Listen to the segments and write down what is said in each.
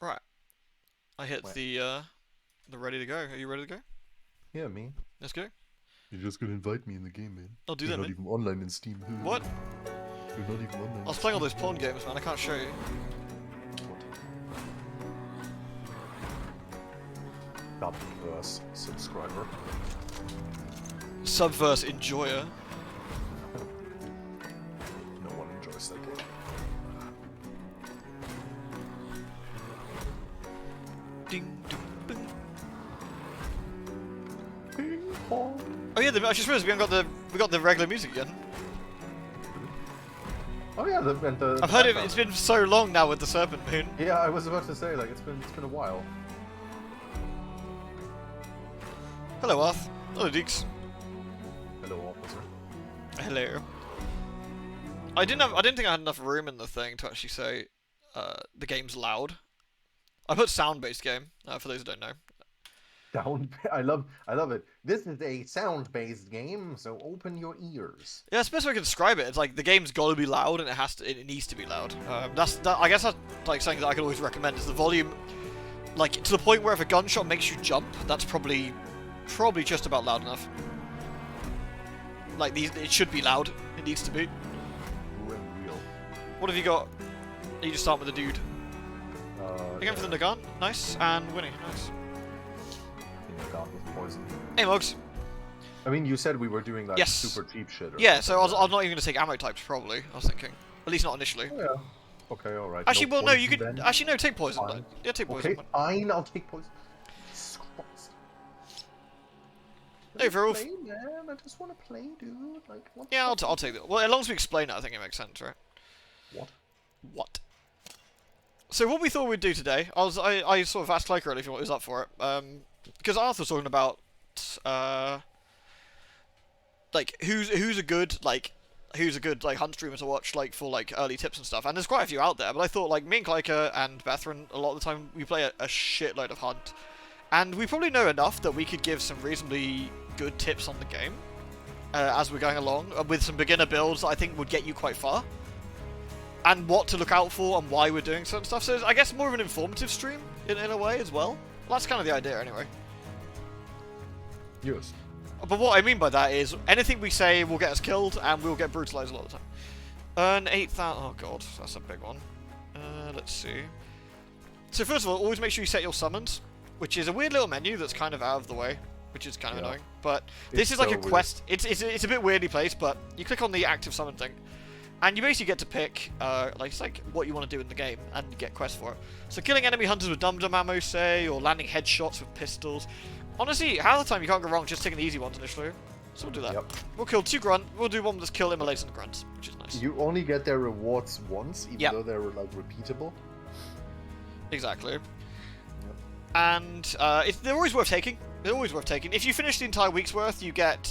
Right. I hit Wait. the ready to go. Are you ready to go? Yeah, me. Let's go. You're just gonna invite me in the game, man. I'll do You're that, not man. even online in Steam. What? You're not even online. I was playing all those porn games, man. I can't show you. Subverse subscriber. Subverse enjoyer. No one enjoys that game. Ding, ding, bing. Ping pong. Oh yeah, I just realized we got the regular music again. Oh yeah, the I've heard it. background. It's been so long now with the Serpent Moon. Yeah, I was about to say, like, it's been a while. Hello, Arth. Hello, Deeks. Hello, officer. Hello. I didn't think I had enough room in the thing to actually say the game's loud. I put sound-based game for those who don't know. I love it. This is a sound-based game, so open your ears. Yeah, it's the best way I can describe it. It's like the game's got to be loud, and it needs to be loud. I guess that's like something that I could always recommend is the volume, like to the point where if a gunshot makes you jump, that's probably just about loud enough. Like it should be loud. It needs to be. True and real. What have you got? You just start with the dude. Again for the Nagan, nice, and Winnie, nice. God with poison. Hey, Mugs. I mean, you said we were doing like Yes. super cheap shit. Or Yeah, so something. I was not even going to take ammo types, probably, I was thinking. At least not initially. Oh, yeah. Okay, alright. Actually, well, no, you could... Then. Actually, no, take poison. Fine. Yeah, take poison. Okay, fine, I'll take poison. Jesus Christ. Hey, Verolf. Play, man. I just want to play, dude. Like, what? Yeah, I'll take that. Well, as long as we explain it, I think it makes sense, right? What? What? So what we thought we'd do today, I sort of asked Clyker earlier if he was up for it, because Arthur was talking about, like who's a good hunt streamer to watch like for like early tips and stuff, and there's quite a few out there. But I thought like me and Clyker and Bethran, a lot of the time we play a shitload of Hunt, and we probably know enough that we could give some reasonably good tips on the game as we're going along with some beginner builds that I think would get you quite far. And what to look out for and why we're doing certain stuff. So it's, I guess, more of an informative stream in a way as well. That's kind of the idea anyway. Yes. But what I mean by that is anything we say will get us killed and we'll get brutalized a lot of the time. Earn 8,000... Oh god, that's a big one. Let's see. So first of all, always make sure you set your summons, which is a weird little menu that's kind of out of the way, which is kind of annoying. But this is like a quest. It's a bit weirdly placed, but you click on the active summon thing. And you basically get to pick, like what you want to do in the game, and get quests for it. So killing enemy hunters with dum-dum ammo, say, or landing headshots with pistols. Honestly, half the time you can't go wrong just taking the easy ones initially. So we'll do that. Yep. We'll kill 2 grunt. We'll do one with this kill immolates and grunts, which is nice. You only get their rewards once, even though they're like repeatable. Exactly. Yep. And they're always worth taking. They're always worth taking. If you finish the entire week's worth, you get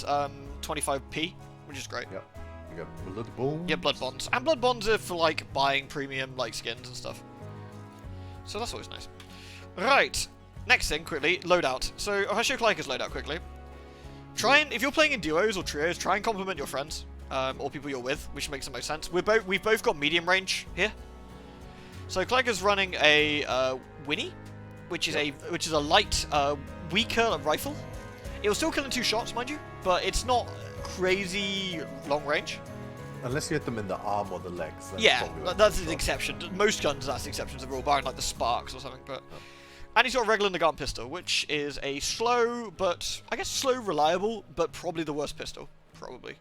25p, which is great. Yep. You get blood bonds. Yeah, blood bonds. And blood bonds are for like buying premium like skins and stuff. So that's always nice. Right. Next thing, quickly, loadout. So I'll show Clyker's loadout quickly. Try and, if you're playing in duos or trios, try and compliment your friends or people you're with, which makes the most sense. We've both got medium range here. So Clyker's running a Winnie, which is a light, weaker rifle. It will still kill in 2 shots, mind you, but it's not crazy long range. Unless you hit them in the arm or the legs. Yeah, that's an exception. Most guns, that's the exception to the rule, barring like the Sparks or something. But and he's got a regular Nagant pistol, which is a slow, but I guess slow, reliable, but probably the worst pistol, probably.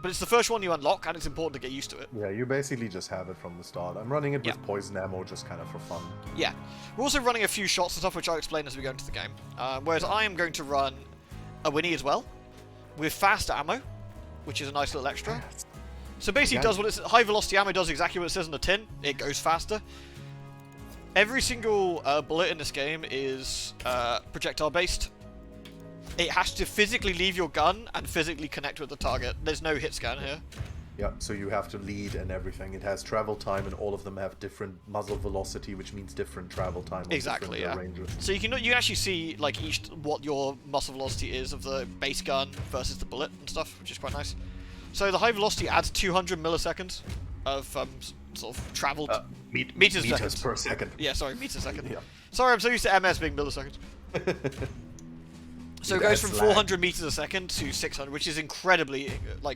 But it's the first one you unlock, and it's important to get used to it. Yeah, you basically just have it from the start. I'm running it with poison ammo, just kind of for fun. Yeah, we're also running a few shots and stuff, which I'll explain as we go into the game. Whereas I am going to run a Winnie as well, with fast ammo, which is a nice little extra. So basically, it does what it's high velocity ammo does exactly what it says on the tin. It goes faster. Every single bullet in this game is projectile based. It has to physically leave your gun and physically connect with the target. There's no hit scan here. Yeah, so you have to lead and everything. It has travel time, and all of them have different muzzle velocity, which means different travel time. Exactly, yeah. Ranges. So you can actually see like what your muzzle velocity is of the base gun versus the bullet and stuff, which is quite nice. So the high velocity adds 200 milliseconds of sort of travelled Meters per second. Yeah, sorry, meters a second. Yeah. Sorry, I'm so used to MS being milliseconds. So it goes from 400 meters a second to 600, which is incredibly,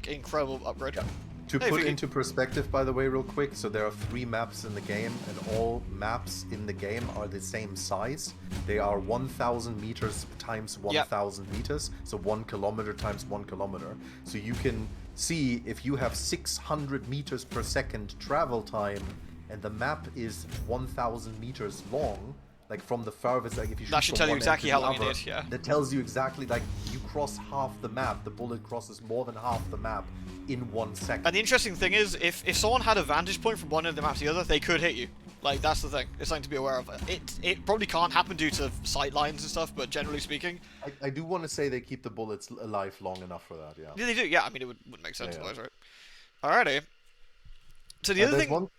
incredible upgrade. Yeah. To put into perspective, by the way, real quick, so there are 3 maps in the game, and all maps in the game are the same size. They are 1,000 meters times 1,000 meters, so 1 kilometer times 1 kilometer. So you can see if you have 600 meters per second travel time, and the map is 1,000 meters long, like from the farthest, like if you shoot that should tell you exactly how long you need, yeah. That tells you exactly, like, you cross half the map, the bullet crosses more than half the map in 1 second. And the interesting thing is, if someone had a vantage point from one end of the map to the other, they could hit you. Like, that's the thing. It's something to be aware of. It probably can't happen due to sight lines and stuff, but generally speaking... I do want to say they keep the bullets alive long enough for that, yeah. Yeah, they do, yeah. I mean, it wouldn't make sense otherwise, right? Alrighty. So the other thing...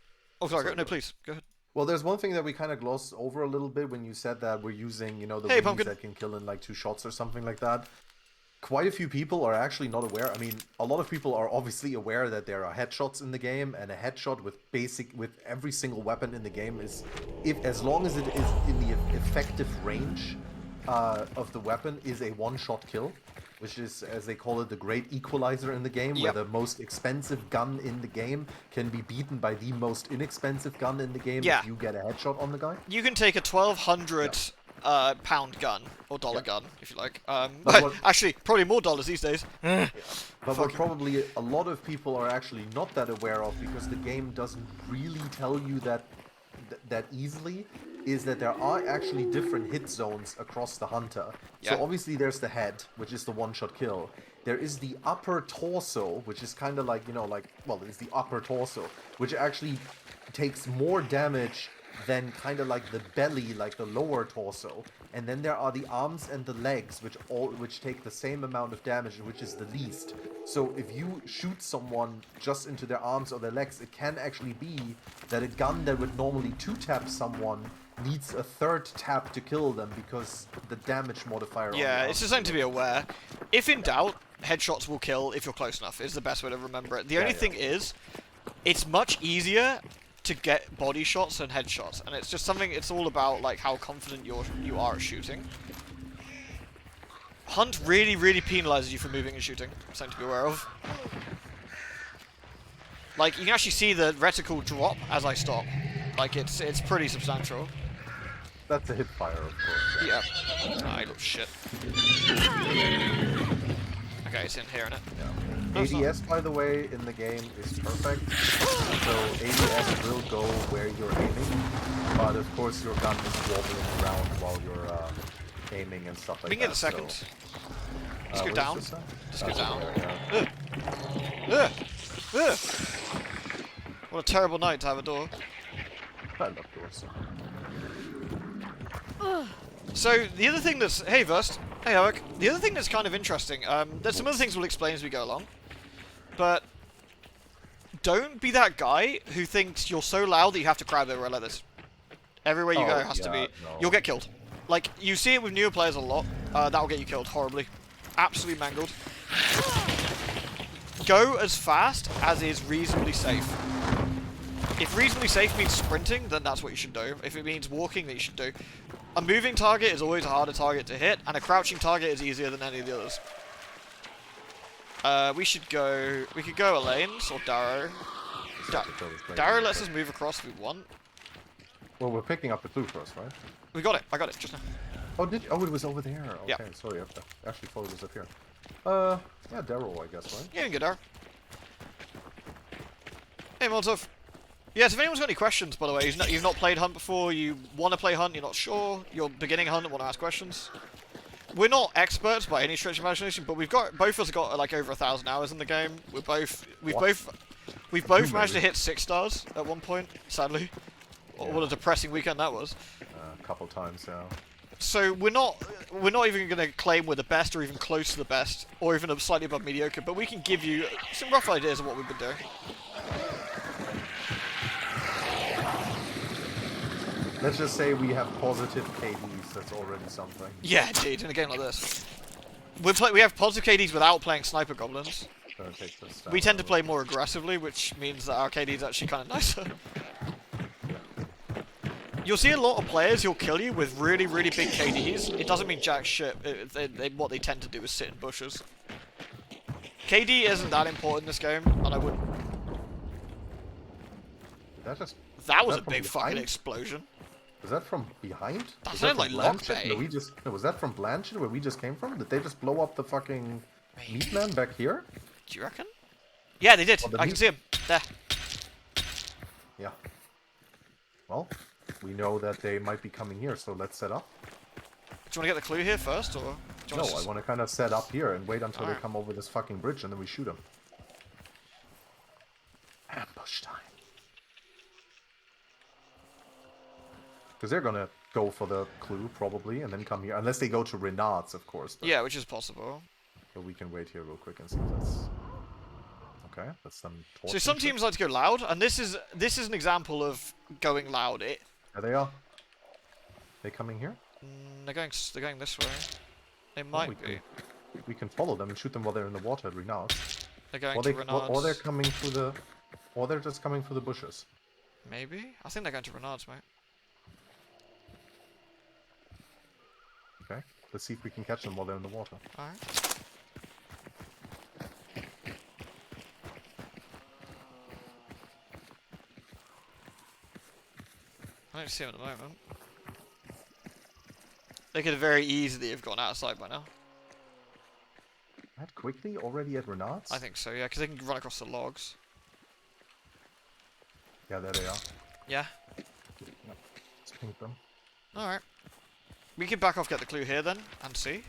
Oh, sorry, no, please, go ahead. Well, there's one thing that we kind of glossed over a little bit when you said that we're using, the wings that can kill in like 2 shots or something like that. Quite a few people are actually not aware. I mean, a lot of people are obviously aware that there are headshots in the game, and a headshot with every single weapon in the game is, as long as it is in the effective range of the weapon, is a one-shot kill, which is, as they call it, the great equalizer in the game, where the most expensive gun in the game can be beaten by the most inexpensive gun in the game if you get a headshot on the guy. You can take a 1,200 pound gun, or dollar gun, if you like. Actually, probably more dollars these days. But what probably a lot of people are actually not that aware of, because the game doesn't really tell you that easily, is that there are actually different hit zones across the hunter. So obviously there's the head, which is the one-shot kill. There is the upper torso, which is kind of like, it's the upper torso, which actually takes more damage than kind of like the belly, like the lower torso. And then there are the arms and the legs, which take the same amount of damage, which is the least. So if you shoot someone just into their arms or their legs, it can actually be that a gun that would normally 2-tap someone needs a 3rd tap to kill them, because the damage modifier. Yeah, it's just something to be aware. If in doubt, headshots will kill if you're close enough, is the best way to remember it. The only thing is, it's much easier to get body shots than headshots, and it's just something, it's all about like how confident you are at shooting. Hunt really, really penalizes you for moving and shooting, something to be aware of. Like, you can actually see the reticle drop as I stop. Like, it's pretty substantial. That's a hip fire, of course. Yeah. Ah, little shit. Okay, it's in here, innit? Yeah. No, ADS, by the way, in the game is perfect. So ADS will go where you're aiming, but of course your gun is wobbling around while you're aiming and stuff like that. We can get a second. So, Just go down. Just go down. What a terrible night to have a door. I love doors. So, the other thing that's... Hey, Vust. Hey, Eric. The other thing that's kind of interesting, there's some other things we'll explain as we go along, but don't be that guy who thinks you're so loud that you have to crowd everywhere like this. Everywhere you go has to be... No. You'll get killed. Like, you see it with newer players a lot. That'll get you killed horribly. Absolutely mangled. Go as fast as is reasonably safe. If reasonably safe means sprinting, then that's what you should do. If it means walking, then you should do. A moving target is always a harder target to hit, and a crouching target is easier than any of the others. We could go Elaine's or Darrow. Darrow lets us move across if we want. Well, we're picking up the clue first, right? We got it. I got it just now. Oh, it was over there. Okay, yeah. Sorry, I actually thought it was up here. Yeah, Darrow, I guess, right? Yeah, you can go Darrow. Hey, Molotov. Yes, if anyone's got any questions, by the way, you've not played Hunt before, you want to play Hunt, you're not sure, you're beginning Hunt and want to ask questions. We're not experts by any stretch of imagination, but both of us got like over 1,000 hours in the game. We've both managed to hit 6 stars at one point, sadly. Yeah. What a depressing weekend that was. A couple times, yeah. So we're not even going to claim we're the best or even close to the best, or even slightly above mediocre, but we can give you some rough ideas of what we've been doing. Let's just say we have positive KDs, that's already something. Yeah, indeed, in a game like this. We have positive KDs without playing Sniper Goblins. gonna take this down. We tend to play more aggressively, which means that our KD is actually kind of nicer. You'll see a lot of players who'll kill you with really, really big KDs. It doesn't mean jack shit. What they tend to do is sit in bushes. KD isn't that important in this game, and I wouldn't... That was a big fucking explosion. Was that from behind? That sounded like Lockbay. Was that from Blanchard, where we just came from? Did they just blow up the fucking meat man back here? Do you reckon? Yeah, they did. I can see him. There. Yeah. Well, we know that they might be coming here, so let's set up. Do you want to get the clue here first, or...? No, I want to kind of set up here and wait until they come over this fucking bridge, and then we shoot them. Ambush time. Because they're gonna go for the clue, probably, and then come here. Unless they go to Renard's, of course. But... Yeah, which is possible. But we can wait here real quick and see if that's... Okay, that's some... So some teams like to go loud, and this is an example of going loud. There they are. They coming here? They're going this way. They might be. We can follow them and shoot them while they're in the water at Renard's. They're going to Renard's. Or they're coming through the... Or they're just coming through the bushes. Maybe? I think they're going to Renard's, mate. Okay, let's see if we can catch them while they're in the water. Alright. I don't see them at the moment. They could very easily have gone outside by now. That quickly? Already at Renard's? I think so, yeah, because they can run across the logs. Yeah, there they are. Yeah? Let's ping them. Alright. We can back off, get the clue here then, and see.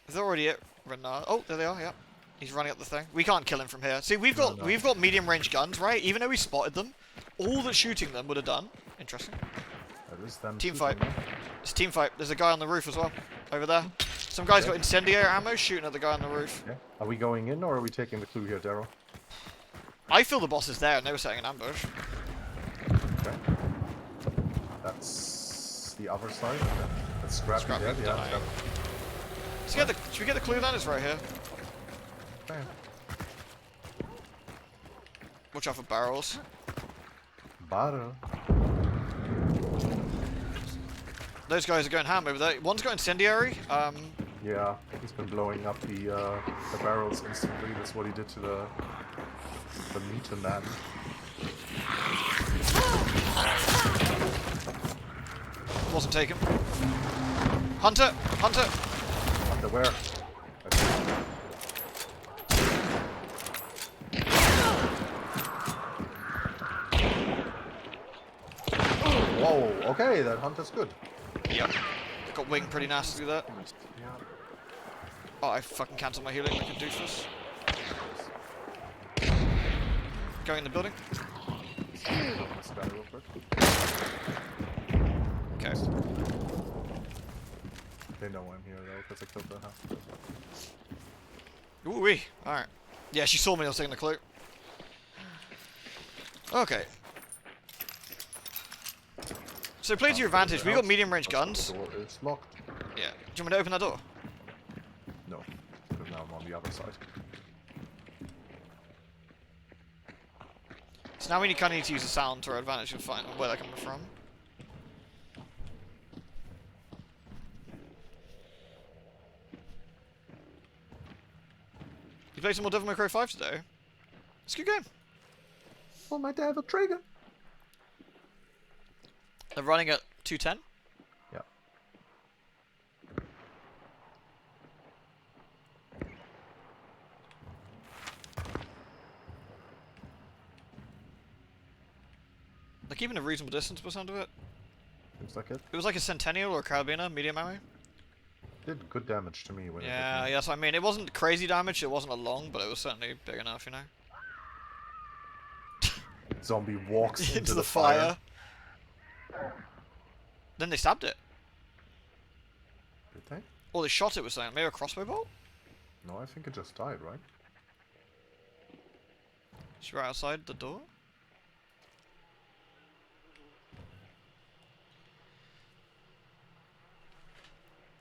If they're already at Renard... Oh, there they are, yeah. He's running up the thing. We can't kill him from here. See, we've got medium range guns, right? Even though we spotted them, all that shooting them would have done. Interesting. That is them. Team fight. It's a team fight. There's a guy on the roof as well. Over there. Some guy's got incendiary ammo shooting at the guy on the roof. Okay. Are we going in or are we taking the clue here, Daryl? I feel the boss is there and they were setting an ambush. Okay. That's the other side. Okay. That's Scrappy dead. Yeah. Should we get the clue then? It's right here. Okay. Watch out for barrels. Barrel. Those guys are going ham over there. One's got incendiary. Yeah, he's been blowing up the barrels instantly. That's what he did to the meter man. Wasn't taken. Hunter! Hunter! Hunter where? Whoa, okay, that hunter's good. Yep. Got winged pretty nasty there. Yeah. Oh, I fucking cancelled my healing like a doofus. Going in the building. Okay. They know I'm here though, because I killed the half. Ooh wee. Alright. Yeah, she saw me, I was taking the clue. Okay. So play to your advantage. We got medium range guns. The door is locked. Yeah. Do you want me to open that door? No, because now I'm on the other side. So now we kind of need to use the sound to our advantage and find where they're coming from. You play some more Devil May Cry 5 today? It's a good game. Well, might have a trigger. They're running at 210? Yeah. They're keeping a reasonable distance by the sound of it. Seems like it. It was like a Centennial or a Carabiner, medium ammo. Did good damage to me when it hit Yeah, me. yes, I mean, it wasn't crazy damage, it wasn't a long, but it was certainly big enough, you know. Zombie walks into the fire. Then they stabbed it. Did they? Or they shot it with something, maybe a crossbow bolt? No, I think it just died, right? She's right outside the door.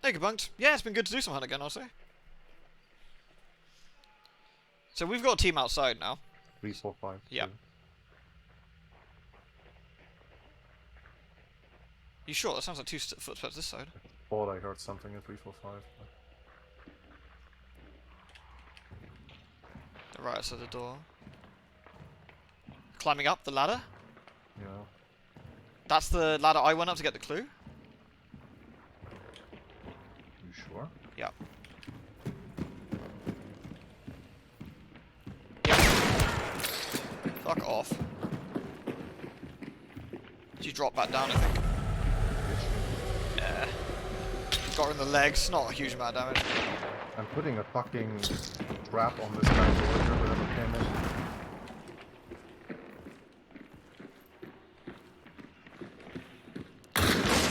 Hey, Gebunked. Yeah, it's been good to do some hunt again, I'll say. So we've got a team outside now. 3, 4, 5. Yeah. You sure? That sounds like 2 footsteps this side. I thought I heard something at 3, 4, 5. The right side of the door. Climbing up the ladder. Yeah. That's the ladder I went up to get the clue. You sure? Yeah. Fuck off. She dropped back down, I think. Yeah. Got her in the legs, not a huge amount of damage. I'm putting a fucking trap on this guy's order, whatever came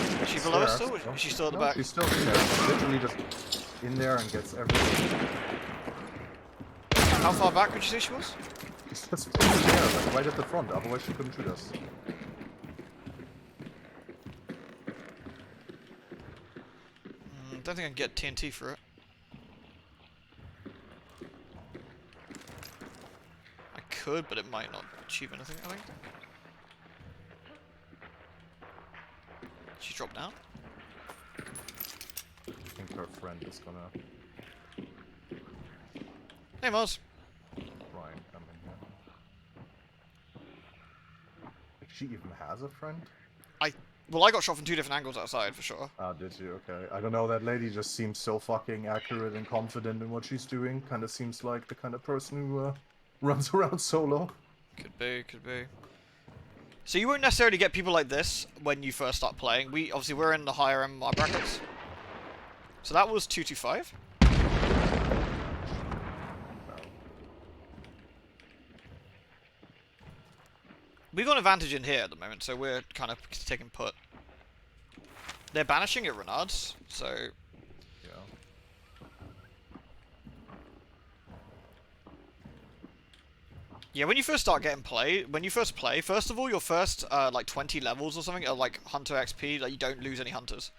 in. Is she below us still? Is she still at the back? She's still in there. She's literally just in there and gets everything. How far back would you say she was? She's just in there, like right at the front, otherwise she couldn't shoot us. Don't think I can get TNT for it. I could, but it might not achieve anything, I think. She dropped down? I think her friend is gonna... Hey, Mars. Ryan coming here. Like, she even has a friend? Well, I got shot from 2 different angles outside, for sure. Ah, did you? Okay. I don't know, that lady just seems so fucking accurate and confident in what she's doing. Kinda seems like the kind of person who runs around solo. Could be, could be. So you won't necessarily get people like this when you first start playing. Obviously we're in the higher MMR brackets. So that was 225. We've got an advantage in here at the moment, so we're kind of taking put. They're banishing at Renard's, so... Yeah. Yeah, when you first start getting when you first play, first of all, your first, like, 20 levels or something are, like, Hunter XP, like, you don't lose any Hunters.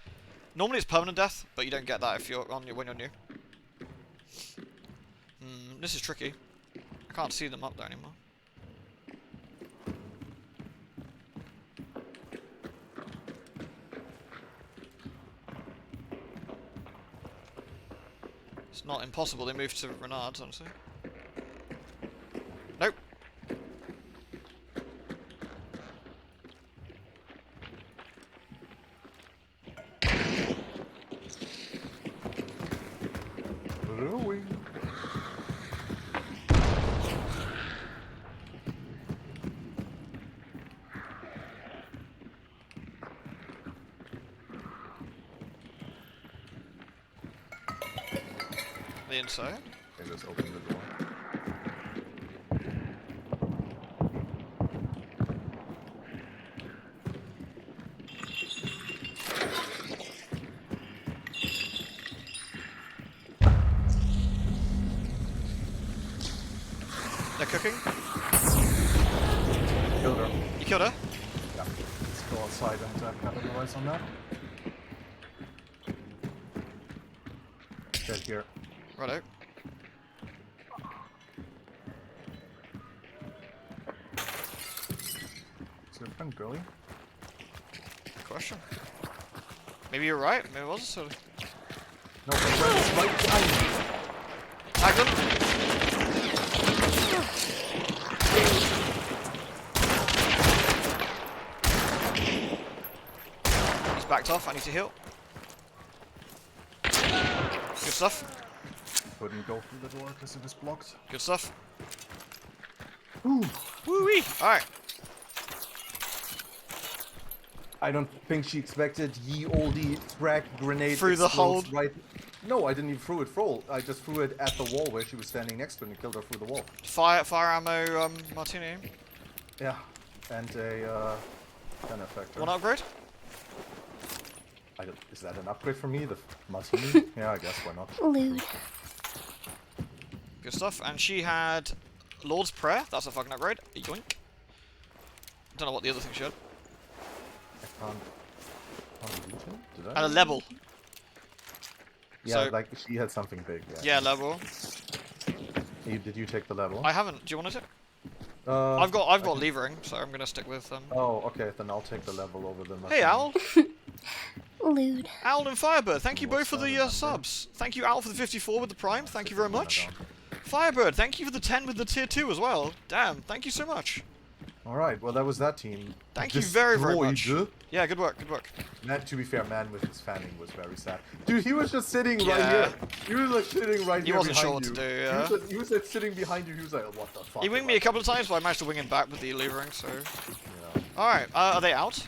Normally it's permanent death, but you don't get that if you're when you're new. This is tricky. I can't see them up there anymore. It's not impossible they moved to Renard's, honestly. Nope. Blowing. The inside. Okay, just open the door. They're cooking. Killed her. You killed her? Yeah. Let's go outside and capitalize on that. Dead here. Righto. Is your friend girly? Good question. Maybe you're right. Maybe it was a silly. No, my friend is right behind me. Tag them. He's backed off. I need to heal. Good stuff. Couldn't go through the door because it was blocked. Good stuff. Ooh. Woo-wee. Alright. I don't think she expected ye olde frag grenade Through the explodes hole? right. No, I didn't even throw it full. I just threw it at the wall where she was standing next to it and killed her through the wall. Fire ammo, Martini. Yeah, and a gun effector. One upgrade? Is that an upgrade for me? The Martini? Yeah, I guess why not. Loot. Good stuff. And she had Lord's Prayer. That's a fucking upgrade. Yoink. Don't know what the other thing she had. I can't loot it? Did I? And a level. Yeah, So, like she had something big. yeah, level. Did you take the level? I haven't. Do you want to? I've got levering, so I'm gonna stick with them. Oh, okay. Then I'll take the level over them. Hey, Owl. Lewd. Owl and Firebird, thank you both for the subs. Thank you, Owl, for the 54 with the Prime. Thank you very much. Firebird, thank you for the 10 with the tier 2 as well. Damn, thank you so much. Alright, well that was that team. Thank you very, very much. Destroyed. Yeah, good work, good work. Man, to be fair, man with his fanning was very sad. Dude, he was just sitting right here. He was like sitting right here. He wasn't sure behind what to you. do, yeah. He was like sitting behind you. He was like, oh, what the fuck? He winged me a couple of times, but I managed to wing him back with the levering, so... Yeah. Alright, are they out?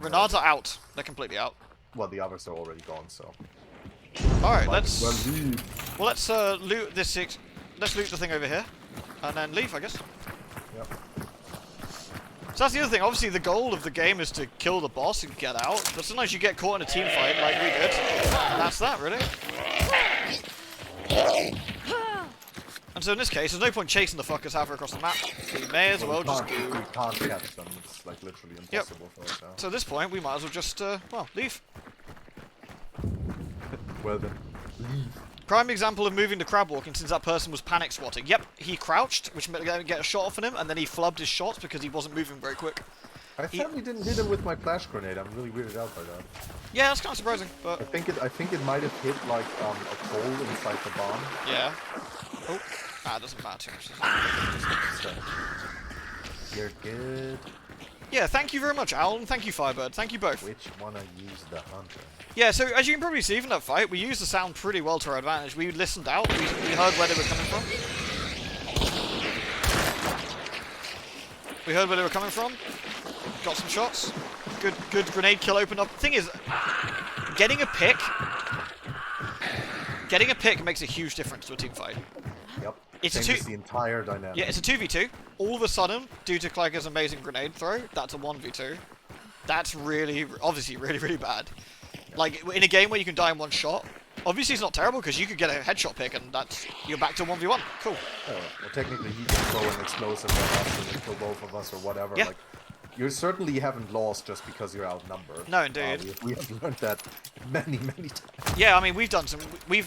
Renards are out. They're completely out. Well, the others are already gone, so... Alright, let's... leave. Well, let's loot this six... Let's loot the thing over here. And then leave, I guess. Yep. So that's the other thing. Obviously, the goal of the game is to kill the boss and get out. But sometimes you get caught in a team fight like we did. And that's that, really. And so in this case, there's no point chasing the fuckers halfway across the map. So we may as well just go... We can't catch them. It's like literally impossible for us now. So at this point, we might as well just, well, leave. Well then, leave. Prime example of moving to crab walking since that person was panic swatting. Yep, he crouched, which meant to get a shot off on him, and then he flubbed his shots because he wasn't moving very quick. I sadly didn't hit him with my flash grenade. I'm really weirded out by that. Yeah, that's kind of surprising, but... I think it might have hit like a hole inside the bomb. Yeah. Oh, it doesn't matter too much. So, you're good. Yeah, thank you very much, Owl, and thank you, Firebird. Thank you both. Which one I use the hunter? Yeah, so as you can probably see from that fight, we used the sound pretty well to our advantage. We listened out, we heard where they were coming from. We heard where they were coming from. Got some shots. Good grenade kill opened up. Thing is, getting a pick makes a huge difference to a team fight. Yep. It's changes the entire dynamic. Yeah, it's a 2v2. All of a sudden, due to Clegger's amazing grenade throw, that's a 1v2. That's really, obviously, really, really bad. Like, in a game where you can die in one shot, obviously it's not terrible because you could get a headshot pick and you're back to 1v1. Cool. Oh, well, technically he can throw an explosive at us and kill both of us or whatever. Yeah. Like, you certainly haven't lost just because you're outnumbered. No, indeed. We have learned that many, many times. Yeah, I mean, we've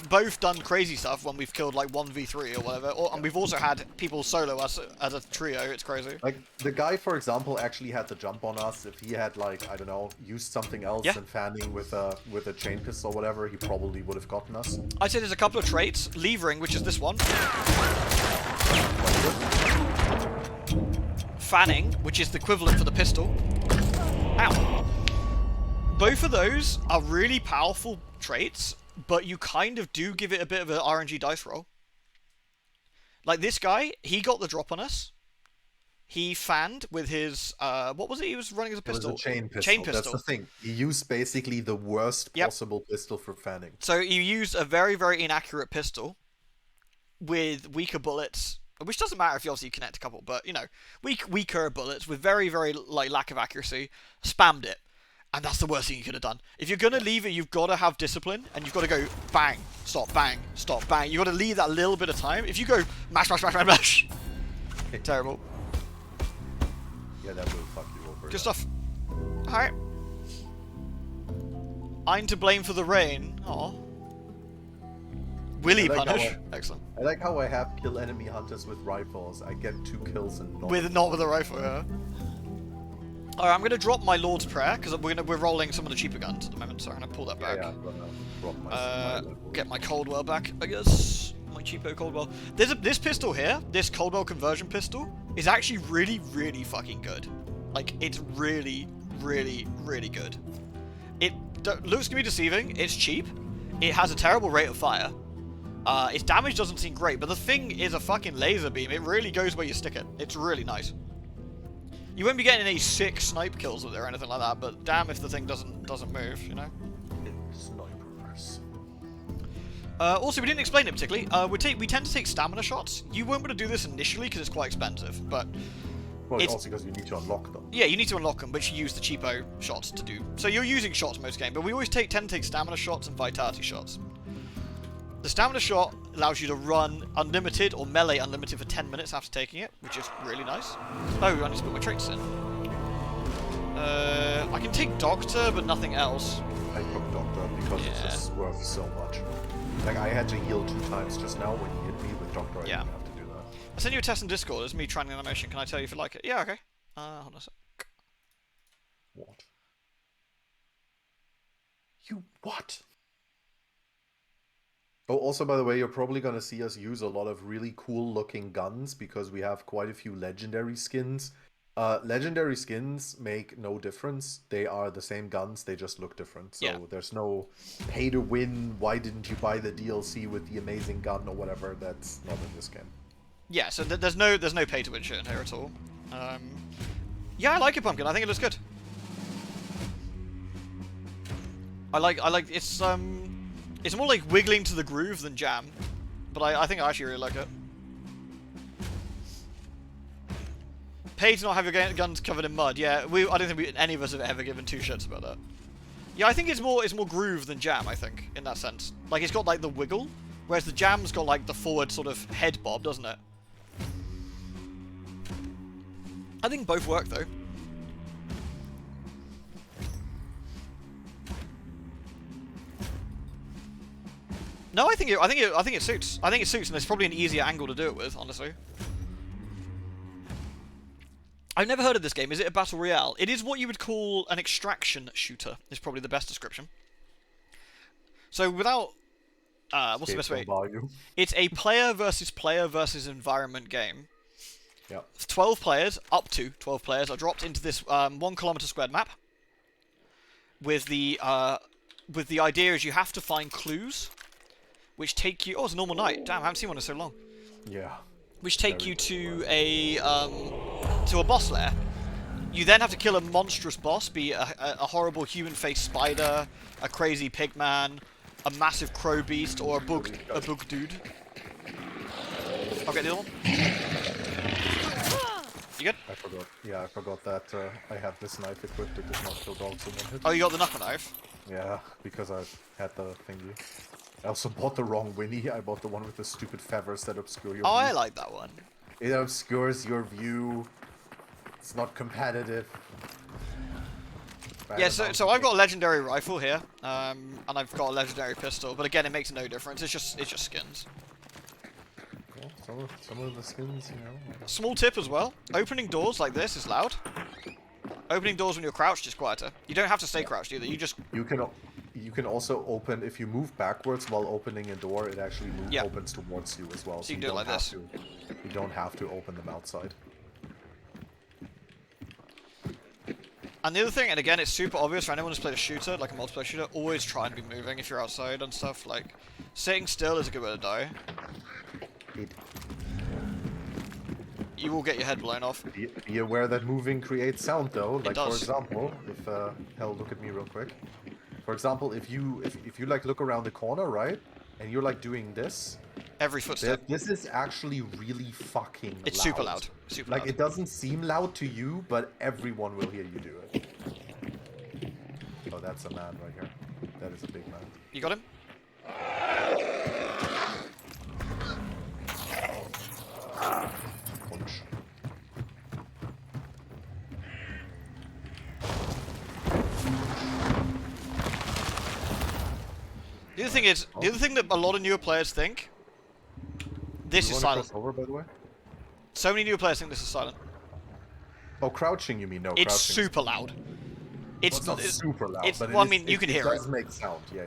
both done crazy stuff when we've killed like 1v3 or whatever, and we've also had people solo us as a trio. It's crazy. Like, the guy, for example, actually had the jump on us. If he had, like, I don't know, used something else than fanning with a chain pistol or whatever, he probably would have gotten us. I'd say there's a couple of traits. Levering, which is this one. Fanning, which is the equivalent for the pistol. Ow. Both of those are really powerful traits, but you kind of do give it a bit of an RNG dice roll. Like this guy, he got the drop on us. He fanned with his, what was it he was running as a pistol? It was a chain pistol. Chain pistol. That's the thing. He used basically the worst possible pistol for fanning. So you used a very, very inaccurate pistol with weaker bullets. Which doesn't matter if you obviously connect a couple, but, you know, weaker bullets with very, very, like, lack of accuracy, spammed it. And that's the worst thing you could have done. If you're going to leave it, you've got to have discipline, and you've got to go bang, stop, bang, stop, bang. You've got to leave that little bit of time. If you go mash, mash, mash, mash, mash, terrible. Yeah, that will fuck you over. Good stuff. Alright. I'm to blame for the rain. Aw. Will he punish? Excellent. I like how I have kill enemy hunters with rifles. I get 2 kills and not with a rifle, yeah. Alright, I'm gonna drop my Lord's Prayer, because we're rolling some of the cheaper guns at the moment, so I'm gonna pull that back. Yeah, drop my get my Coldwell back, I guess. My cheapo Coldwell. This pistol here, this Coldwell conversion pistol, is actually really, really fucking good. Like, it's really, really, really good. It looks to be deceiving, it's cheap, it has a terrible rate of fire. Its damage doesn't seem great, but the thing is a fucking laser beam. It really goes where you stick it. It's really nice. You won't be getting any sick snipe kills with it or anything like that, but damn if the thing doesn't move, you know? Snipers. Also, we didn't explain it particularly. We tend to take stamina shots. You won't be able to do this initially because it's quite expensive, but... Well, it's also because you need to unlock them. Yeah, you need to unlock them, but you use the cheapo shots to do... So you're using shots most game, but we always tend to take stamina shots and vitality shots. The stamina shot allows you to run unlimited or melee unlimited for 10 minutes after taking it, which is really nice. Oh, I need to put my traits in. I can take Doctor, but nothing else. I took Doctor because it's just worth so much. Like, I had to heal 2 times just now when he hit me with doctor, I Yeah. didn't have to do that. I sent you a test in Discord. It's me trying the animation. Can I tell you if you like it? Yeah, okay. Hold on a sec. What? You what? Oh, also, by the way, you're probably going to see us use a lot of really cool looking guns because we have quite a few legendary skins. Legendary skins make no difference. They are the same guns, they just look different. So there's no pay to win, why didn't you buy the DLC with the amazing gun or whatever. That's not in this game. Yeah, so there's no pay to win shit in here at all. Yeah, I like it, Pumpkin. I think it looks good. I like it's more like wiggling to the groove than jam, but I think I actually really like it. Pay to not have your guns covered in mud. Yeah, I don't think any of us have ever given two shits about that. Yeah, I think it's more groove than jam. I think in that sense, like it's got like the wiggle, whereas the jam's got like the forward sort of head bob, doesn't it? I think both work though. No, I think it suits. I think it suits, and it's probably an easier angle to do it with, honestly. I've never heard of this game. Is it a battle royale? It is what you would call an extraction shooter. Is probably the best description. So without what's the best way? It's a player versus environment game. Yep. 12 players, up to 12 players, are dropped into this 1 kilometer squared map. With the idea is you have to find clues, which take you. Oh, it's a normal night. Damn, I haven't seen one in so long. Yeah. Which take you to a boss lair. You then have to kill a monstrous boss, be a horrible human-faced spider, a crazy pigman, a massive crow beast, or a bug dude. Okay, the other one. You good? I forgot. Yeah, I forgot that I had this knife equipped. It does not kill dogs in one hit. Oh, you got the knuckle knife? Yeah, because I had the thingy. I also bought the wrong Winnie. I bought the one with the stupid feathers that obscure your view. I like that one. It obscures your view. It's not competitive. Yeah, so I've got a legendary rifle here, and I've got a legendary pistol, but again, it makes no difference. It's just skins. Well, some of the skins, you know. Small tip as well. Opening doors like this is loud. Opening doors when you're crouched is quieter. You don't have to stay crouched either. You can also open if you move backwards while opening a door. It actually opens towards you as well. So you can do it like this. You don't have to open them outside. And the other thing, and again, it's super obvious for anyone who's played a shooter, like a multiplayer shooter, always try and be moving if you're outside and stuff. Like, sitting still is a good way to die. You will get your head blown off. Be aware that moving creates sound, though. Like, for example, if hell, look at me real quick. For example, if you like look around the corner, right, and you're like doing this. Every footstep. This is actually really fucking loud. It's super loud. Super like, loud. it doesn't seem loud to you, but everyone will hear you do it. Oh, that's a man right here. That is a big man. You got him? Punch. The other thing is, the other thing that a lot of newer players think, this is silent. Over, by the way? So many newer players think this is silent. Oh, crouching, you mean? No, it's super loud. It's not super loud, but well, I mean, you can hear it. It does make sound, yeah.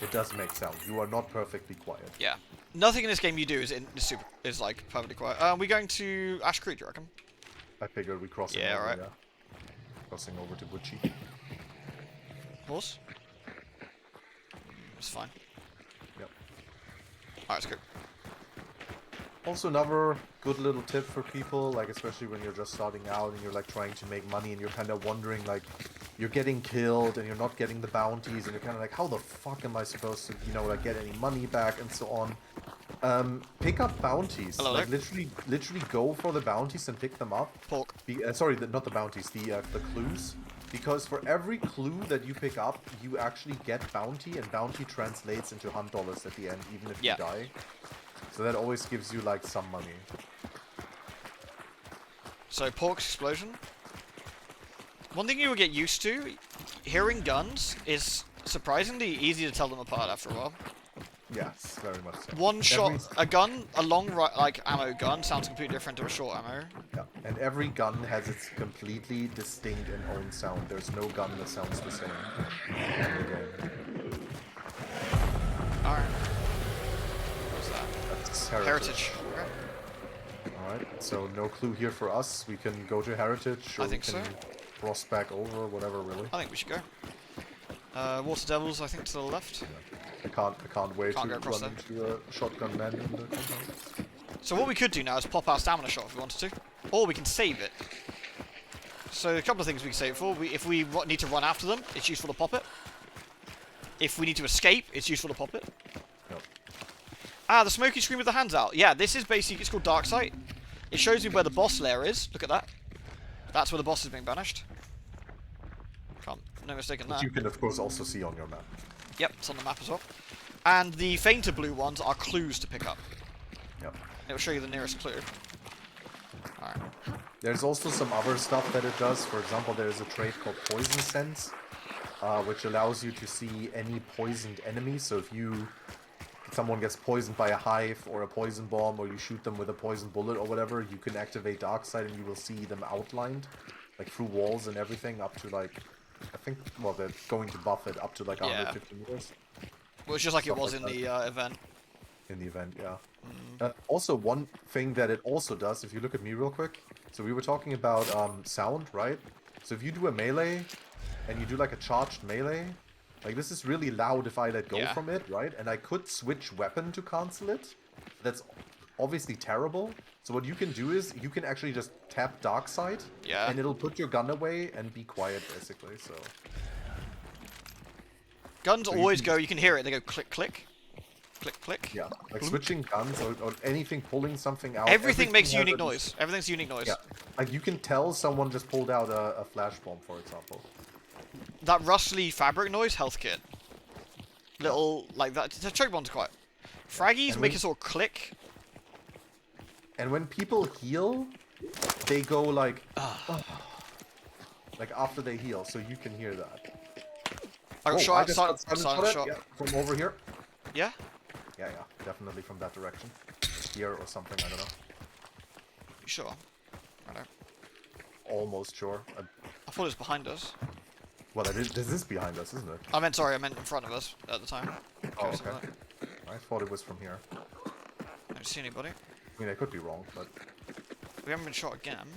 It does make sound. You are not perfectly quiet. Yeah. Nothing in this game you do is like perfectly quiet. Are we going to Ash Creek, do you reckon? I figured we crossing over, right. yeah. Crossing over to Butchie. Horse? It's fine. Yep. Alright, it's good. Also, another good little tip for people, like especially when you're just starting out and you're like trying to make money and you're kind of wondering, like, you're getting killed and you're not getting the bounties and you're kind of like, how the fuck am I supposed to, you know, like get any money back and so on. Pick up bounties. Hello, like literally go for the bounties and pick them up. Pork. Sorry, not the bounties, the clues. Because for every clue that you pick up, you actually get bounty, and bounty translates into hunt dollars at the end, even if you die. So that always gives you, like, some money. So, Pork's explosion. One thing you will get used to, hearing guns is surprisingly easy to tell them apart after a while. Yes, very much so. One shot, a gun, a long like ammo gun sounds completely different to a short ammo. Yeah, and every gun has its completely distinct and own sound. There's no gun that sounds the same in the game. Alright. What's that? That's Heritage. Okay. Alright, so no clue here for us. We can go to Heritage, or I think we can cross back over, whatever, really. I think we should go. Water Devils, I think, to the left. I can't wait Can't to go across run into a shotgun man in the compound. So what we could do now is pop our stamina shot if we wanted to. Or we can save it. So a couple of things we can save it for. If we need to run after them, it's useful to pop it. If we need to escape, it's useful to pop it. Yep. Ah, the smoky screen with the hands out. Yeah, this is basically, it's called Dark Sight. It shows you where the boss lair is. Look at that. That's where the boss is being banished. No mistake in that. Which you can, of course, also see on your map. Yep, it's on the map as well. And the fainter blue ones are clues to pick up. Yep. It will show you the nearest clue. Alright. There's also some other stuff that it does. For example, there's a trait called Poison Sense, which allows you to see any poisoned enemies. So if someone gets poisoned by a hive or a poison bomb, or you shoot them with a poison bullet or whatever, you can activate Dark Sight and you will see them outlined, like through walls and everything, up to like, I think, well, they're going to buff it up to like 150 meters. Well, it's just like it was Stuff in like the event. In the event, yeah. Also, one thing that it also does, if you look at me real quick, so we were talking about sound, right? So if you do a melee, and you do like a charged melee, like this is really loud if I let go from it, right? And I could switch weapon to cancel it. That's obviously terrible. So what you can do is, you can actually just tap Dark Sight, and it'll put your gun away and be quiet, basically, so... Guns always go, you can hear it, they go click, click. Click, click. Yeah, like switching guns or anything pulling something out. Everything makes unique noise. Everything's unique noise. Yeah, like you can tell someone just pulled out a flash bomb, for example. That rustly fabric noise, health kit. Little, like that, the choke bomb's quite... Fraggies make a sort of click. And when people heal, they go like... like after they heal, so you can hear that. I got shot, silent shot. Yeah, from over here. Yeah? Yeah, definitely from that direction. Here or something, I don't know. You sure? I know. Almost sure. I thought it was behind us. Well, this is behind us, isn't it? I meant in front of us at the time. Oh, okay. I thought it was from here. I don't see anybody. I mean, I could be wrong, but... We haven't been shot again.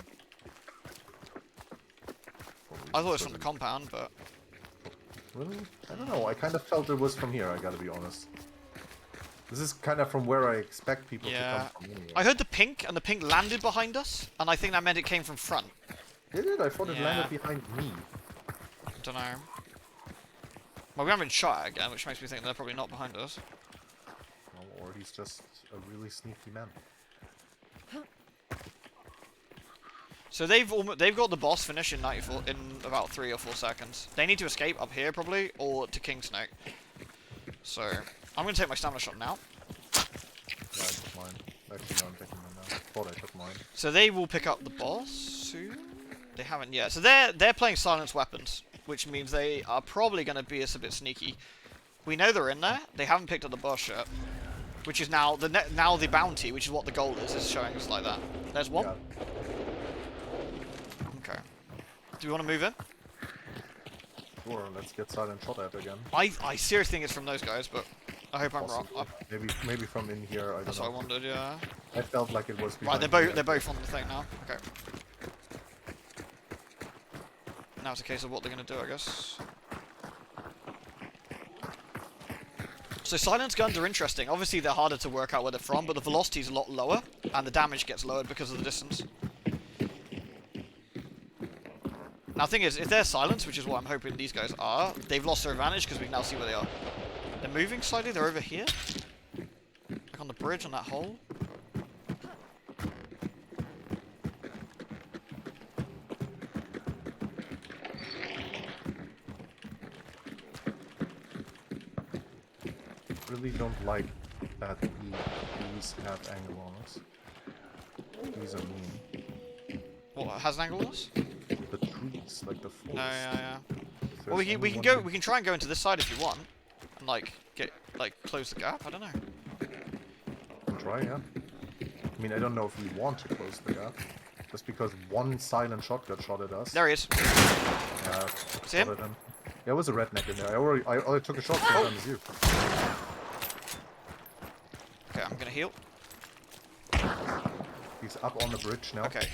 I thought it was from the compound, but... Really? I don't know. I kind of felt it was from here, I gotta be honest. This is kind of from where I expect people to come from anyway. I heard the pink, and the pink landed behind us, and I think that meant it came from front. Did it? I thought it landed behind me. I don't know. Well, we haven't been shot again, which makes me think they're probably not behind us. Well, or he's just a really sneaky man. So they've got the boss finish in about 3 or 4 seconds. They need to escape up here probably, or to King Snake. So I'm gonna take my stamina shot now. Yeah, I took mine. Actually, no, I'm taking mine now. Thought I took mine. So they will pick up the boss soon. They haven't yet. So they're playing silenced weapons, which means they are probably gonna be a bit sneaky. We know they're in there. They haven't picked up the boss yet, which is now the bounty, which is what the goal is showing us like that. There's one. Yeah. Okay. Do we want to move in? Sure, let's get silent shot at again. I seriously think it's from those guys, but I hope I'm wrong. Maybe from in here. I don't know. That's what I wondered. Yeah. I felt like it was. Right, they're both on the thing now. Okay. Now it's a case of what they're gonna do, I guess. So silence guns are interesting. Obviously, they're harder to work out where they're from, but the velocity's a lot lower, and the damage gets lowered because of the distance. Now, the thing is, if they're silenced, which is what I'm hoping these guys are, they've lost their advantage because we can now see where they are. They're moving slightly. They're over here. Like on the bridge on that hole. Really don't like that these have angle on us. These are mean. What has an angle on us? The trees, like the forest. No, yeah. Well, we can try and go into this side if you want, and like get like, close the gap? I don't know. Try, yeah. I mean, I don't know if we want to close the gap. Just because one silent shot got shot at us. There he is. Yeah, See him? shot at him. There was a redneck in there. I already took a shot same time as you. Okay, I'm gonna heal. He's up on the bridge now. Okay.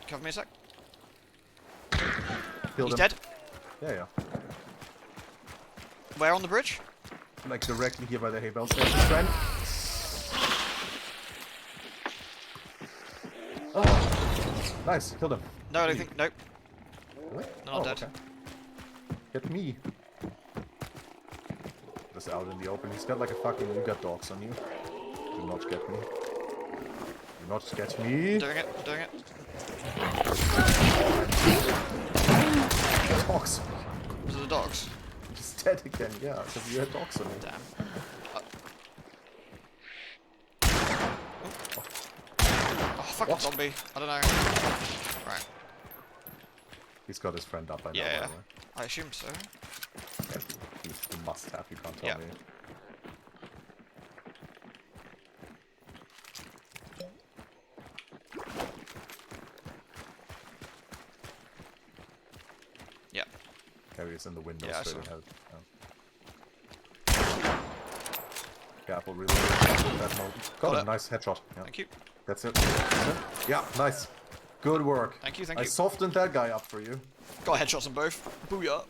Cover me a sec. Killed He's him. dead. Yeah. Where on the bridge? Like directly here by the hay bales. There's his friend. Oh, nice. Killed him. No, I don't think. Nope. Really? No, not dead. Okay. Get me. Just out in the open. He's got like a fucking. You got dogs on you. Do not get me. Do not get me. Doing it. Doing it. Dogs. Those are the dogs. He's dead again. Yeah, because you had dogs on you. Damn. Oh, fucking What? zombie. I don't know. Right. He's got his friend up by now. Yeah. By the way. I assume so. Yeah, he must have. You can't tell Yeah. me. Yeah. Harry's in the window Yeah, I straight saw. ahead. Yeah. Careful, really. That mode. Got Got a it. nice headshot. Yeah. Thank you. That's it. That's it. Yeah, nice. Good work. Thank you. Thank I you. softened that guy up for you. Got headshots on both. Booyah.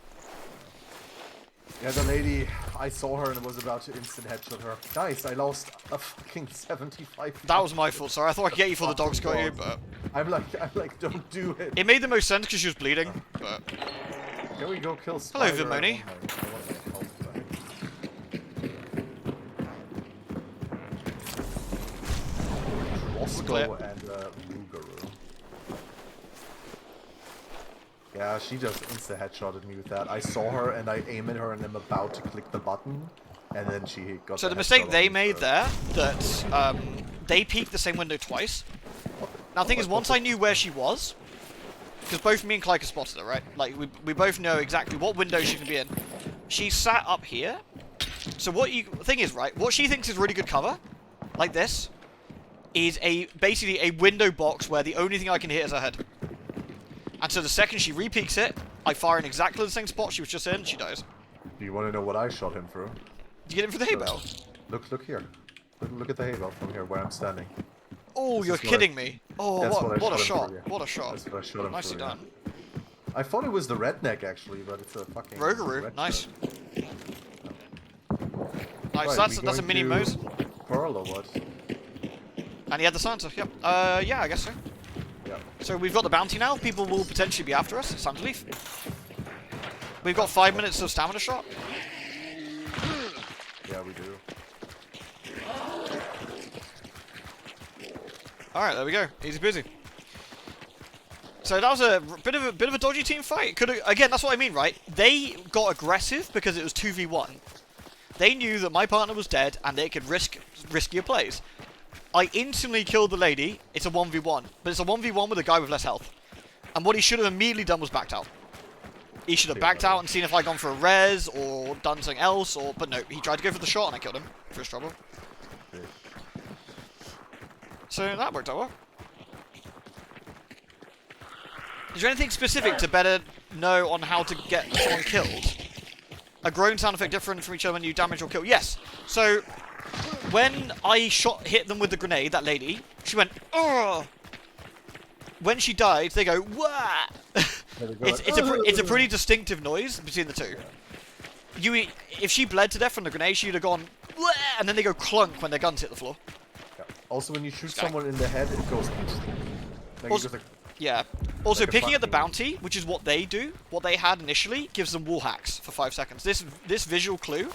Yeah, the lady, I saw her and was about to instant headshot her. Nice, I lost a fucking 75. That was my fault. Sorry, I thought I could get you before the dogs got you, but I'm like, don't do it. it made the most sense because she was bleeding. But Can we go kill Hello, Spider? Vimoni. I want my health back. Roscoe and Rougarou. Yeah, she just insta-headshotted me with that. I saw her and I aim at her and I'm about to click the button, and then she got. so the headshot mistake on they me made first. there, that they peeked the same window twice. Now the thing is, once I knew where she was, because both me and Clyke spotted her, right? Like we both know exactly what window she can be in. She sat up here. So the thing is, right? What she thinks is really good cover, like this, is basically a window box where the only thing I can hit is her head. And so the second she re-peeks it, I fire in exactly the same spot she was just in, and she dies. Do you want to know what I shot him through? Did you get him for the hay bale? Look here. Look at the hay bale from here where I'm standing. Oh, This you're is what kidding me. Oh, That's what a him shot. for, yeah. What a shot. That's what I shot him Nicely for, yeah. done. I thought it was the redneck actually, but it's a fucking Rougarou, red nice. shirt. Nice, Right, that's a we mini going Mose. to Pearl or what? And he had the Santa, yep. Yeah, I guess so. Yeah. So we've got the bounty now. People will potentially be after us. It's time to leave. We've got 5 minutes of stamina shot. Yeah, we do. Alright, there we go. Easy busy. So that was a bit of a dodgy team fight. Again, that's what I mean, right? They got aggressive because it was 2v1. They knew that my partner was dead and they could risk riskier plays. I instantly killed the lady. It's a 1v1, but it's a 1v1 with a guy with less health. And what he should have immediately done was backed out. He should have backed out and seen if I'd gone for a res or done something else, but no, he tried to go for the shot and I killed him for his trouble. Great. So that worked out well. Is there anything specific to better know on how to get someone killed? A groan sound effect different from each other when you damage or kill? Yes. So, when I hit them with the grenade, that lady, she went, "Ugh!" When she died, they go, "Wah!" It's a pretty distinctive noise between the two. If she bled to death from the grenade, she'd have gone, "Wah!" And then they go clunk when their guns hit the floor. Yeah. Also, when you shoot someone in the head, it goes. Like, Also- it goes like, Yeah. Also, Like a picking at the fucking- bounty, which is what they do, what they had initially, gives them wall hacks for 5 seconds. This visual clue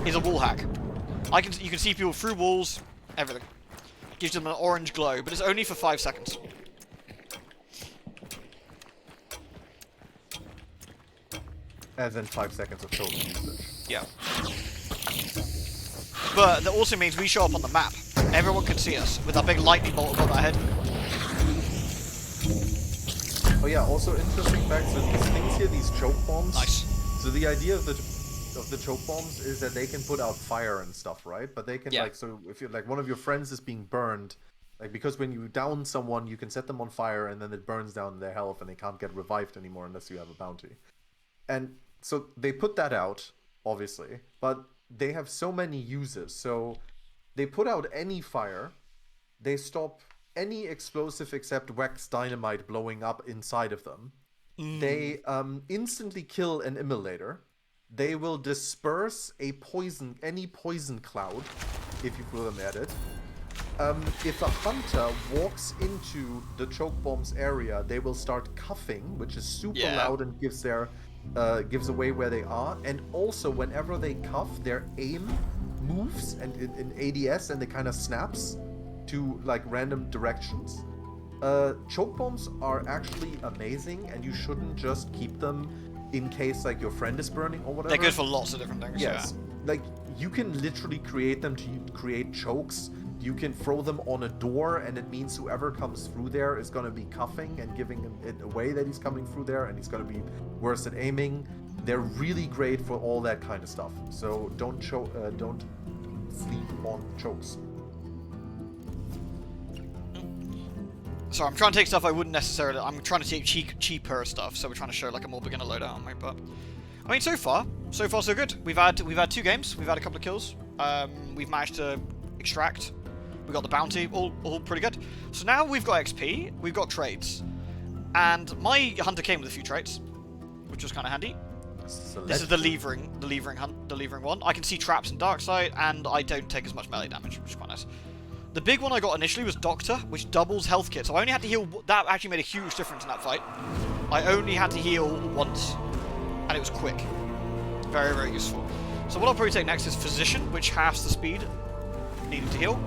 is a wall hack. You can see people through walls, everything. Gives them an orange glow, but it's only for 5 seconds. and then 5 seconds of total usage. Yeah. But that also means we show up on the map. Everyone can see us with our big lightning bolt above our head. Oh yeah, also interesting fact, so these things here, these choke bombs. Nice. So the idea of of the choke bombs is that they can put out fire and stuff, right? But they can like, so if you like one of your friends is being burned, like because when you down someone, you can set them on fire and then it burns down their health and they can't get revived anymore unless you have a bounty. And so they put that out, obviously, but they have so many uses. So they put out any fire, they stop any explosive except wax dynamite blowing up inside of them. They instantly kill an immolator. They will disperse any poison cloud if you throw them at it. If a hunter walks into the choke bomb's area, they will start cuffing, which is super loud and gives away where they are. And also, whenever they cuff, their aim moves and in ADS, and it kind of snaps to like random directions. Choke bombs are actually amazing, and you shouldn't just keep them in case like your friend is burning or whatever. They're good for lots of different things. Yes, like you can literally create them to create chokes. You can throw them on a door, and it means whoever comes through there is going to be cuffing and giving it away that he's coming through there, and he's going to be worse at aiming. They're really great for all that kind of stuff. So don't sleep on chokes. So I'm trying to take stuff I wouldn't necessarily... I'm trying to take cheaper stuff, so we're trying to show like a more beginner loadout, aren't we? But I mean, so far so good. We've had 2 games. We've had a couple of kills. We've managed to extract. We got the bounty. All pretty good. So now we've got XP. We've got trades, and my hunter came with a few traits, which was kind of handy. This is the levering one. I can see traps and dark sight, and I don't take as much melee damage, which is quite nice. The big one I got initially was Doctor, which doubles health kit. So I only had to heal... That actually made a huge difference in that fight. I only had to heal once, and it was quick. Very, very useful. So what I'll probably take next is Physician, which halves the speed needed to heal.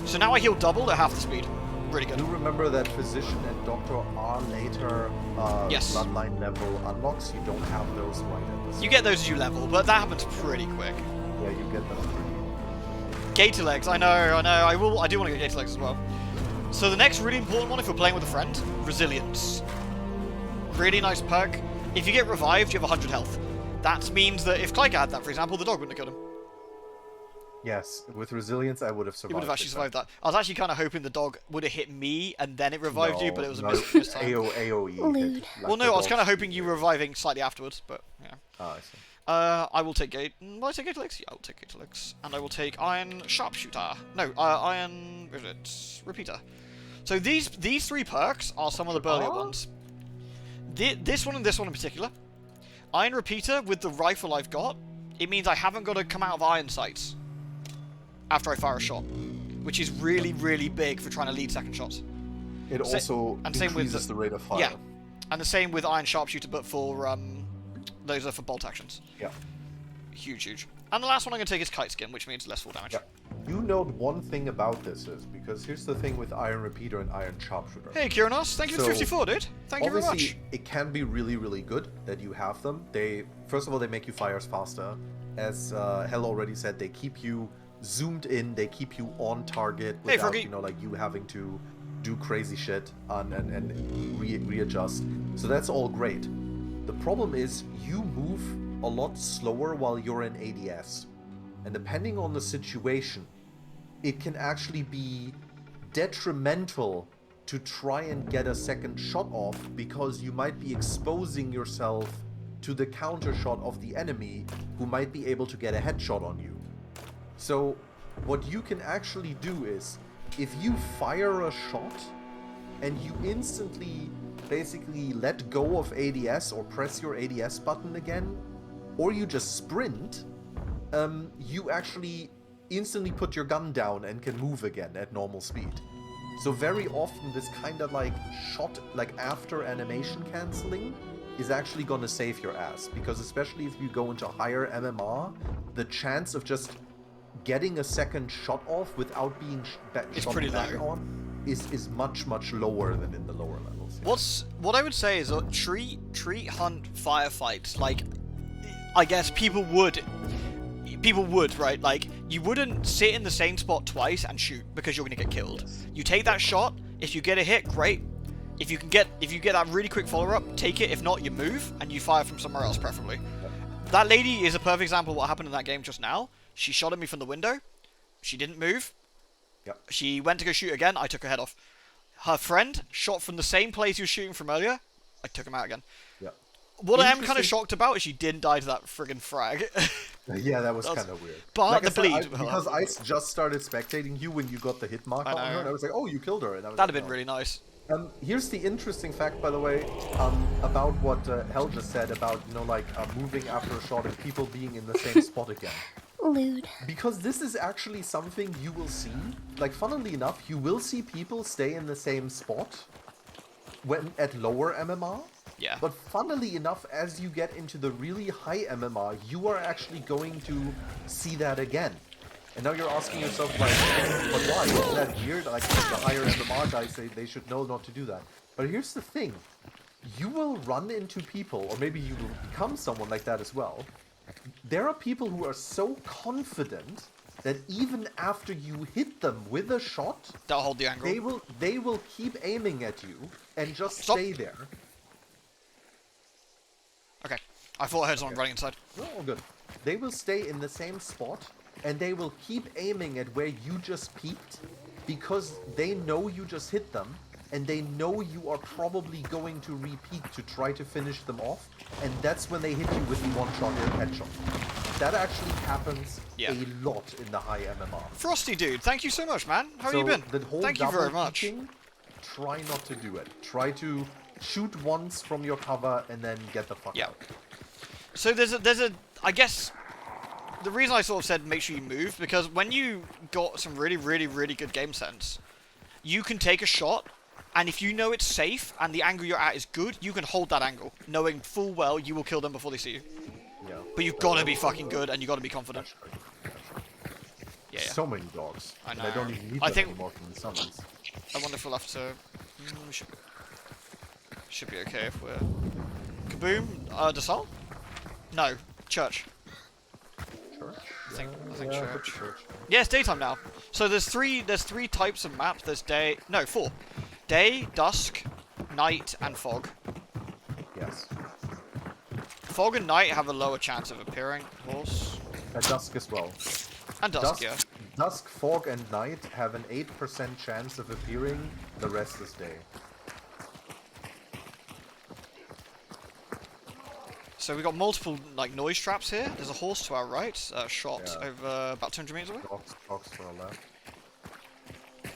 So now I heal double at half the speed. Really good. Do remember that Physician and Doctor are later bloodline level unlocks. You don't have those right at this. You get those as you level, but that happens pretty quick. Yeah, you get them pretty. Gator legs, I know. I do want to get gator legs as well. So the next really important one, if you're playing with a friend, Resilience. Really nice perk. If you get revived, you have 100 health. That means that if Clyke had that, for example, the dog wouldn't have killed him. Yes, with Resilience, I would have survived. You would have actually survived that. I was actually kind of hoping the dog would have hit me and then it revived you, but it was a miss time. AoE. Well, no, I was kind of hoping you were reviving slightly afterwards, but yeah. Oh, I see. I will take Will I take Gator Legs? Yeah, I will take Gator Legs. And I will take Iron Sharpshooter. No, Iron... What is it? Repeater. So these 3 perks are some of the burlier ones. This one and this one in particular. Iron Repeater, with the rifle I've got, it means I haven't got to come out of iron sights after I fire a shot, which is really, really big for trying to lead second shots. It also increases the rate of fire. Yeah, and the same with Iron Sharpshooter, but for... those are for bolt actions. Yeah. Huge. And the last one I'm going to take is Kite Skin, which means less full damage. Yeah. You know one thing about this is, because here's the thing with Iron Repeater and Iron Sharpshooter. Hey, Kiranos, thank you for 54, dude. Thank you very much. Obviously, it can be really, really good that you have them. First of all, they make you fires faster. As Hell already said, they keep you zoomed in, they keep you on target without, you having to do crazy shit and readjust. So that's all great. The problem is you move a lot slower while you're in ADS. And depending on the situation, it can actually be detrimental to try and get a second shot off because you might be exposing yourself to the counter shot of the enemy who might be able to get a headshot on you. So what you can actually do is, if you fire a shot and you instantly basically let go of ADS or press your ADS button again, or you just sprint, you actually instantly put your gun down and can move again at normal speed. So very often this kind of like shot, like after animation cancelling, is actually gonna save your ass, because especially if you go into higher MMR, the chance of just getting a second shot off without being shot back on is much lower than in the lower levels. What I would say is treat hunt firefights like, I guess people would, right? Like, you wouldn't sit in the same spot twice and shoot because you're gonna get killed. You take that shot. If you get a hit, great. If you get that really quick follow-up, take it. If not, you move and you fire from somewhere else, preferably. That lady is a perfect example of what happened in that game just now. She shot at me from the window. She didn't move. Yep. She went to go shoot again. I took her head off. Her friend shot from the same place he was shooting from earlier. I took him out again. Yep. What I am kind of shocked about is she didn't die to that friggin' frag. Yeah, that was kind of weird. But like the bleed. Because I just started spectating you when you got the hit marker on her, and I was like, oh, you killed her. And I was That'd like, have been really nice. Here's the interesting fact, by the way, about what Hell just said about, moving after a shot and people being in the same spot again. Lewd. Because this is actually something you will see. Like, funnily enough, you will see people stay in the same spot when at lower MMR. Yeah. But funnily enough, as you get into the really high MMR, you are actually going to see that again. And now you're asking yourself, like, but why? Isn't that weird? Like, the higher MMR guys say they should know not to do that. But here's the thing. You will run into people, or maybe you will become someone like that as well. There are people who are so confident that even after you hit them with a shot, they'll hold the angle. They will keep aiming at you and just Stop. stay there. Okay. I thought I heard someone running inside. No, all good. They will stay in the same spot, and they will keep aiming at where you just peeked, because they know you just hit them, and they know you are probably going to re-peek to try to finish them off, and that's when they hit you with the one-shot headshot. That actually happens a lot in the high MMR. Frosty dude, thank you so much, man. How have you been? Thank you very much. Peeking, try not to do it. Try to shoot once from your cover and then get the fuck out. So there's a I guess the reason I sort of said make sure you move, because when you got some really good game sense, you can take a shot, and if you know it's safe and the angle you're at is good, you can hold that angle, knowing full well you will kill them before they see you. Yeah. But you've got to be fucking good, and you've got to be confident. Yeah. So many dogs. I know. And I don't even need them anymore from the summons. I wonder if we'll have to... we should be okay if we're... Kaboom? Dassault? No. Church. Church? I think church. Yeah, it's daytime now. So there's three types of maps. There's day... No, 4. Day, dusk, night, and fog. Yes. Fog and night have a lower chance of appearing, of course. And dusk as well. And dusk, yeah. Dusk, fog, and night have an 8% chance of appearing. The rest is day. So we've got multiple noise traps here. There's a horse to our right, shot over about 200 meters away. Dogs to our left.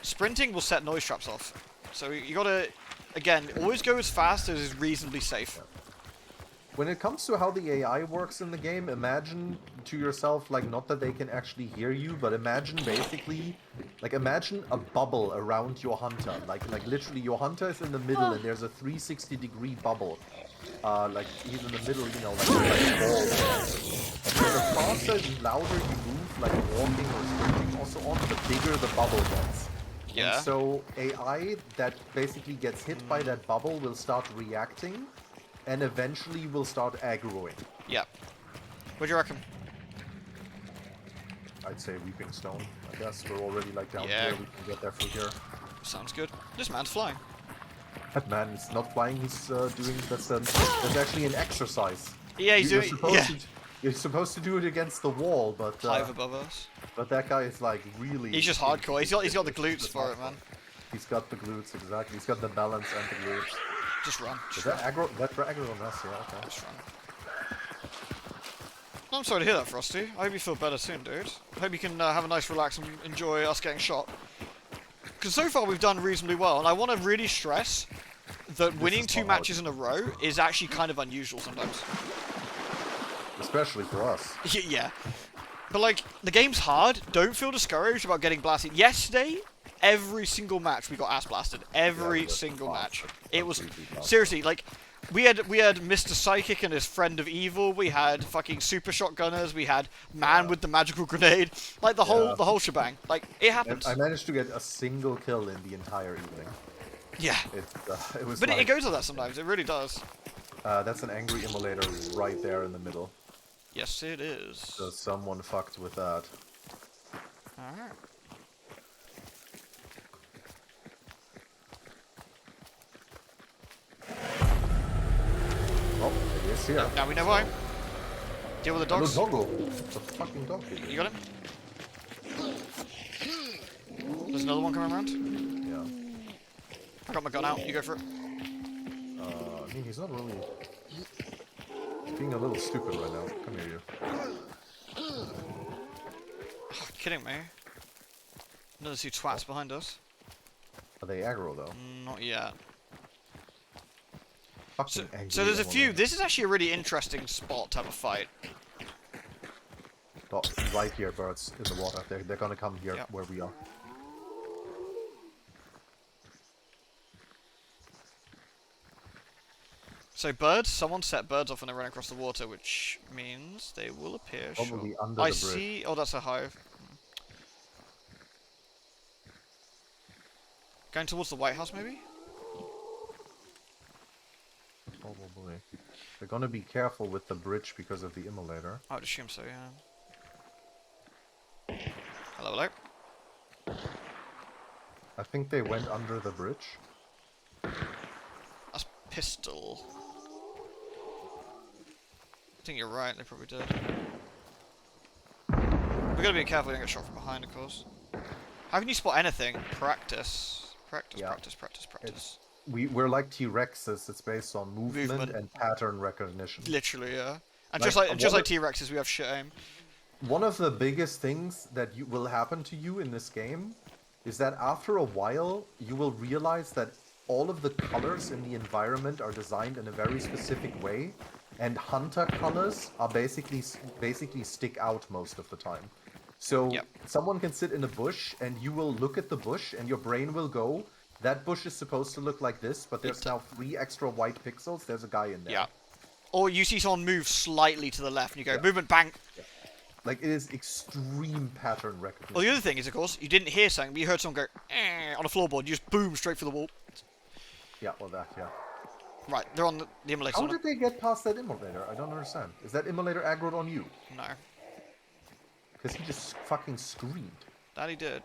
Sprinting will set noise traps off. So you gotta, again, always go as fast as is reasonably safe. When it comes to how the AI works in the game, imagine to yourself, not that they can actually hear you, but imagine basically, imagine a bubble around your hunter. Like literally your hunter is in the middle and there's a 360-degree bubble. He's in the middle, like a ball. So the faster and louder you move, like walking or sprinting also on, the bigger the bubble gets. Yeah. And so AI that basically gets hit by that bubble will start reacting, and eventually will start aggroing. Yeah. What do you reckon? I'd say Weeping Stone. I guess we're already down here. We can get there through here. Sounds good. This man's flying. That man is not flying. He's doing that's actually an exercise. Yeah, he's doing. You're supposed to do it against the wall, but hive above us. But that guy is really. He's just hardcore. He's got the glutes for it, man. He's got the glutes, exactly. He's got the balance and the glutes. Just run. That aggro? That's aggro on us, yeah. Okay. Just run. I'm sorry to hear that, Frosty. I hope you feel better soon, dude. I hope you can have a nice relax and enjoy us getting shot. Because so far we've done reasonably well, and I want to really stress that winning 2 matches in a row is actually kind of unusual sometimes. Especially for us. Yeah. But the game's hard. Don't feel discouraged about getting blasted. Yesterday, every single match we got ass blasted. Every single match. It was seriously we had Mr. Psychic and his friend of evil. We had fucking super shotgunners. We had man with the magical grenade. The whole shebang. It happens. And I managed to get a single kill in the entire evening. Yeah. It was. But it goes like that sometimes. It really does. That's an angry immolator right there in the middle. Yes, it is. So someone fucked with that. Alright. Oh, it is here. Now we know why. Deal with the Hello, dogs. doggo. The fucking dog. You got him? There's another one coming around. Yeah. I got my gun out. You go for it. I mean, he's not really... He's being a little stupid right now. Come here, you. Oh, kidding me. Another two twats behind us. Are they aggro, though? Not yet. Fucking angry. So there's a few. This is actually a really interesting spot to have a fight. Oh, right here, birds in the water. They're gonna come here where we are. So birds, someone set birds off when they run across the water, which means they will appear. Probably sure. under the I bridge. see. Oh, that's a hive. Going towards the White House, maybe? Probably. They're gonna be careful with the bridge because of the immolator. I would assume so, yeah. Hello, hello. I think they went under the bridge. That's pistol. I think you're right, they probably did. We've got to be careful we don't get shot from behind, of course. How can you spot anything? Practice. Practice, Yeah. practice. We're like T-Rexes. It's based on movement and pattern recognition. Literally, yeah. And Like, just like T-Rexes, we have shit aim. One of the biggest things that will happen to you in this game is that after a while, you will realize that all of the colors in the environment are designed in a very specific way, and hunter colors are basically stick out most of the time. So someone can sit in a bush, and you will look at the bush, and your brain will go, that bush is supposed to look like this, but there's now 3 extra white pixels, there's a guy in there. Yeah. Or you see someone move slightly to the left, and you go, movement, bang! Yeah. Like, it is extreme pattern recognition. Well, the other thing is, of course, you didn't hear something, but you heard someone go, on a floorboard, you just boom straight for the wall. Yeah, well that, yeah. Right, they're on the immolator. How did they get past that immolator? I don't understand. Is that immolator aggroed on you? No. Because he just fucking screamed. That he did.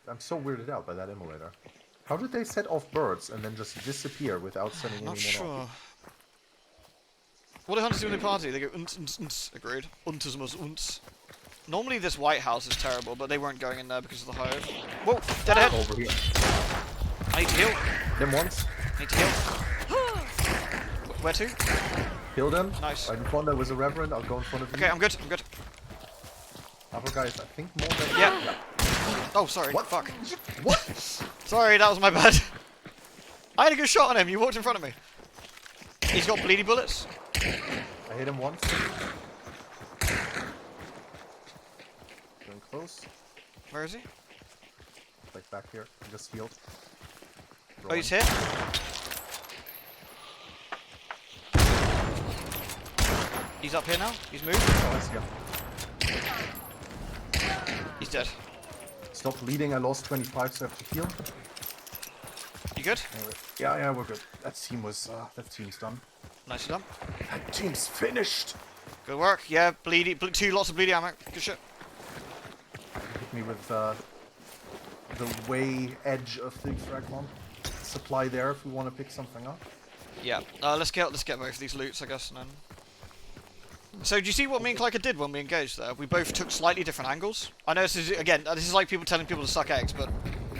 I'm so weirded out by that immolator. How did they set off birds and then just disappear without sending anyone Not sure. off? What do hunters do in the party? They go unts. Agreed. Unts must unts. Normally this White House is terrible, but they weren't going in there because of the hive. Whoa! Dead ahead! Over here. I need to heal. Them once. Need to heal. Where to? Kill them. Nice. Right in front there was a reverend. I'll go in front of you. Okay, I'm good. I'm good. Other guys, I think more than... Yeah. Oh, sorry. What? Fuck. What? Sorry, that was my bad. I had a good shot on him. You walked in front of me. He's got bleedy bullets. I hit him once. Going close. Where is he? Like back here. He just healed. Oh, he's here. He's up here now. He's moved. Oh, I see him. He's dead. Stop bleeding. I lost 25, so I have to heal. You good? Anyway. Yeah, we're good. That team's done. Nicely done. That team's finished. Good work. Yeah, bleedy. Lots of bleedy ammo. Good shit. Hit me with the way edge of the fragment. Supply there if we want to pick something up. Yeah. Let's get both of these loots, I guess, and then. So, do you see what me and Clyker did when we engaged there? We both took slightly different angles. I know this is like people telling people to suck eggs, but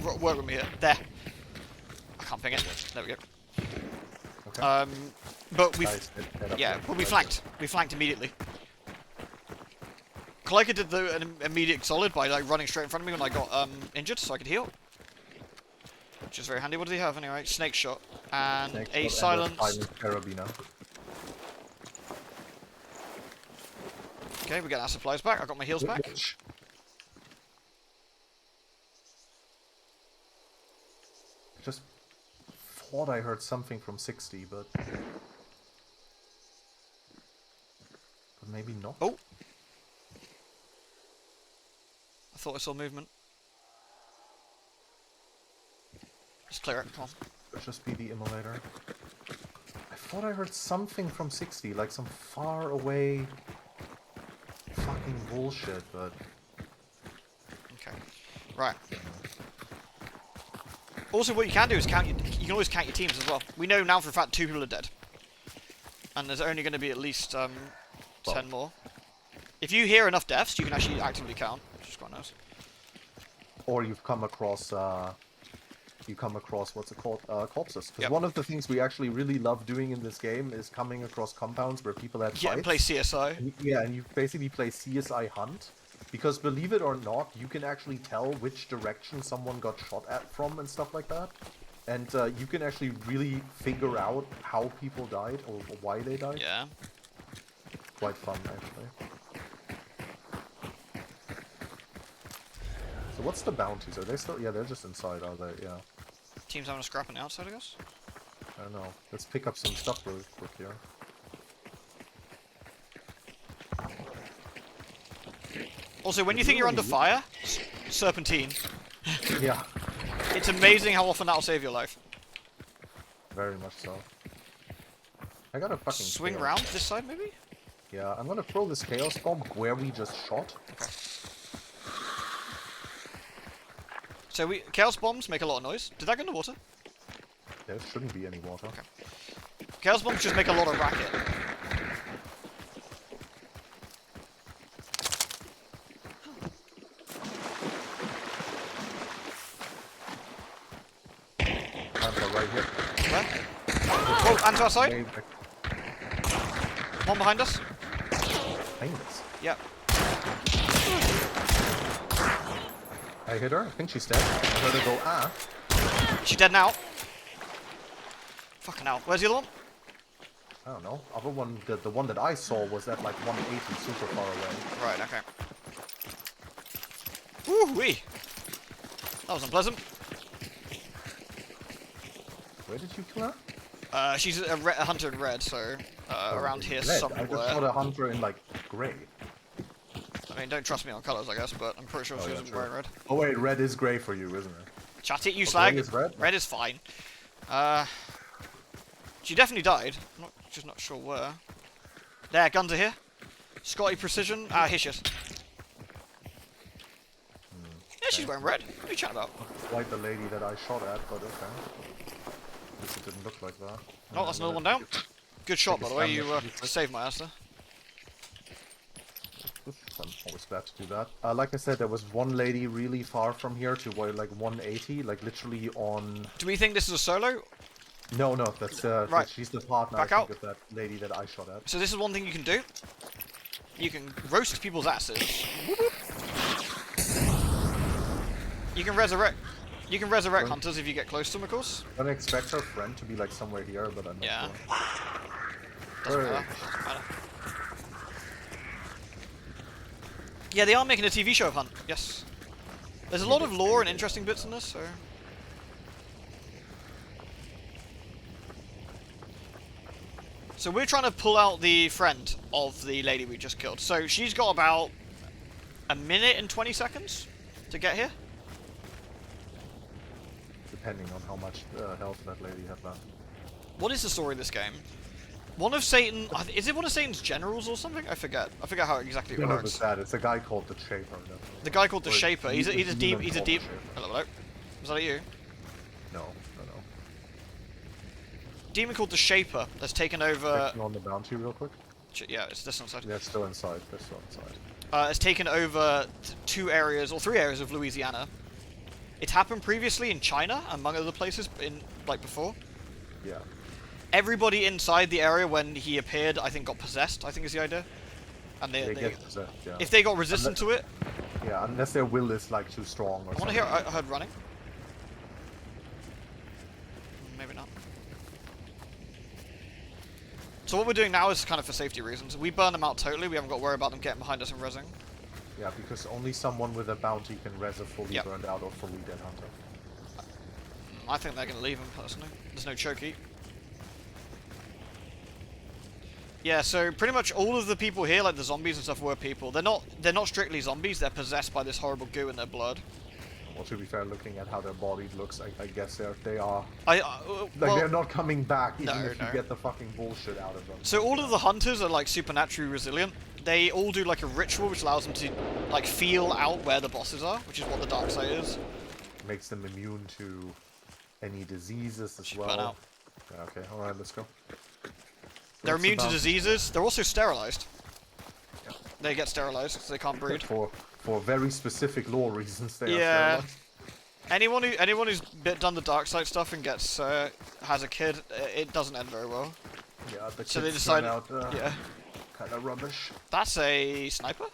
work with me here. There. I can't ping it. There we go. Okay. But we, yeah, but we flanked. We flanked immediately. Clyker did an immediate solid by like running straight in front of me when I got injured, so I could heal. Which is very handy. What did he have anyway? Snake shot and a silence. Carabiner. Okay, we get our supplies back. I got my heals back. Just thought I heard something from 60, but maybe not. Oh! I thought I saw movement. Just clear it, come on. Could just be the immolator. I thought I heard something from 60, like some far away fucking bullshit, but... Okay. Right. Also, what you can do is you can always count your teams as well. We know now for a fact 2 people are dead. And there's only going to be at least 10 more. If you hear enough deaths, you can actually actively count, which is quite nice. Or you've come across what's it called, corpses. Because Yep. one of the things we actually really love doing in this game is coming across compounds where people had Yeah, fights. and play CSI. And you basically play CSI Hunt. Because believe it or not, you can actually tell which direction someone got shot at from and stuff like that. And you can actually really figure out how people died or why they died. Yeah. Quite fun, actually. So what's the bounties? Are they still... Yeah, they're just inside, are they? Yeah. Team's having a scrap on the outside, I guess? I don't know. Let's pick up some stuff real quick here. Also, when you think you're under fire, serpentine. Yeah. It's amazing how often that'll save your life. Very much so. I got a fucking Swing chaos. round this side, maybe? Yeah, I'm gonna throw this chaos bomb where we just shot. Okay. So chaos bombs make a lot of noise. Did that go in the water? There shouldn't be any water. Okay. Chaos bombs just make a lot of racket. Banter right here. Where? Oh, and to our side. Maybe One behind us. behind us. Yep. I hit her. I think she's dead. I heard her go, ah. She's dead now. Fucking hell. Where's the other one? I don't know. Other one, the one that I saw was at like 180, super far away. Right, okay. Woo-wee. That was unpleasant. Where did you kill her? She's a hunter in red, so around here Red. somewhere. I just shot a hunter in like grey. I mean, don't trust me on colours, I guess, but I'm pretty sure she was wearing red. Oh wait, red is grey for you, isn't it? Chat it, you Okay, slag. is red? Red is fine. She definitely died. I'm just not sure where. There, guns are here. Scotty precision. Ah, here she is. Yeah, she's wearing red. What are you chatting about? Quite the lady that I shot at, but okay. At least it didn't look like that. Oh, that's another one down. Good shot, by the way. You saved my ass there. I'm always glad to do that. Like I said, there was one lady really far from here to like 180, like literally on... Do we think this is a solo? No, that's Right. she's the partner, Back I out. think, of that lady that I shot at. So this is one thing you can do. You can roast people's asses. You can resurrect. You can resurrect hunters if you get close to them, of course. I don't expect her friend to be like somewhere here, but I'm not Yeah. sure. Doesn't matter. Yeah, they are making a TV show of Hunt. Yes. There's a lot of lore and interesting bits in this, so. So we're trying to pull out the friend of the lady we just killed. So she's got about a minute and 20 seconds to get here. Depending on how much health that lady had left. What is the story of this game? One of Satan... Is it one of Satan's generals or something? I forget. I forget how exactly it No, works. it's that. It's a guy called the Shaper. The guy called the Or Shaper. He's a demon deep... called He's a the deep... Shaper. Hello. Was that you? No. Demon called the Shaper has taken over... Checking on the bounty real quick. Yeah, it's this one side. They're still inside. They're still inside. Has taken over 2 areas, or 3 areas of Louisiana. It's happened previously in China, among other places, like before. Yeah. Everybody inside the area when he appeared, I think, got possessed, I think is the idea. And They get possessed, yeah. if they got resistant to it... Yeah, unless their will is like too strong or I want to something. hear... I heard running. Maybe not. So what we're doing now is kind of for safety reasons. We burn them out totally, we haven't got to worry about them getting behind us and rezzing. Yeah, because only someone with a bounty can res a fully Yep. burned out or fully dead hunter. I think they're going to leave him, personally. There's no choke-eat. Yeah, so pretty much all of the people here, like the zombies and stuff, were people. They're not strictly zombies, they're possessed by this horrible goo in their blood. Well, to be fair, looking at how their body looks, I guess they are... Like, Like, they're not coming back, even no, if you no. get the fucking bullshit out of them. So all of the hunters are, like, supernaturally resilient. They all do, like, a ritual which allows them to, like, feel out where the bosses are, which is what the dark side is. Makes them immune to any diseases as Should burn well. out. Yeah, okay, alright, let's go. They're What's immune to about- diseases. They're also sterilized. Yep. They get sterilized, so they can't breed. For very specific lore reasons, they are Yeah. sterilized. Anyone who's done the dark side stuff and gets has a kid, it doesn't end very well. Yeah, the So they kids decide, turn out yeah, kind of rubbish. that's a sniper.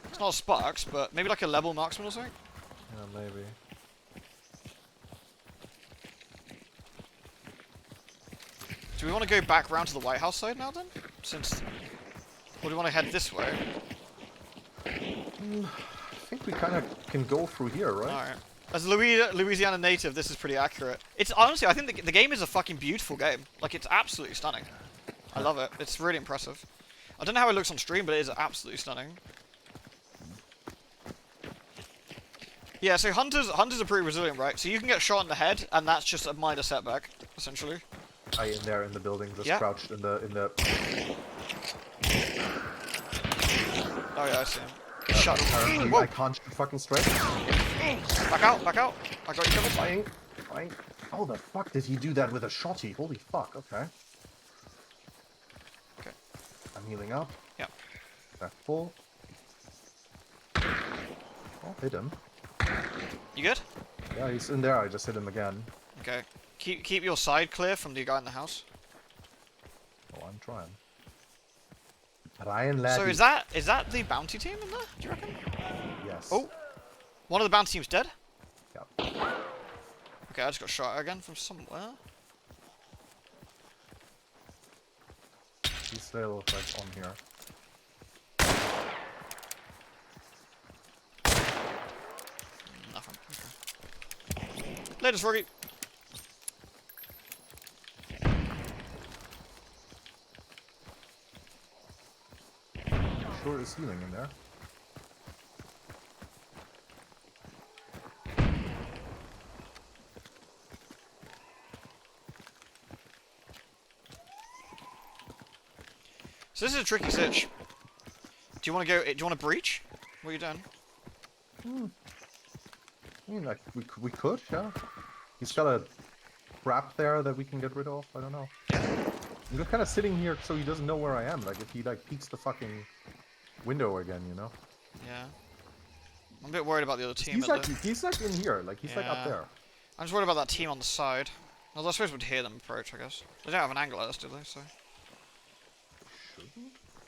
It's not a Sparks, but maybe like a level marksman or something. Yeah, maybe. Do we want to go back round to the White House side now then? Since, or do we want to head this way? I think we kind of can go through here, right? Alright. As a Louisiana native, this is pretty accurate. It's honestly, I think the game is a fucking beautiful game. Like, it's absolutely stunning. I love it. It's really impressive. I don't know how it looks on stream, but it is absolutely stunning. Yeah, so hunters are pretty resilient, right? So you can get shot in the head, and that's just a minor setback, essentially. In there in the building, just Yeah. crouched in the. Oh yeah, I see him. Shut Apparently, Whoa. I can't shoot fucking straight. Back out, back out. I got you covered. Flying, flying. How the fuck did he do that with a shotty? Holy fuck. Okay. Okay. I'm healing up. Yeah. Back full. Oh, hit him. You good? Yeah, he's in there. I just hit him again. Okay. Keep your side clear from the guy in the house. Oh, I'm trying. Ryan Laddie. So is that the bounty team in there? Do you reckon? Yes. Oh, one of the bounty teams dead. Yeah. Okay, I just got shot again from somewhere. He's still like on here. Nothing. Okay. Latest Froggy. Sure is healing in there. So this is a tricky sitch. Do you want to go? Do you want to breach? What are you doing? I mean, like we could, yeah. He's got a trap there that we can get rid of. I don't know. I'm just kind of sitting here so he doesn't know where I am. Like if he like peeks the fucking window again, you know. Yeah. I'm a bit worried about the other team. He's like in here. Like he's like Yeah. up there. I'm just worried about that team on the side. Although I suppose we'd hear them approach, I guess. They don't have an angle at us, do they? So.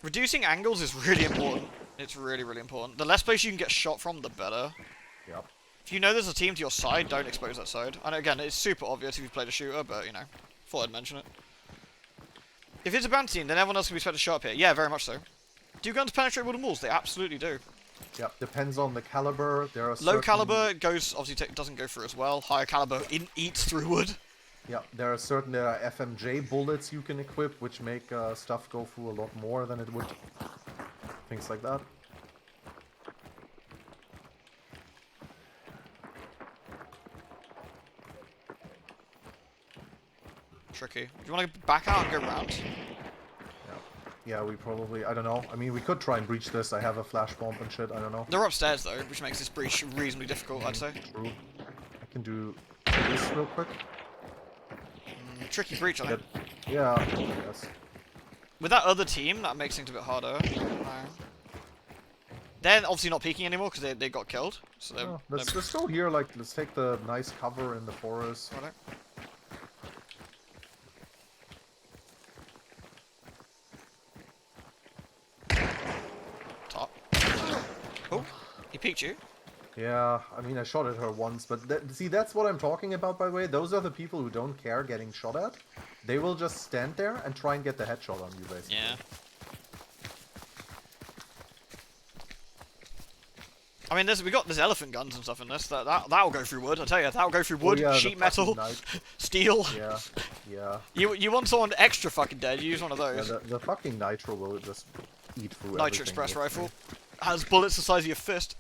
Reducing angles is really important. It's really, really important. The less place you can get shot from, the better. Yep. If you know there's a team to your side, don't expose that side. And again, it's super obvious if you've played a shooter, but, you know, thought I'd mention it. If it's a bounty team, then everyone else can be expected to show up here. Yeah, very much so. Do guns penetrate wooden walls? They absolutely do. Yep. Depends on the caliber. There are Low certain... caliber goes, obviously doesn't go through as well. Higher caliber eats through wood. Yeah, there are certain FMJ bullets you can equip, which make stuff go through a lot more than it would. Things like that. Tricky. Do you want to back out and go round? Yeah, we probably... I don't know. I mean, we could try and breach this. I have a flash bomb and shit. I don't know. They're upstairs though, which makes this breach reasonably difficult, I'd say. True. I can do this real quick. Tricky breach, I think. Yeah, I guess. With that other team, that makes things a bit harder. They're obviously not peeking anymore because they got killed. So Oh, let's go here. Like, let's take the nice cover in the forest. Righto. Top. Oh, he peeked you. Yeah, I mean, I shot at her once, but see, that's what I'm talking about, by the way. Those are the people who don't care getting shot at. They will just stand there and try and get the headshot on you, basically. Yeah. I mean, we got elephant guns and stuff in this. That'll go through wood. I tell you, that'll go through wood, Oh, yeah, sheet metal, steel. Yeah, yeah. You want someone extra fucking dead? You use one of those. Yeah, the fucking nitro will just eat through Nitro everything, Express basically. rifle has bullets the size of your fist.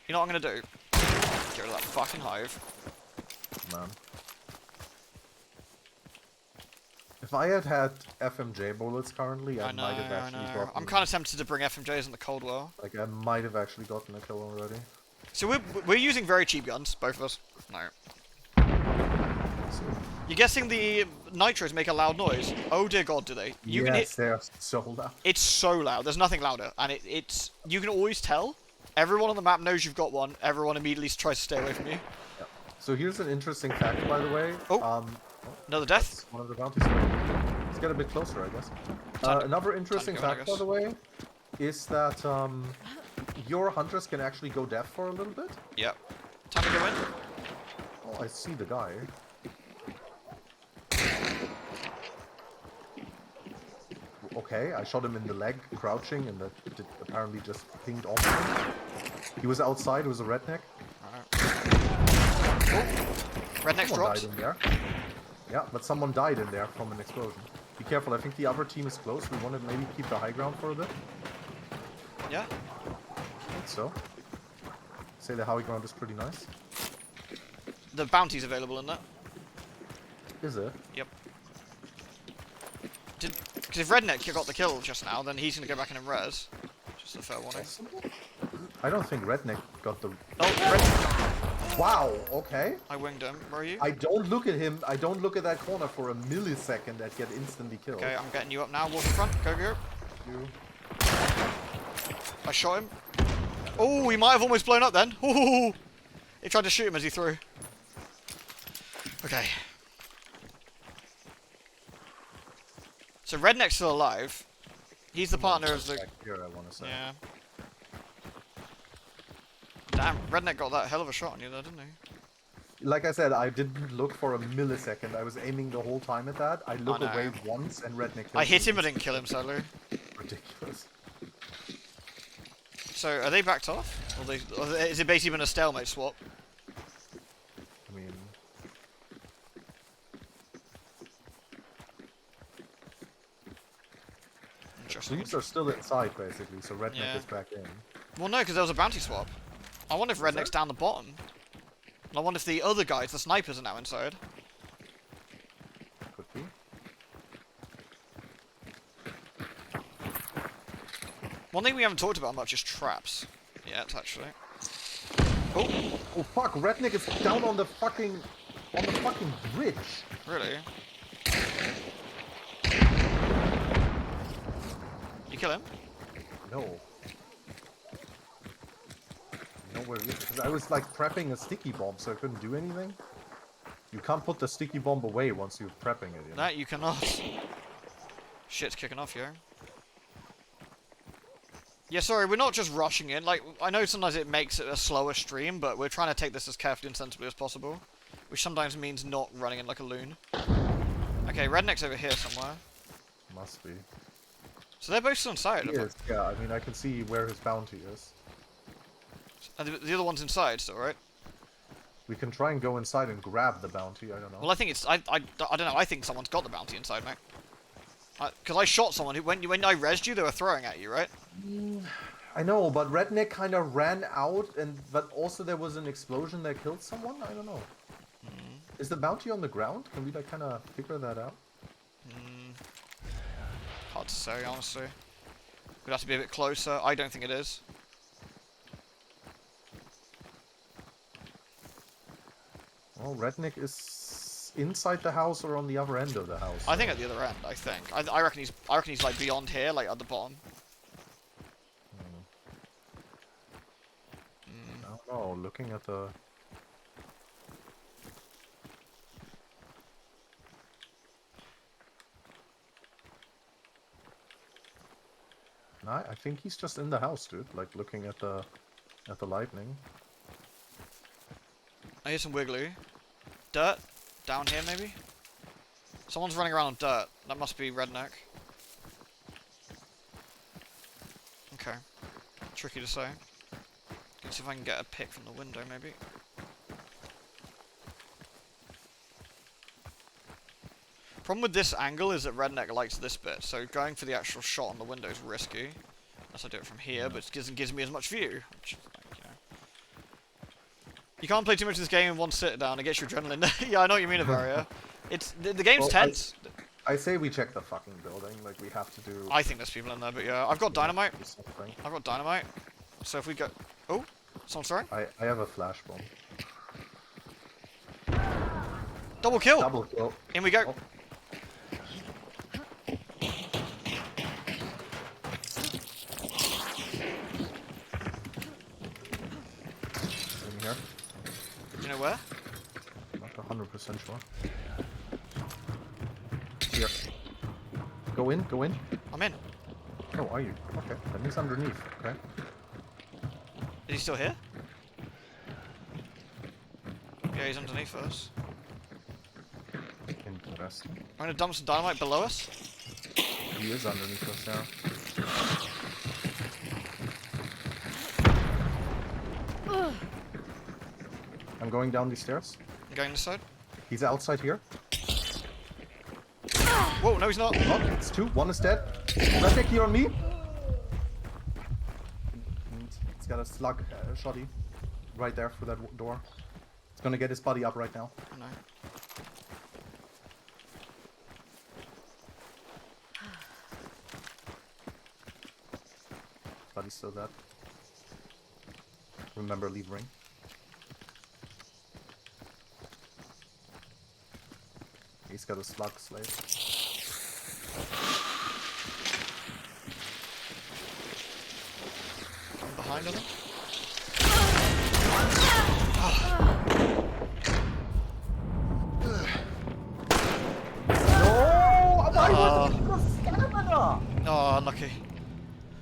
You know what I'm gonna do? Get rid of that fucking hive. Man. If I had had FMJ bullets currently, I might have actually gotten... I'm kind of tempted to bring FMJs in the Cold War. Like, I might have actually gotten a kill already. So we're using very cheap guns, both of us. No. So, You're guessing the nitros make a loud noise? Oh dear God, do they? You can Yes, they're so loud. It's so loud. There's nothing louder, and it's you can always tell. Everyone on the map knows you've got one. Everyone immediately tries to stay away from you. Yeah. So here's an interesting fact, by the way. Oh, another death. That's one of the bounties. Let's get a bit closer, I guess. Another interesting fact, by the way, is that your hunters can actually go deaf for a little bit. Yep. Time to go in. Oh, I see the guy. Okay, I shot him in the leg, crouching, and that apparently just pinged off him. He was outside, it was a redneck. Oh, redneck's dropped. Died in there. Yeah, but someone died in there from an explosion. Be careful, I think the other team is close. We want to maybe keep the high ground for a bit. Yeah. I think so. Say the high ground is pretty nice. The bounty's available in that. Is it? Yep. Because if Redneck got the kill just now, then he's going to go back in and res. Just a fair warning. I don't think Redneck got the... Oh, Redneck. Wow, okay. I winged him. Where are you? I don't look at him. I don't look at that corner for a millisecond and get instantly killed. Okay, I'm getting you up now. Walk in front. Go, go. You. I shot him. Oh, he might have almost blown up then. Ooh. He tried to shoot him as he threw. Okay. So Redneck's still alive. He's the partner of the... Back here, I want to say. Yeah. Damn, Redneck got that hell of a shot on you there, didn't he? Like I said, I didn't look for a millisecond. I was aiming the whole time at that. I look away once and Redneck kills I hit me. him but didn't kill him, sadly. Ridiculous. So, are they backed off? Or is it basically been a stalemate swap? I mean... Leaves are still inside, basically, so Redneck is back in. Well, no, because there was a bounty swap. I wonder if Redneck's down the bottom. And I wonder if the other guys, the snipers, are now inside. Could be. One thing we haven't talked about much is traps. Yet, actually. Oh! Oh fuck, Redneck is down on the fucking... bridge! Really? You kill him? No. Nowhere yet, because I was like prepping a sticky bomb, so I couldn't do anything. You can't put the sticky bomb away once you're prepping it, you know? No, you cannot. Shit's kicking off here. Yeah, sorry, we're not just rushing in. Like, I know sometimes it makes it a slower stream, but we're trying to take this as carefully and sensibly as possible. Which sometimes means not running in like a loon. Okay, Redneck's over here somewhere. Must be. So they're both still inside. He is, yeah, I mean, I can see where his bounty is. And the other one's inside still, right? We can try and go inside and grab the bounty, I don't know. Well, I think it's... I don't know, I think someone's got the bounty inside, mate. Because I shot someone who, when I rezzed you, they were throwing at you, right? I know, but Redneck kind of ran out, but also there was an explosion that killed someone? I don't know. Is the bounty on the ground? Can we like kind of figure that out? Hard to say, honestly. We'd have to be a bit closer. I don't think it is. Well, Redneck is inside the house or on the other end of the house. I think at the other end. I think. I reckon he's like beyond here, like at the bottom. I don't know. Looking at the. Nah, I think he's just in the house, dude. Like looking at the lightning. I hear some wiggly. Dirt? Down here, maybe? Someone's running around on dirt. That must be Redneck. Okay. Tricky to say. Let's see if I can get a pick from the window, maybe. Problem with this angle is that Redneck likes this bit, so going for the actual shot on the window is risky. Unless I do it from here, but it gives me as much view. Which, like, you can't play too much of this game in one sit down, it gets your adrenaline. Yeah, I know what you mean, Avaria. It's the game's tense. I say we check the fucking building, like we have to do. I think there's people in there, but yeah, I've got dynamite. I've got dynamite. So if we go, oh, someone's throwing. I have a flash bomb. Double kill. Double kill. In we go. Oh. In here. You know where? Not 100% sure. Here. Go in, go in. I'm in. Oh, are you? Okay, that means underneath. Okay. Is he still here? Yeah, he's underneath us. Interesting. I'm gonna dump some dynamite below us. He is underneath us now. I'm going down these stairs. I'm going this side. He's outside here. Whoa, no he's not. Oh, it's two. One is dead. Traffic here on me. And he's got a slug shotty right there for that door. He's gonna get his buddy up right now. Oh, no. Buddy's still dead. Remember, leave ring. He's got a slug slave. I'm behind on him. No! Why was it because of stamina? Oh, unlucky.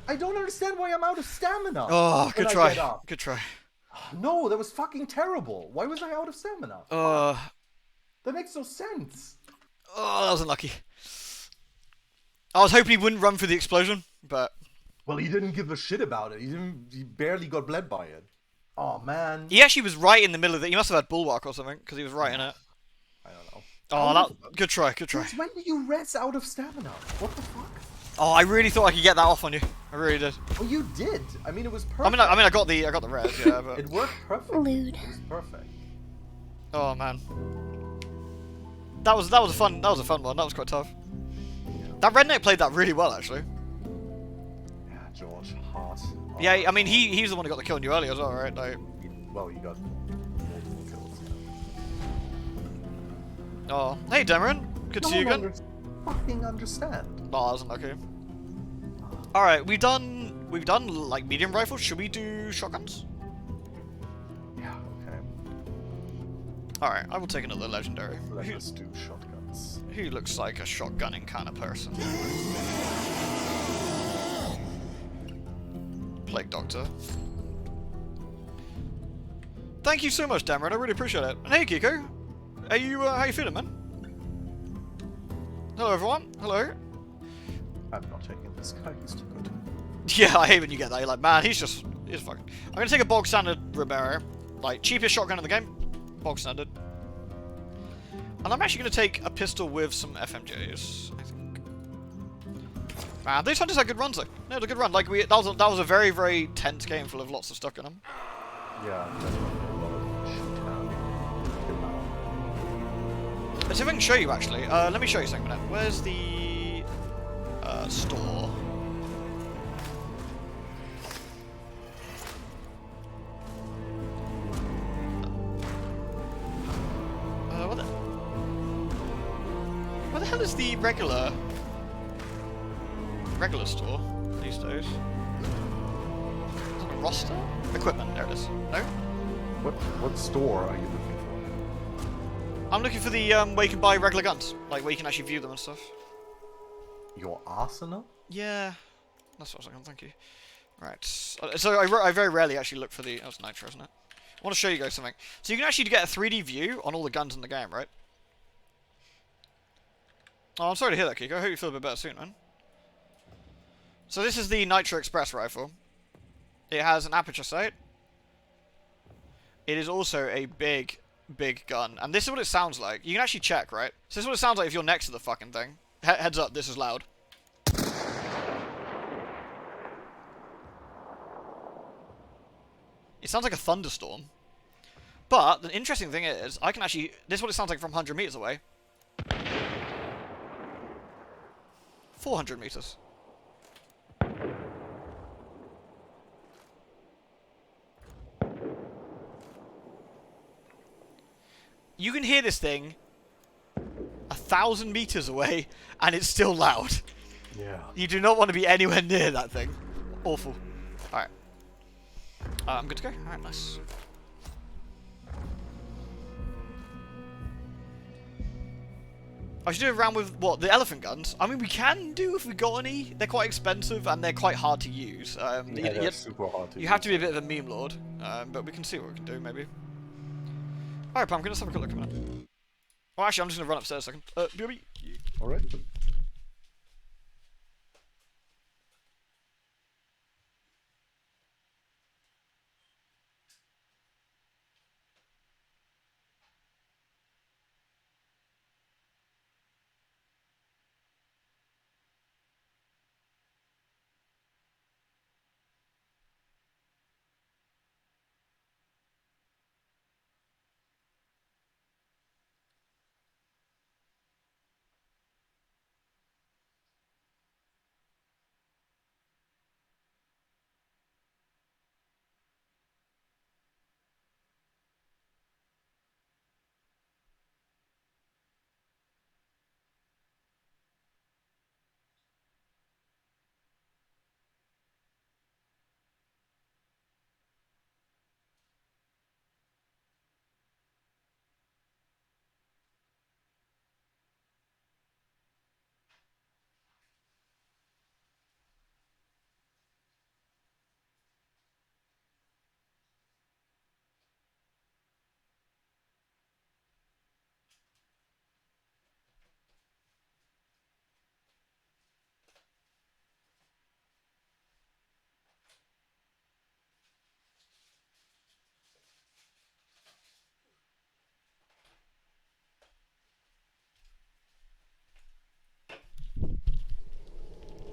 I don't understand why I'm out of stamina. Oh, when good I try. get up. Good try. No, that was fucking terrible. Why was I out of stamina? That makes no sense. Oh, that was unlucky. I was hoping he wouldn't run through the explosion, but... Well, he didn't give a shit about it. He barely got bled by it. Oh, man. He actually was right in the middle of it. He must have had bulwark or something, because he was right in it. I don't know. Oh, good try, good try. When do you res out of stamina? What the fuck? Oh, I really thought I could get that off on you. I really did. Well, you did. I mean, it was perfect. I mean, I got the res, yeah, but... It worked perfect. Lewd. It was perfect. Oh, man. That was a fun one. That was quite tough. Yeah. That redneck played that really well, actually. Yeah, George, hard. Yeah, I mean, he's the one who got the kill on you earlier as well, right? Like... Well, you got multiple kills. Yeah. Oh, hey, Demeron. Good to see you again. Fucking understand. Oh, that was unlucky. Alright, we've done like medium rifles. Should we do shotguns? Yeah, okay. Alright, I will take another legendary. Let us do shotguns. Who looks like a shotgunning kind of person? Plague Doctor. Thank you so much, Demeron. I really appreciate it. And hey, Kiko. Are you, how you feeling, man? Hello, everyone. Hello. I'm not taking this guy, he's too good. Yeah, I hate when you get that. You're like, man, he's fucking... I'm gonna take a bog standard Ribeiro. Like, cheapest shotgun in the game. Bog standard. And I'm actually gonna take a pistol with some FMJs, I think. Man, these hunters had good runs, though. They had a good run. Like, that was a very, very tense game full of lots of stuff in them. Yeah, definitely a lot of shit happening. Let's see if I can show you, actually. Let me show you something a minute. Where's the... store? What the hell is the regular store these days? Is it a roster? Equipment, there it is. No? What store are you looking for? I'm looking for the where you can buy regular guns, like where you can actually view them and stuff. Your arsenal? Yeah, that's what I was looking. Thank you. Right. So I very rarely actually look for the. Oh, it's nitro, isn't it? I want to show you guys something. So you can actually get a 3D view on all the guns in the game, right? Oh, I'm sorry to hear that, Kiko. I hope you feel a bit better soon, man. So this is the Nitro Express rifle. It has an aperture sight. It is also a big, big gun. And this is what it sounds like. You can actually check, right? So this is what it sounds like if you're next to the fucking thing. Heads up, this is loud. It sounds like a thunderstorm. But the interesting thing is, I can actually... This is what it sounds like from 100 meters away. 400 meters. You can hear this thing 1,000 meters away, and it's still loud. Yeah. You do not want to be anywhere near that thing. Awful. Alright. I'm good to go. Alright, nice. I should do a round with, what, the elephant guns? I mean, we can do if we got any. They're quite expensive, and they're quite hard to use. They're super hard to use. You have to be a bit of a meme lord, but we can see what we can do, maybe. Alright, Pumpkin, let's have a quick look a minute. Well, actually, I'm just going to run upstairs a second. BRB. Alright.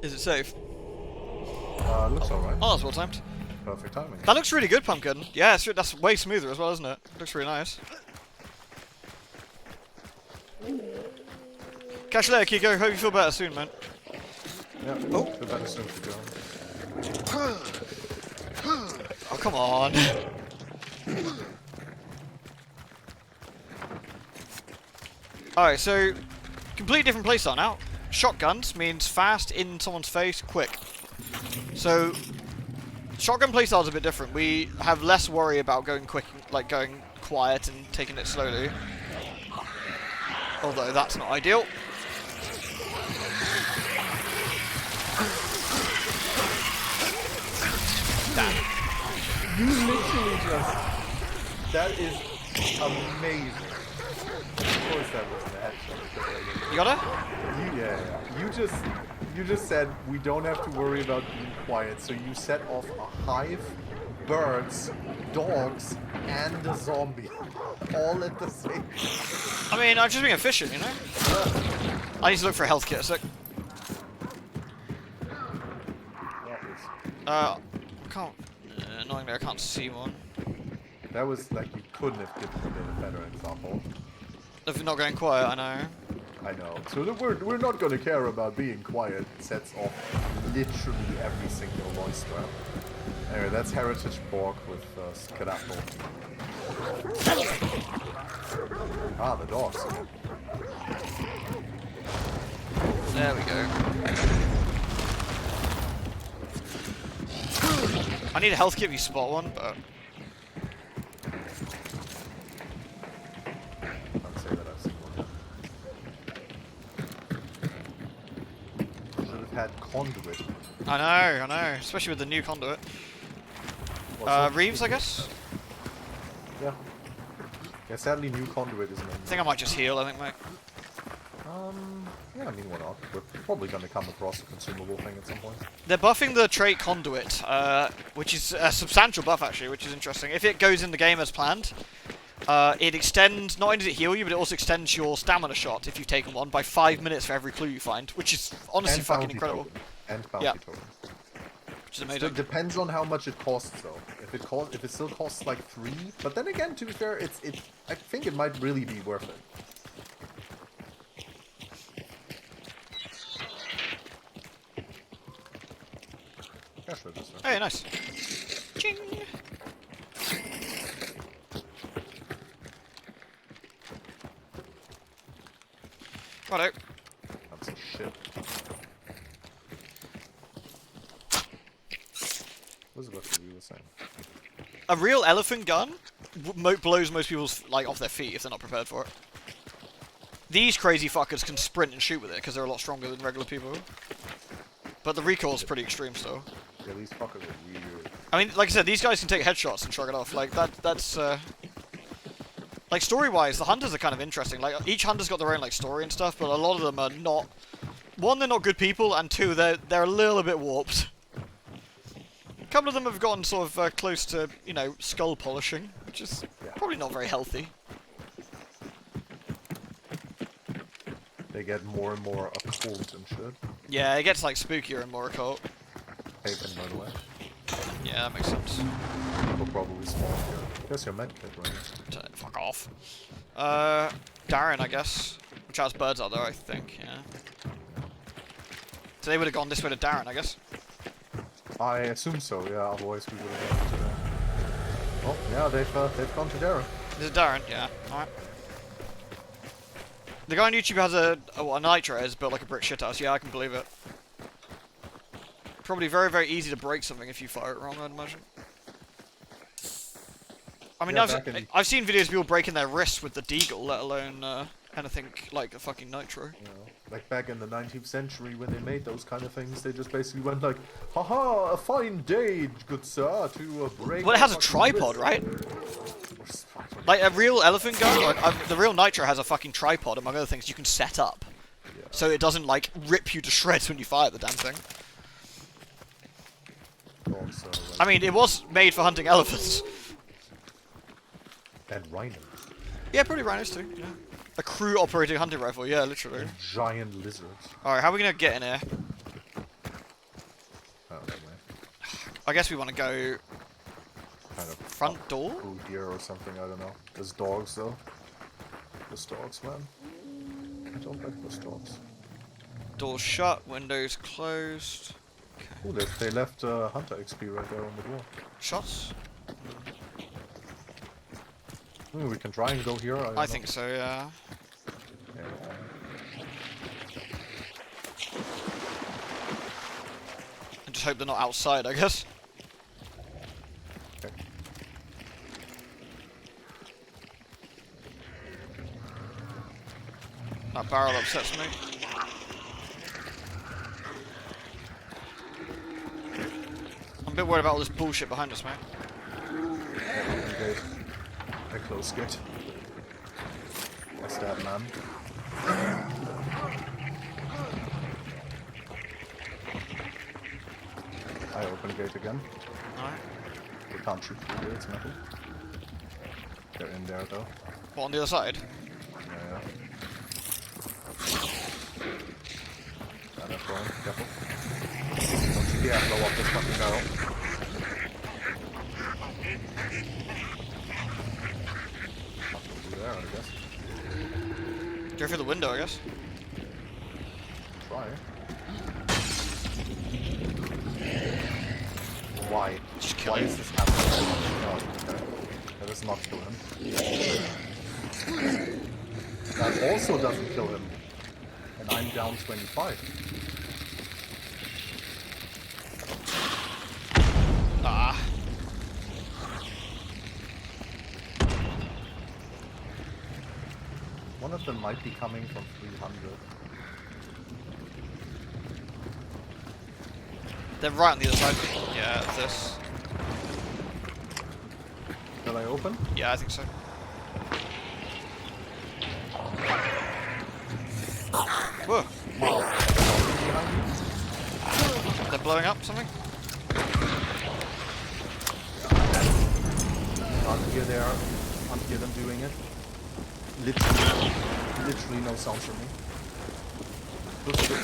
Is it safe? Looks alright. Oh, that's well timed. Perfect timing. That looks really good, Pumpkin. Yeah, that's way smoother as well, isn't it? Looks really nice. Catch you later, Kiko. Hope you feel better soon, man. Yeah, Oh. feel better soon to go. Oh, come on. Alright, so completely different playstyle now. Shotguns means fast, in someone's face, quick. So shotgun playstyle is a bit different. We have less worry about going quick, like going quiet and taking it slowly. Although that's not ideal. Damn. You literally just... That is amazing. Of course that was an headshot. You got her? Yeah. You just said we don't have to worry about being quiet, so you set off a hive, birds, dogs, and a zombie. All at the same time. I mean, I'm just being efficient, you know? I need to look for a health kit a sec. Can't... annoyingly, I can't see one. That was like, you couldn't have given a better example. If not going quiet, I know. I know. So we're not going to care about being quiet. It sets off literally every single voice threat. Anyway, that's Heritage Pork with Skedaddle. Ah, the dogs. There we go. I need a health kit if you spot one, but... I'd say that I've seen one. Should have had Conduit. I know. Especially with the new conduit. Reeves, I guess? Yeah. Yeah, sadly new Conduit isn't in. I think I might just heal, mate. Yeah, I mean, why not? We're probably going to come across a consumable thing at some point. They're buffing the trait Conduit, which is a substantial buff, actually, which is interesting. If it goes in the game as planned, it extends, not only does it heal you, but it also extends your stamina shot, if you've taken one, by 5 minutes for every clue you find, which is honestly And fucking bounty incredible. token. And bounty Yeah. tokens. Which is So amazing. it depends on how much it costs, though. If it still costs like 3, but then again, to be fair, I think it might really be worth it. Cash register. Hey, nice. Ching! Righto. That's a shit. What was about what you were saying? A real elephant gun blows most people's like off their feet if they're not prepared for it. These crazy fuckers can sprint and shoot with it because they're a lot stronger than regular people. But the recoil's pretty extreme still. Yeah, these fuckers are weird. I mean, like I said, these guys can take headshots and shrug it off. Like that's like story-wise, the hunters are kind of interesting. Like each hunter's got their own like story and stuff, but a lot of them are not. One, they're not good people, and two, they're a little bit warped. A couple of them have gotten sort of close to, you know, skull polishing, which is probably not very healthy. They get more and more occult and shit. Yeah, it gets like spookier and more occult. Haven, by the way. Yeah, that makes sense. People probably spawn here. Guess your medkit, right? Fuck off. Darren, I guess. Which has birds out there, I think, yeah. So they would have gone this way to Darren, I guess. I assume so, yeah, otherwise we would have gone to there. Oh, yeah, they've gone to Darren. This is Darren, yeah. Alright. The guy on YouTube has a nitro has built like a brick shithouse. Yeah, I can believe it. Probably very, very easy to break something if you fire it wrong, I'd imagine. I mean, Yeah, I've seen videos of people breaking their wrists with the deagle, let alone anything like a fucking nitro. You know, like back in the 19th century when they made those kind of things, they just basically went like, haha, a fine day, good sir, to break... Well, it has a tripod, right? Like a real elephant gun, like, the real nitro has a fucking tripod, among other things, you can set up. Yeah. So it doesn't, like, rip you to shreds when you fire the damn thing. Also, like, I mean, it was made for hunting elephants. and rhinos. Yeah, probably rhinos too, yeah. A crew-operating hunting rifle, yeah, literally. And giant lizards. Alright, how are we gonna get in here? Oh, that way. I guess we want to go Kind of front door? through here or something, I don't know. There's dogs though. There's dogs, man. I don't like those dogs. Doors shut, windows closed. Oh, they left Hunter XP right there on the door. Shots? We can try and go here. I don't know. think so, yeah. Yeah. And just hope they're not outside, I guess. Okay. That barrel upsets me. I'm a bit worried about all this bullshit behind us, mate. Okay. I close gate. What's that, man? I open gate again. Alright. We can't shoot through here, it's metal. They're in there though. What, on the other side? Yeah. That's going. Careful. Don't shoot the ammo off this fucking barrel. Nothing through there, I guess. Go through the window, I guess. Try. Why? Just kill Why him. is this happening? Oh, okay. That does not kill him. That also doesn't kill him. And I'm down 25. Ah. One of them might be coming from 300. They're right on the other side. Yeah, it's this. Shall I open? Yeah, I think so. Whoa. They're blowing up something? Can't hear them doing it. Literally no sound from me. Looks good.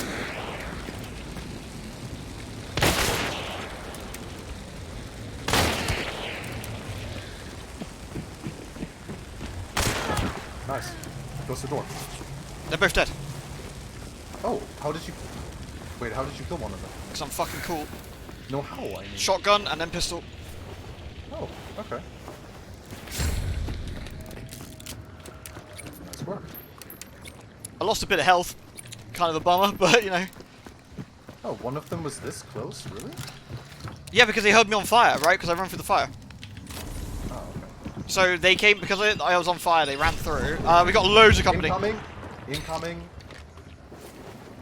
Nice. Close the door. They're both dead. Oh, how did you... Wait, how did you kill one of them? Because I'm fucking cool. No, how, I mean. Shotgun and then pistol. Oh, okay. Nice work. I lost a bit of health. Kind of a bummer, but you know. Oh, one of them was this close, really? Yeah, because they held me on fire, right? Because I ran through the fire. Oh, okay. So they came, because I was on fire, they ran through. We got loads of company. Incoming! Incoming!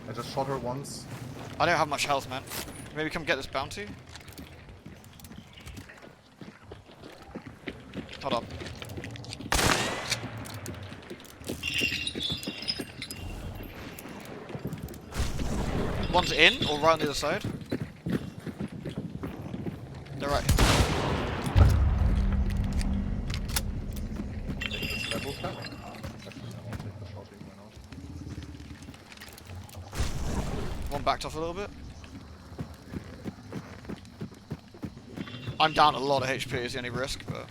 I just shot her once. I don't have much health, man. Maybe come get this bounty? Hold on. One's in, or right on the other side. They're right. This level coming. Actually, I won't take the shotting, why not? One backed off a little bit. I'm down a lot of HP is the only risk, but...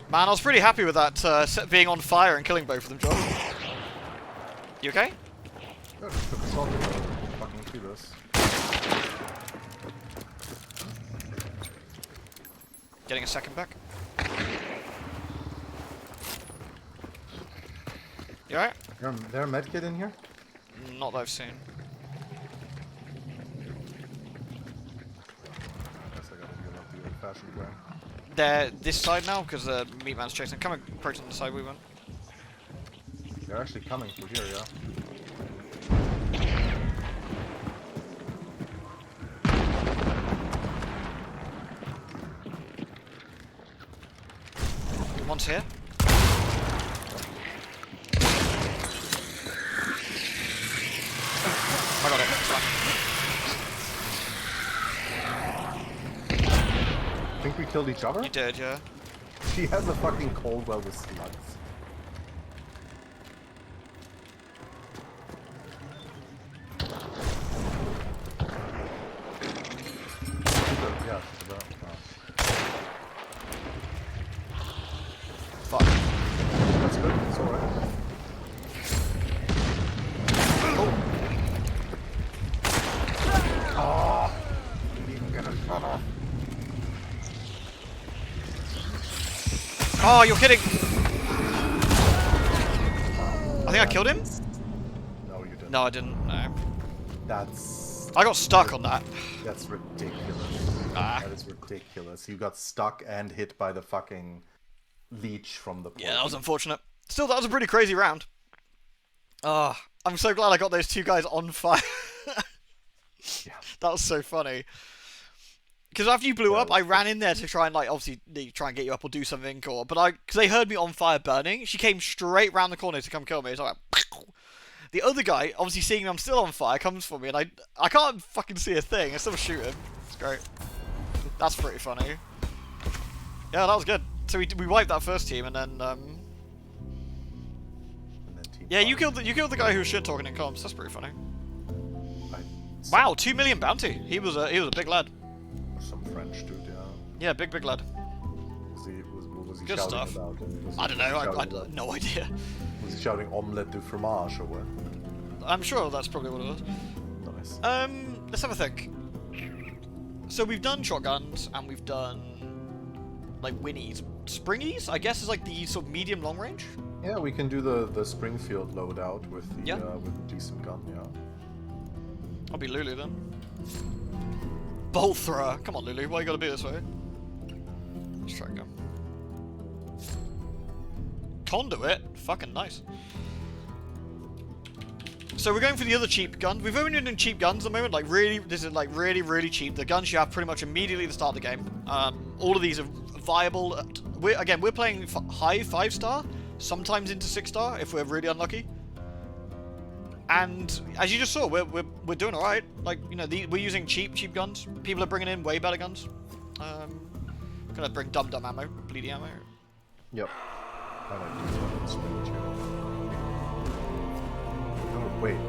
Man, I was pretty happy with that set being on fire and killing both of them, John. You okay? Yeah, just took a shot to fucking do this. Getting a second back. You alright? There a medkit in here? Not that I've seen. I guess I gotta heal up the old-fashioned way. They're this side now, because the meat man's chasing. Come approach on the side we went. They're actually coming through here, yeah. One's here. I got it. It's fine. I think we killed each other? You did, yeah. She has a fucking Coldwell with slugs. Yeah, she's about. Fuck. That's good, it's alright. Oh! Didn't even get a shot off. Oh, you're kidding! I think I killed him? No, you didn't. No, I didn't. No. That's... I got stuck on that. That's ridiculous. Ah. That is ridiculous. You got stuck and hit by the fucking leech from the Yeah, that was unfortunate. Still, that was a pretty crazy round. Ah, I'm so glad I got those two guys on fire. Yeah. That was so funny. Because after you blew up, I ran in there to try and, like, obviously, they try and get you up or do something, or... But because they heard me on fire burning, she came straight round the corner to come kill me, so I went... The other guy, obviously seeing me I'm still on fire, comes for me, and I can't fucking see a thing. I still shoot him. It's great. That's pretty funny. Yeah, that was good. So we wiped that first team, and then... Yeah, you killed the guy who was shit talking in comms. That's pretty funny. Wow, 2 million bounty. He was a big lad. Some French dude, yeah. Yeah, big lad. What was he Good shouting stuff. about? I don't know. I no idea. Was he shouting omelette du fromage or what? I'm sure that's probably what it was. Nice. Let's have a think. So we've done shotguns and we've done like Winnies, Springies. I guess is like the sort of medium long range. Yeah, we can do the Springfield loadout with the Yeah. with a decent gun. Yeah. I'll be Lulu then. Bolt thrower. Come on, Lulu. Why you gotta be this way? Let's try and go. Conduit. Fucking nice. So we're going for the other cheap gun. We've only done cheap guns at the moment. Like really, this is like really cheap. The guns you have pretty much immediately at the start of the game. All of these are viable. We're playing high 5-star, sometimes into 6-star if we're really unlucky. And as you just saw, we're doing all right. Like you know, we're using cheap guns. People are bringing in way better guns. Gonna bring dumb ammo, bleeding ammo. Yep. I like this one too. Oh, wait,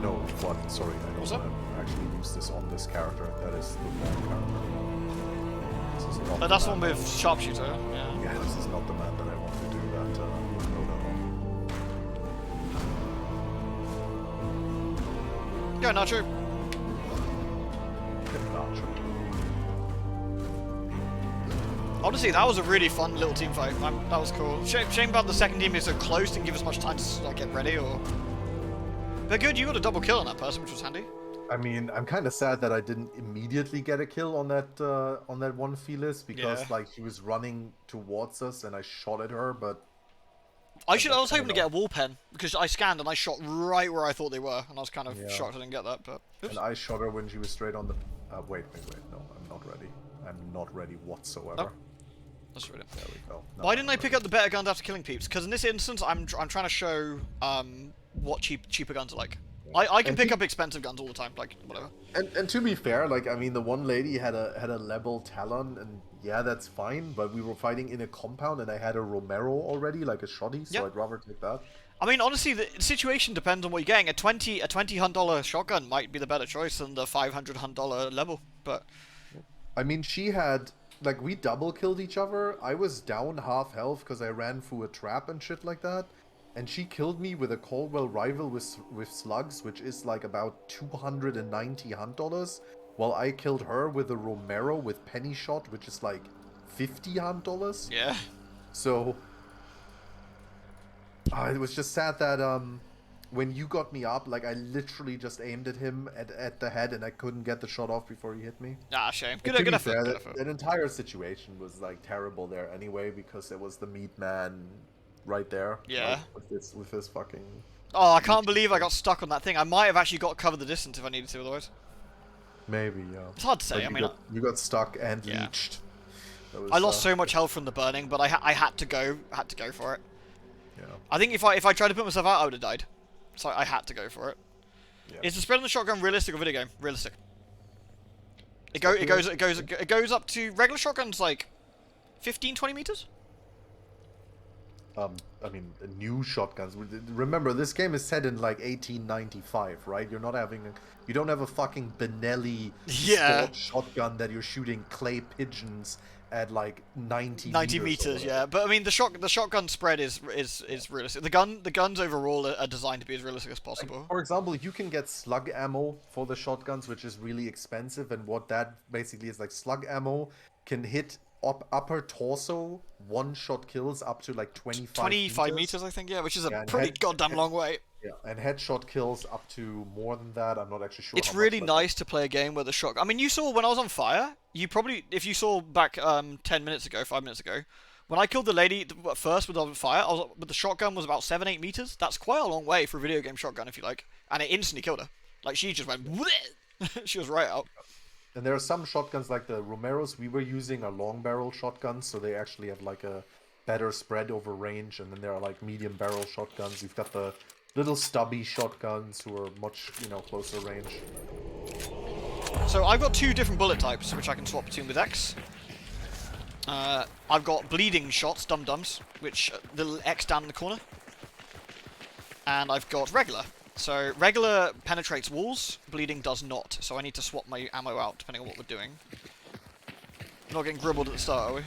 no, what? Sorry, I don't What's want up? to actually use this on this character. That is the wrong character. This is not That's the man one with sharpshooter. Yeah. Yeah, this is not the man that I want to do that loadout on. Yeah, Nacho. Get Nacho. Honestly, that was a really fun little team fight. That was cool. Shame about the second team is so close, didn't give us much time to like get ready or. But good, you got a double kill on that person, which was handy. I mean, I'm kind of sad that I didn't immediately get a kill on that one Felis because like she was running towards us and I shot at her, but I was hoping to get a wall pen because I scanned and I shot right where I thought they were, and I was kind of shocked I didn't get that. But oops. And I shot her when she was straight on the. Wait, no, I'm not ready. I'm not ready whatsoever. Oh. That's really. There we go. No, why didn't I pick up the better guns after killing peeps? Because in this instance, I'm trying to show what cheaper guns are like. I can pick up expensive guns all the time, like whatever. And to be fair, like I mean, the one lady had a level Talon, and yeah, that's fine. But we were fighting in a compound, and I had a Romero already, like a shoddy, so I'd rather take that. I mean, honestly, the situation depends on what you're getting. A $20 $100 shotgun might be the better choice than the $500 $100 level, but. I mean, she had like we double killed each other. I was down half health because I ran through a trap and shit like that. And she killed me with a Caldwell rifle with slugs, which is like about $290 $100, while I killed her with a Romero with penny shot, which is like $50 $100. Yeah. So it was just sad that when you got me up, like I literally just aimed at him at the head, and I couldn't get the shot off before he hit me. Ah, shame. Good effort. That entire situation was like terrible there anyway because it was the meat man. Right there. Yeah. Like, with this fucking. Oh, I can't believe I got stuck on that thing. I might have actually got to cover the distance if I needed to, otherwise. Maybe, yeah. It's hard to say. But you got stuck and leeched. I lost so much health from the burning, but I had to go for it. Yeah. I think if I tried to put myself out, I would have died. So I had to go for it. Yeah. Is the spread on the shotgun realistic or video game? Realistic. It goes up to regular shotguns like 15-20 meters. I mean, new shotguns. Remember, this game is set in like 1895, right? You don't have a fucking Benelli sport shotgun that you're shooting clay pigeons at like 90 meters. Yeah, but I mean, the shotgun spread is realistic. The guns overall are designed to be as realistic as possible. Like, for example, you can get slug ammo for the shotguns, which is really expensive, and what that basically is like, slug ammo can hit upper torso one-shot kills up to like 25 meters, I think, which is a pretty goddamn long way. Yeah, and headshot kills up to more than that. I'm not actually sure. It's really nice to play a game where the shotgun. I mean, you saw when I was on fire. You probably, if you saw back 5 minutes ago, when I killed the lady first with on fire, the shotgun was about 7-8 meters. That's quite a long way for a video game shotgun, if you like. And it instantly killed her. Like she just went. She was right out. And there are some shotguns like the Romeros we were using are long barrel shotguns, so they actually have like a better spread over range. And then there are like medium barrel shotguns. You've got the little stubby shotguns who are much, closer range. So I've got 2 different bullet types, which I can swap between with X. I've got bleeding shots, dum-dums, which little X down in the corner. And I've got regular. So, regular penetrates walls, bleeding does not, so I need to swap my ammo out depending on what we're doing. We're not getting gribbled at the start, are we?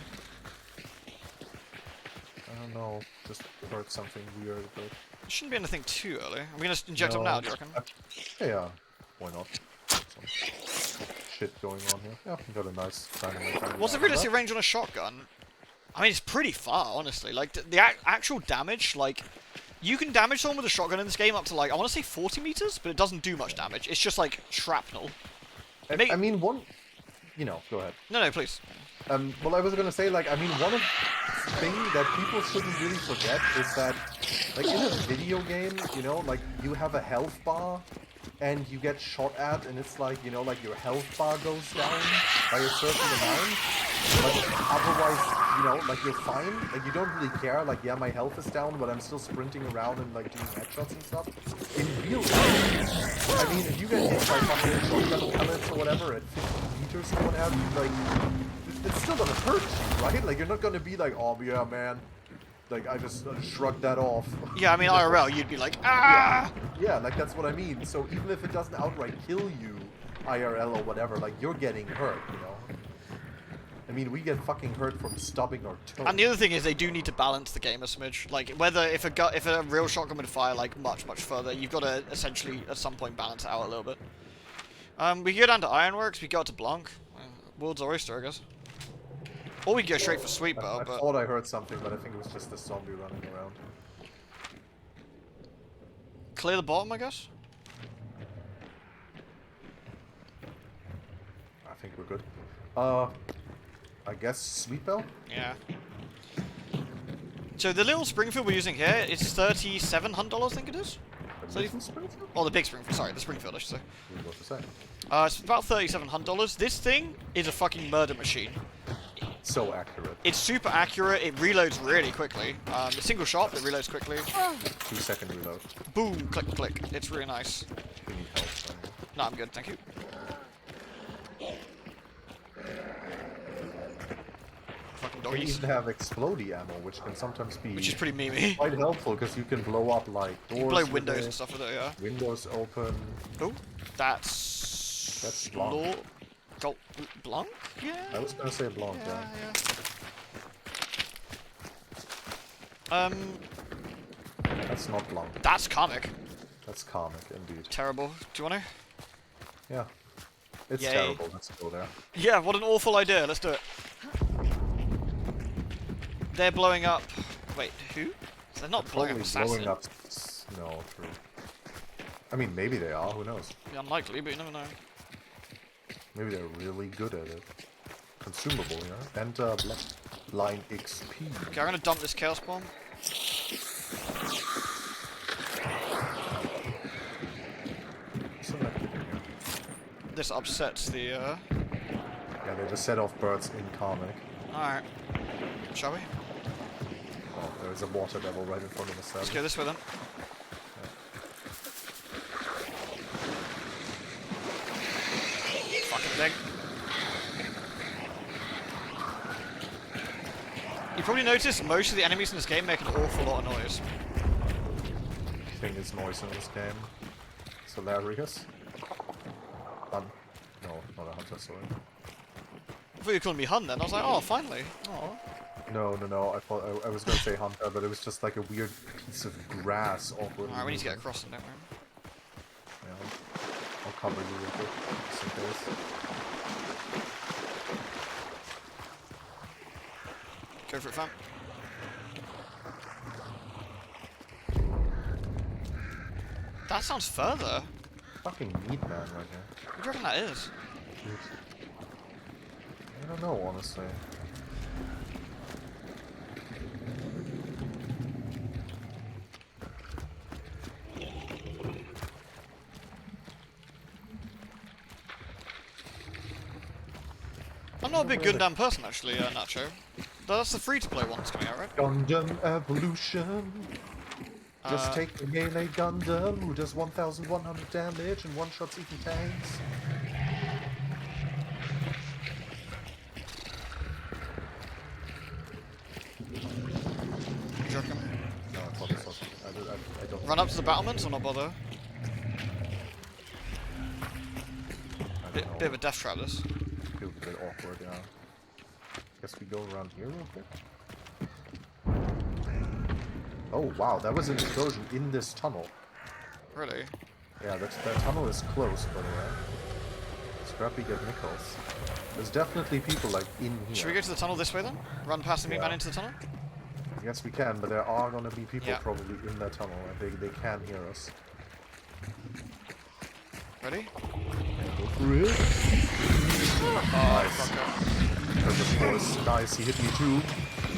I don't know, just heard something weird, but... It shouldn't be anything too early. Are we going to inject them now, do you reckon? Yeah, why not? Some shit going on here. Yeah, we got a nice dynamic. What's the realistic range on a shotgun? I mean, it's pretty far, honestly. Like, the actual damage, like... You can damage someone with a shotgun in this game up to, like, I want to say 40 meters, but it doesn't do much damage. It's just, like, shrapnel. I mean, one... go ahead. No, please. Well, I was going to say, like, I mean, one of the things that people shouldn't really forget is that, like, in a video game, like, you have a health bar, and you get shot at, and it's like, like, your health bar goes down by a certain amount. Like, otherwise, like, you're fine. Like, you don't really care. Like, yeah, my health is down, but I'm still sprinting around and, like, doing headshots and stuff. In real life, I mean, if you get hit by fucking shotgun pellets or whatever at 50 meters or what have you, like, it's still gonna hurt you, right? Like, you're not gonna be like, oh, yeah, man. Like, I just shrugged that off. Yeah, I mean, IRL, you'd be like, ah! Yeah, like, that's what I mean. So even if it doesn't outright kill you, IRL or whatever, like, you're getting hurt, I mean, we get fucking hurt from stubbing our toe. And the other thing is they do need to balance the game a smidge. Like, whether if a real shotgun would fire, like, much further, you've got to essentially, at some point, balance it out a little bit. We go down to Ironworks, we go to Blanc. World's our oyster, I guess. Or we go straight for Sweet I Bell, but... thought I heard something, but I think it was just a zombie running around. Clear the bottom, I guess? I think we're good. I guess Sweet Bell? Yeah. So the little Springfield we're using here is $3,700, I think it is? The little Springfield? Oh, the big Springfield. Sorry, the Springfield, I should say. What were you about to say? It's about $3,700. This thing is a fucking murder machine. So accurate. It's super accurate. It reloads really quickly. A single shot, it reloads quickly. 2-second reload. Boom, click, click. It's really nice. We need help. So. No, I'm good, thank you. Fucking We doggies. even have explodey ammo, which can sometimes be Which is pretty memey. quite helpful because you can blow up like doors. You blow with windows it, and stuff with it, yeah. Windows open. Oh, that's Blanc. Blanc? Yeah. I was gonna say Blanc, yeah. That's not Blanc. That's comic. That's comic, indeed. Terrible. Do you want to? Yeah. It's Yay. terrible. Let's go there. Yeah, what an awful idea. Let's do it. They're blowing up. Wait, who? They're not blowing up Probably Assassin. blowing up. No, true. I mean, maybe they are. Who knows? Unlikely, but you never know. Maybe they're really good at it. Consumable, yeah. Banter, line XP. Okay, I'm gonna dump this Chaos Bomb. So that could be good. This upsets the, Yeah, they just set off birds in comic. Alright. Shall we? Oh, there's a water devil right in front of us. Let's go this way then. Fucking thing. You probably noticed most of the enemies in this game make an awful lot of noise. Thing is noise in this game. It's hilarious. No, not a hunter, sorry. I thought you were calling me Hun then. I was like, oh, finally. Oh. No. I thought I was gonna say hunter, but it was just like a weird piece of grass awkwardly. Alright, we need to get moving. across them, don't we? Yeah. I'll cover you real quick, just in case. Go for it, fam. That sounds further. Fucking meat man right here. What do you reckon that is? Dude. I don't know, honestly. I'm not a big Gundam person, actually, Nacho. That's the free-to-play one that's coming out, right? Gundam Evolution. Just take the melee Gundam who does 1,100 damage and one-shots even tanks. Jerk him. No, I thought this was. I don't. Run up to the battlements or not bother? I Bit don't know. of a death trap, this. Feels a bit awkward, yeah. Guess we go around here real quick. Oh wow, that was an explosion in this tunnel. Really? Yeah, that tunnel is close, by the way. Scrappy get nickels. There's definitely people like in here. Should we go to the tunnel this way then? Run past the meat man into the tunnel? Yes, we can, but there are gonna be people Yeah. probably in that tunnel, and they can hear us. Ready? Go for it. Oh, Nice. fucker. Because of course, guys, he hit me too.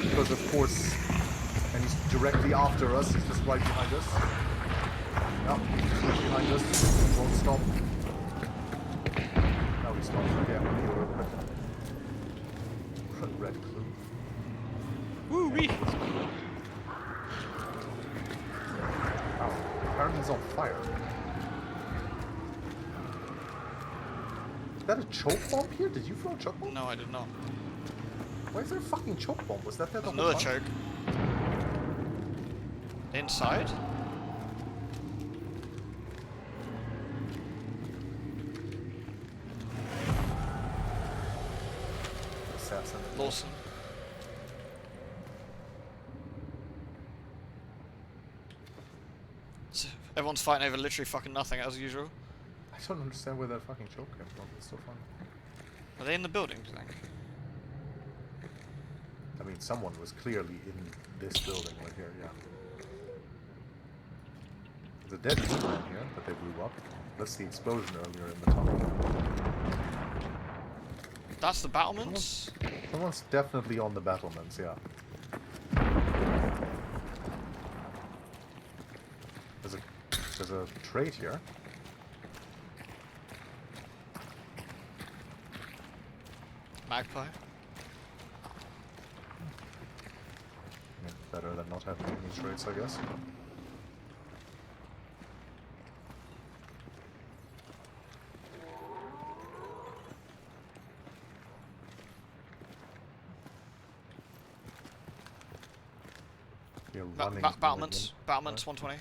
Because of course, and he's directly after us. He's just right behind us. Yep, he's right behind us. Won't stop. Now he's stopped. Okay, I'm gonna go real quick. Red clue. Woo wee! Wow, apparently he's on fire. Is that a choke bomb here? Did you throw a choke bomb? No, I did not. Why is there a fucking choke bomb? Was that there the whole Another time? choke. Inside? Assassin. Lawson. So, everyone's fighting over literally fucking nothing as usual. I don't understand where that fucking choke came from. It's so funny. Are they in the building, do you think? I mean, someone was clearly in this building right here, yeah. There's a dead man here that they blew up. That's the explosion earlier in the tunnel. That's the battlements? Someone's definitely on the battlements, yeah. There's a trade here. Magpie. Yeah, better than not having any trades, I guess. You're running. Battlements. Battlements, 120.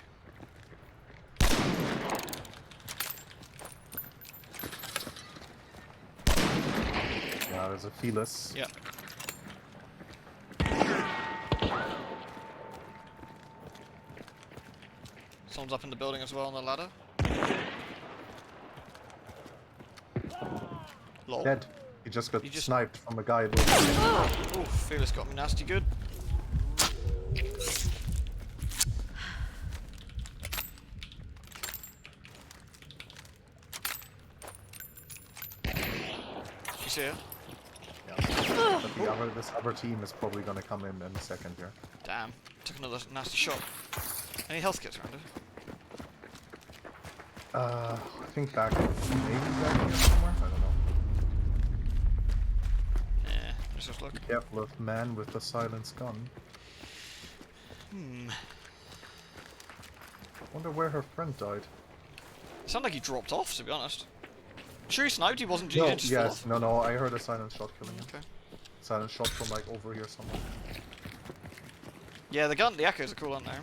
Yeah, there's a Felis. Yeah. Someone's up in the building as well on the ladder. Lol. Dead. He just got sniped from a guy. Oh, Felix got me nasty good. You see it? Yeah. But this other team is probably gonna come in a second here. Damn. Took another nasty shot. Any health kits around it? I think maybe back here somewhere? I don't know. Yeah, let's just look. Be careful of man with the silenced gun. Wonder where her friend died. Sounded like he dropped off, to be honest. Sure he sniped, he wasn't No, just fall off? no, I heard a silent shot killing him. Okay. Silent shot from like over here somewhere. Yeah, the echoes are cool, aren't they?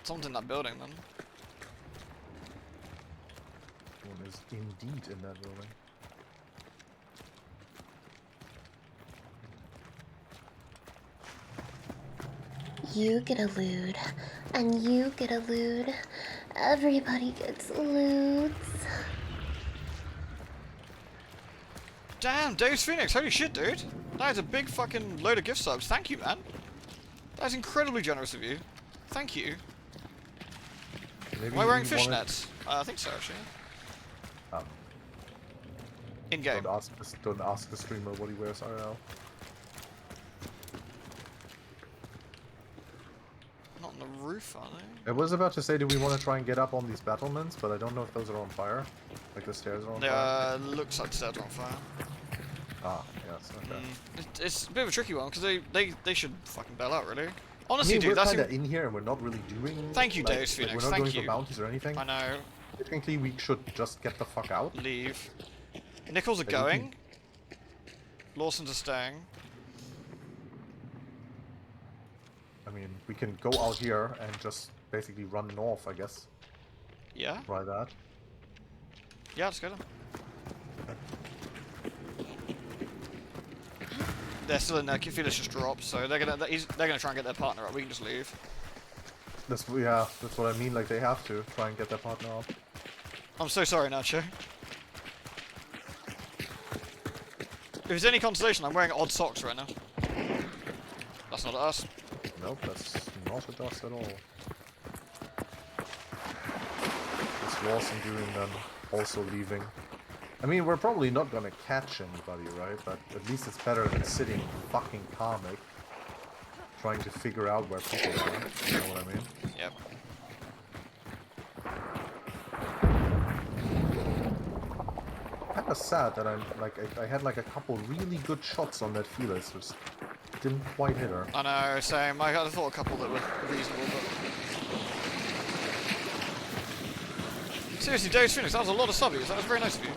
Someone's in that building then. One is indeed in that building. You get a loot, and you get a loot. Everybody gets loots. Damn, Dave's Phoenix, holy shit, dude. That is a big fucking load of gift subs. Thank you, man. That is incredibly generous of you. Thank you. Maybe Am I wearing you wanted- fishnets? I think so, actually. Oh. In game. Don't ask the streamer what he wears IRL. Not on the roof, are they? I was about to say, do we want to try and get up on these battlements, but I don't know if those are on fire. Like the stairs are on fire. Looks like the stairs are on fire. Ah, yes, okay. It's a bit of a tricky one, because they should fucking bail out, really. I Honestly, mean, dude, we're that's... kind of in here and we're not really doing... Thank you, like, Deus Phoenix, we're not thank going you. for bounties or anything. I know. Technically, we should just get the fuck out. Leave. Nichols are going. Lawson's are staying. I mean, we can go out here and just basically run north, I guess. Yeah? Try that. Yeah, let's go then. They're still in there. Felix just dropped, so they're gonna try and get their partner up. We can just leave. That's what I mean. Like they have to try and get their partner up. I'm so sorry, Nacho. If it's any consolation, I'm wearing odd socks right now. That's not us. Nope, that's not a dust at all. It's Lawson doing then, also leaving. I mean, we're probably not gonna catch anybody, right? But at least it's better than sitting fucking comic trying to figure out where people are. You know what I mean? Yep. Kinda sad that I had like a couple really good shots on that Felis, which didn't quite hit her. I know, same. I thought a couple that were reasonable, but... Seriously, Deus Phoenix, that was a lot of subbies. That was very nice of you.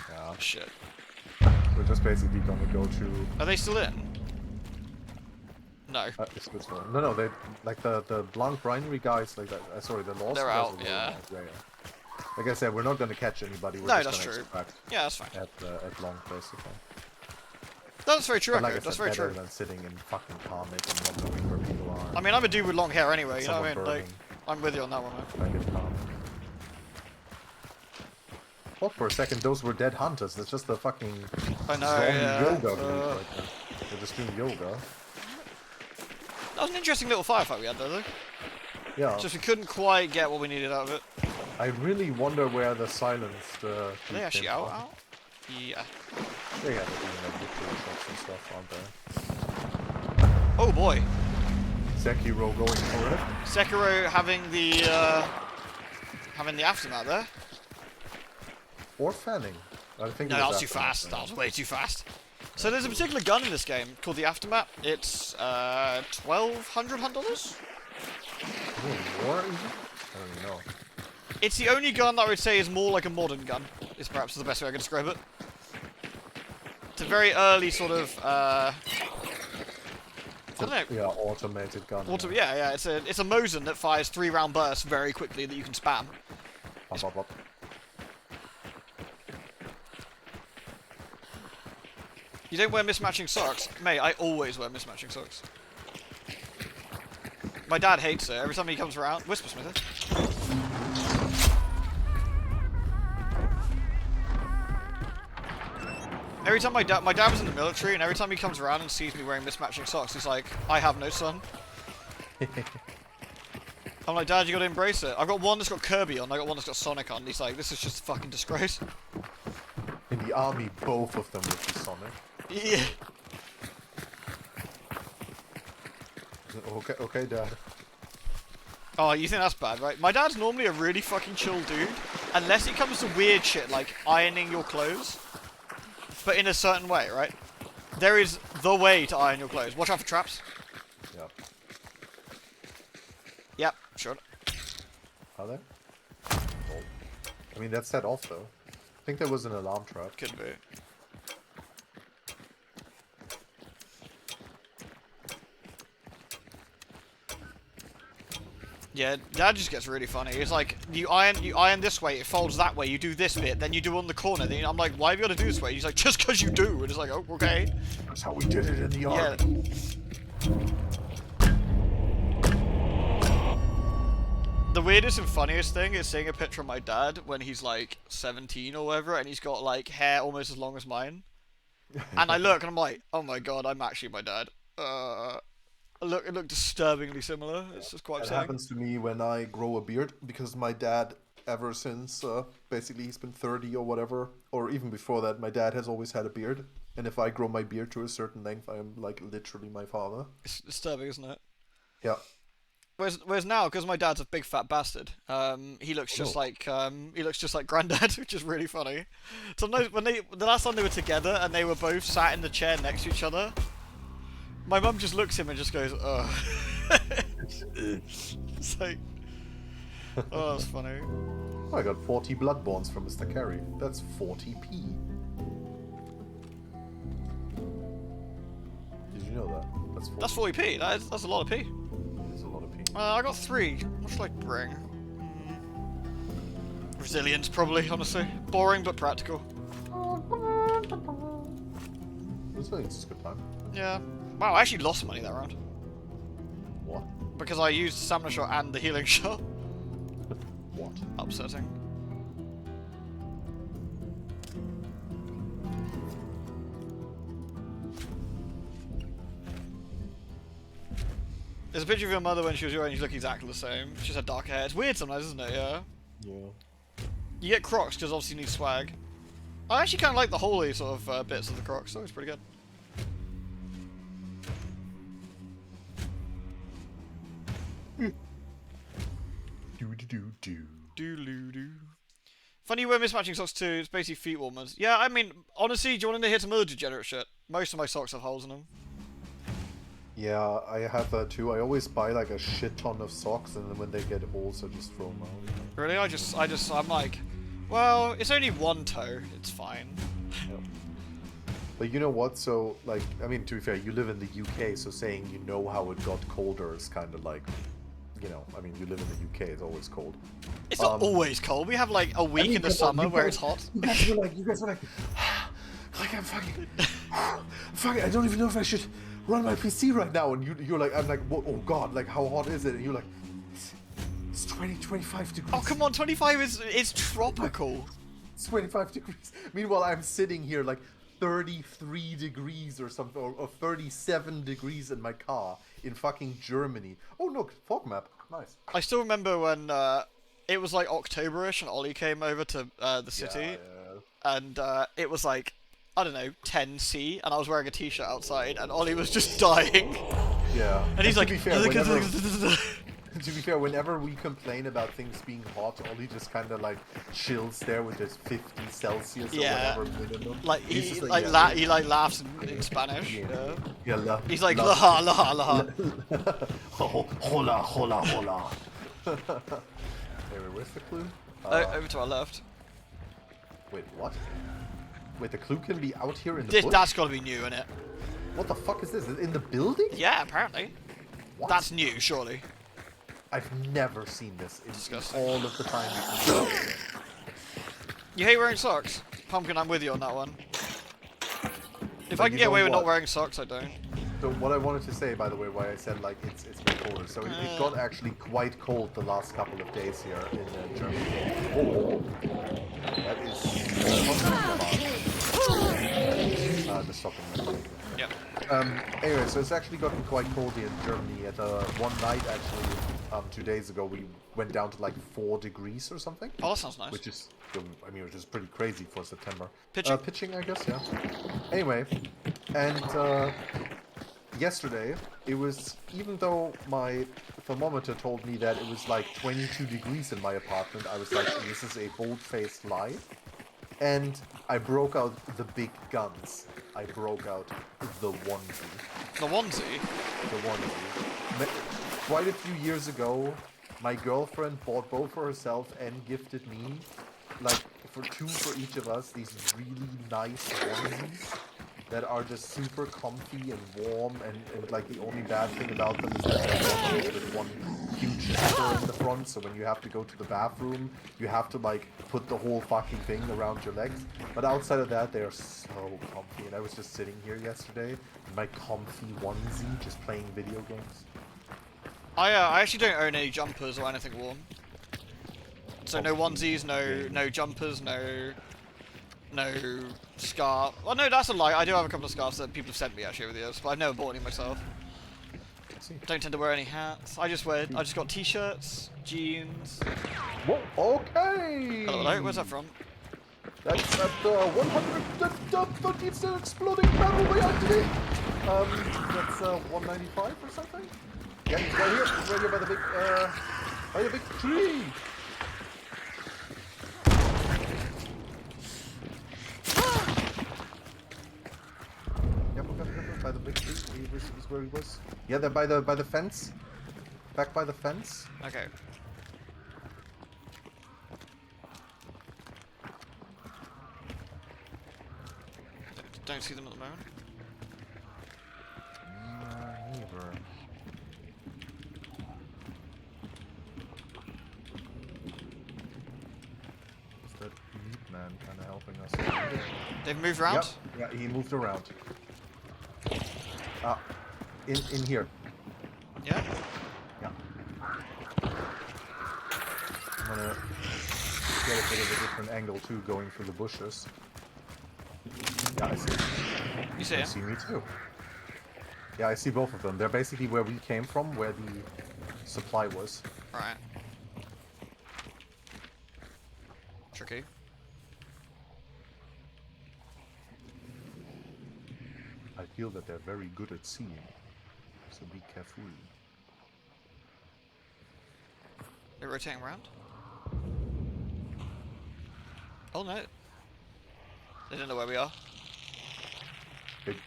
Yeah. Shit. We're just basically gonna go to... Are they still in? No. It's good for them. No, they like the Blanc Binary guys, like that. Sorry, the Lost. They're guys out, are yeah. out. Yeah. Like I said, we're not gonna catch anybody. We're No, just that's gonna true. extract Yeah, that's fine. at Blanc basically. That's very true, But like Echo. I That's said, very better true. than sitting in fucking Carnage and not knowing where people are. I mean, I'm a dude with long hair anyway, you know what I mean? Someone Like, I'm with you on that one, man. burning, like in Carnage. Thought for a second those were dead hunters. That's just a fucking I know, zombie yeah. yoga group right there. They're just doing yoga. That was an interesting little firefight we had there, though. Yeah. Just we couldn't quite get what we needed out of it. I really wonder where the silenced. Are they actually out? Yeah. Yeah, they're doing like victory shots and stuff, aren't they? Oh boy. Sekiro going for it. Sekiro having the aftermath there. Or fanning. I think. No, it that was was too aftermath, fast. right? That was way too fast. So there's a particular gun in this game called the Aftermath. It's $1,200 Hunt dollars. More? I don't even know. It's the only gun that I would say is more like a modern gun. Is perhaps the best way I can describe it. It's a very early sort of. I don't know. Yeah, automated gun. Yeah. It's a Mosin that fires 3-round bursts very quickly that you can spam. Bop, bop, bop. You don't wear mismatching socks? Mate, I always wear mismatching socks. My dad hates it. Every time he comes around... Whisper, Smithy. Every time my dad was in the military, and every time he comes around and sees me wearing mismatching socks, he's like, I have no son. I'm like, Dad, you gotta embrace it. I've got one that's got Kirby on, I got one that's got Sonic on. He's like, this is just a fucking disgrace. In the army, both of them would be Sonic. Yeah. Okay, Dad. Oh, you think that's bad, right? My dad's normally a really fucking chill dude, unless it comes to weird shit like ironing your clothes, but in a certain way, right? There is the way to iron your clothes. Watch out for traps. Yep. Yep, sure. Are there? Oh. I mean, that's set off though. I think there was an alarm trap. Could be. Yeah, Dad just gets really funny. It's like, you iron this way, it folds that way, you do this bit, then you do on the corner. Then I'm like, why have you got to do this way? He's like, just because you do. And it's like, oh, okay. That's how we did it in the army. The weirdest and funniest thing is seeing a picture of my dad when he's like 17 or whatever, and he's got like hair almost as long as mine. And I look and I'm like, oh my god, I'm actually my dad. It looked disturbingly similar. It's just quite That upsetting. happens to me when I grow a beard, because my dad, ever since basically he's been 30 or whatever, or even before that, my dad has always had a beard. And if I grow my beard to a certain length, I am like literally my father. It's disturbing, isn't it? Yeah. Whereas now, because my dad's a big fat bastard, he looks just like Granddad, which is really funny. Sometimes the last time they were together and they were both sat in the chair next to each other, my mum just looks at him and just goes, ugh. It's like, oh, that's funny. Oh, I got 40 Bloodborns from Mr. Carey. That's 40p. Did you know that? That's 40p. That's a lot of p. That's a lot of p. I got 3. What should I bring? Resilience, probably, honestly. Boring, but practical. Resilience is a good time. Yeah. Wow, I actually lost money that round. What? Because I used the stamina shot and the healing shot. What? Upsetting. There's a picture of your mother when she was your age, you look exactly the same. She just had dark hair. It's weird sometimes, isn't it? Yeah. Yeah. You get Crocs because obviously you need swag. I actually kind of like the holy sort of bits of the Crocs, so it's pretty good. Do. Funny you wear mismatching socks too, it's basically feet warmers. Yeah, I mean, honestly, do you want to hit some other degenerate shit? Most of my socks have holes in them. Yeah, I have that too. I always buy like a shit ton of socks, and then when they get holes, I just throw them out. Really? I'm like, well, it's only one toe, it's fine. Yeah. But you know what? So, like, I mean, to be fair, you live in the UK, so saying you know how it got colder is kind of like, you know, I mean, you live in the UK, it's always cold. It's not always cold. We have like a week in the summer where it's hot. You guys were like, I'm fucking... fucking, I don't even know if I should run my PC right now. And you're like, I'm like, oh god, like how hot is it? And you're like, it's 25 degrees. Oh come on, 25 is tropical. It's 25 degrees. Meanwhile, I'm sitting here like 33 degrees or something, or 37 degrees in my car in fucking Germany. Oh look, fog map. Nice. I still remember when it was like Octoberish and Ollie came over to the city, and it was like, I don't know, 10C, and I was wearing a t-shirt outside, and Ollie was just dying. Yeah. And he's like, to be fair, whenever we complain about things being hot, Ollie just kind of like chills there with his 50 Celsius or whatever minimum. Like He's he just like he like laughs in Spanish. Yeah. He's like la la la. Hola, hola, hola. Anyway, where's the clue? Over to our left. Wait, what? Wait, the clue can be out here in the bush? That's got to be new, isn't it? What the fuck is this? In the building? Yeah, apparently. What? That's new, surely. I've never seen this in Disgusting. all of the time. You hate wearing socks? Pumpkin, I'm with you on that one. If But I can you get away know with what? not wearing socks, I don't. So what I wanted to say, by the way, why I said like it's been colder. So it got actually quite cold the last couple of days here in Germany. Oh, that is the stopping. Yeah. Anyway, so it's actually gotten quite cold here in Germany. At one night, actually, 2 days ago, we went down to like 4 degrees or something. Oh, that sounds nice. Which is, I mean, which is pretty crazy for September. Pitching? Pitching, I guess, yeah. Anyway, and yesterday, it was, even though my thermometer told me that it was like 22 degrees in my apartment, I was like, this is a bold-faced lie. And I broke out the big guns. I broke out the onesie. The onesie? The onesie. Quite a few years ago, my girlfriend bought both for herself and gifted me, like, for 2 for each of us, these really nice onesies that are just super comfy and warm, and like the only bad thing about them is that they're with one huge zipper in the front, so when you have to go to the bathroom, you have to like put the whole fucking thing around your legs. But outside of that, they are so comfy, and I was just sitting here yesterday in my comfy onesie, just playing video games. I actually don't own any jumpers or anything warm. So no onesies, no jumpers, no scarf. Well, no, that's a lie. I do have a couple of scarves that people have sent me actually over the years, but I've never bought any myself. Don't tend to wear any hats. I just got t-shirts, jeans. Whoa, okay! Hello, where's that from? That's at the 130th exploding battle royale today. That's 195 or something? Yeah, he's right here. He's right here by the big tree. Yep, by the big tree. Is where he was. Yeah, they're by the fence. Back by the fence. Okay. Don't see them at the moment. Neither. Is that meat man kind of helping us? They've moved around? Yep. Yeah, he moved around. In here. Yeah? Yeah. I'm gonna get a bit of a different angle too, going through the bushes. Yeah, I see. You see I him? see me too. Yeah, I see both of them. They're basically where we came from, where the supply was. Right. Tricky. I feel that they're very good at seeing, so be careful. They're rotating around? Oh no. They don't know where we are.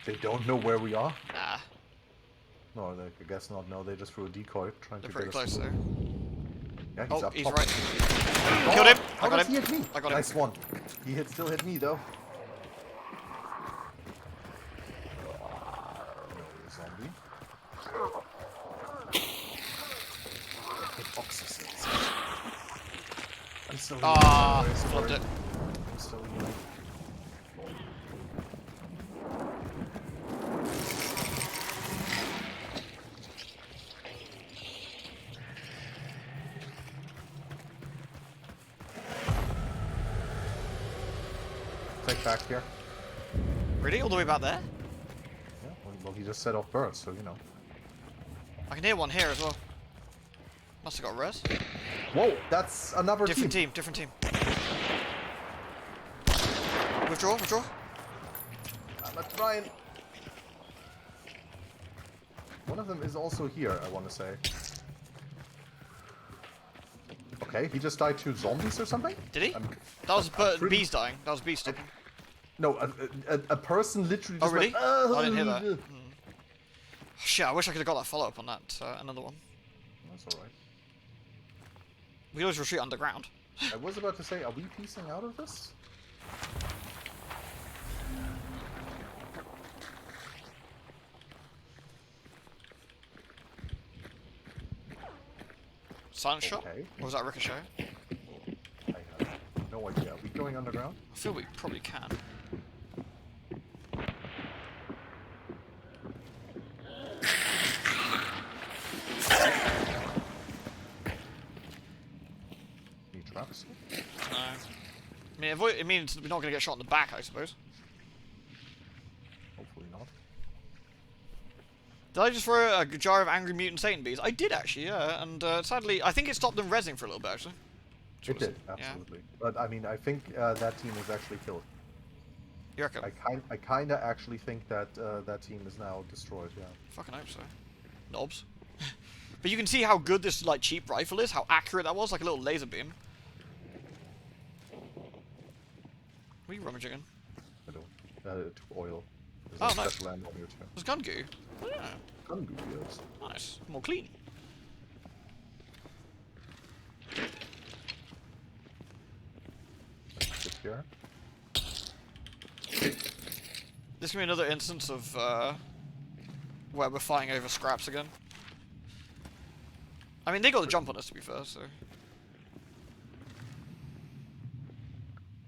They don't know where we are? Nah. No, I guess not. No, they just threw a decoy trying They're to pretty get us. close though. Yeah, he's Oh, up he's top. right. Oh, Killed him! How I got does him! he hit me? I got him. Nice one. He still hit me though. No, zombie. Hitboxes. I'm still Ah, alive. flubbed it. I'm still alive. take back here. Really? All the way back there? Yeah, well, he just set off birds, so you know. I can hear one here as well. Must have got res. Whoa, that's another Different team. Different team. Withdraw. Let's try and... One of them is also here, I want to say. Okay, he just died to zombies or something? Did he? That was bees dying. That was bees stopping. No, a person literally just really? went, I didn't hear that. Shit, I wish I could have got that follow-up on that. Another one. That's alright. We always retreat underground. I was about to say, are we piecing out of this? Silent shot? Okay. Or was that ricochet? I have no idea. Are we going underground? I feel we probably can. Any traps? No. I mean, it means we're not going to get shot in the back, I suppose. Hopefully not. Did I just throw a jar of angry mutant Satan bees? I did actually, yeah. And sadly, I think it stopped them rezzing for a little bit, actually. It did, absolutely. Yeah. But I mean, I think that team was actually killed. You reckon? I kind of actually think that that team is now destroyed. Yeah. Fucking hope so. Knobs. But you can see how good this like cheap rifle is. How accurate that was, like a little laser beam. What are you rummaging in? I don't. To oil. There's Oh, a nice. special ammo here too. There's gun goo. Oh, yeah. Gun goo, yes. Nice. More clean. Just here. This can be another instance of where we're fighting over scraps again. I mean, they got the jump on us, to be fair, so...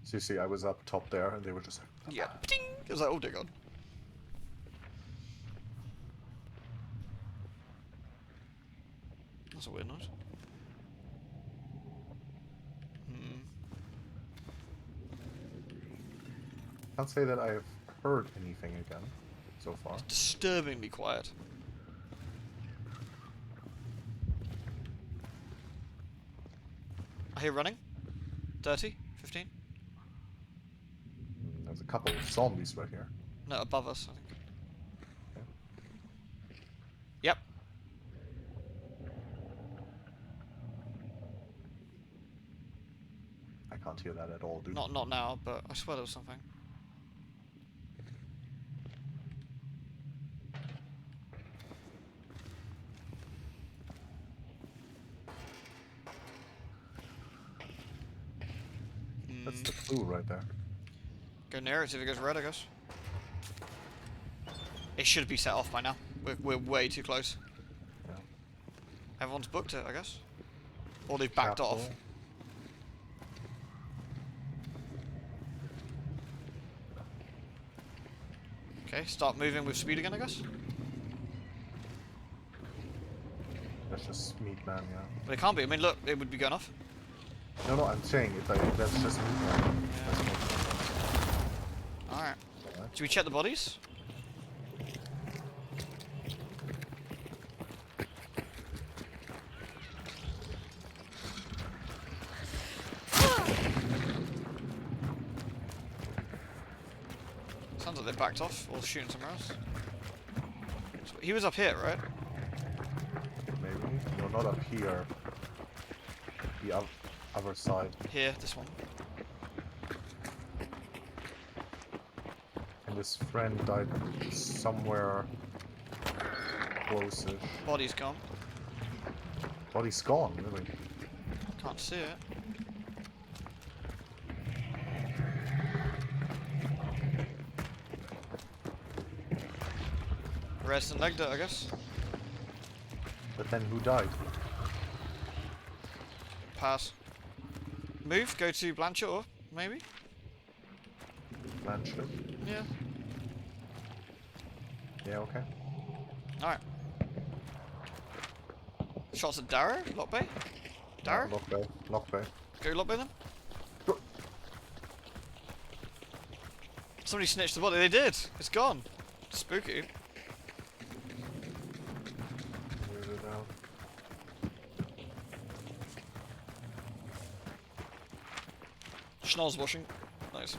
So you see, I was up top there, and they were just like... Yeah. Ding! It was like, oh dear god. That's a weird noise. Can't say that I've heard anything again so far. Disturbingly quiet. I hear running. 30? 15? There's a couple of zombies right here. No, above us, I think. Okay. Yep. I can't hear that at all, dude. Not now, but I swear there was something. That's the clue right there. Go near it, see if it goes red, I guess. It should be set off by now. We're way too close. Yeah. Everyone's booked it, I guess. Or they've backed Chapel. off. Okay, start moving with speed again, I guess. That's just meat man, yeah. But it can't be. I mean, look, it would be going off. No, I'm saying it. Like, that's just meat man. Alright. Alright. Should we check the bodies? Sounds like they backed off or shooting somewhere else. So he was up here, right? Maybe. No, not up here. The other side. Here, this one. And this friend died somewhere close-ish. Body's gone. Body's gone, really. Can't see it. Rest and legged it, I guess. But then who died? Pass. Move, go to Blanchard, or maybe? Blanchard? Yeah. Yeah, okay. Alright. Shots at Darrow? Lock Bay? Darrow? Lock bay. Lock bay. Go Lock Bay then? Somebody snitched the body. They did. It's gone. Spooky. Where's it now? Schnall's washing. Nice.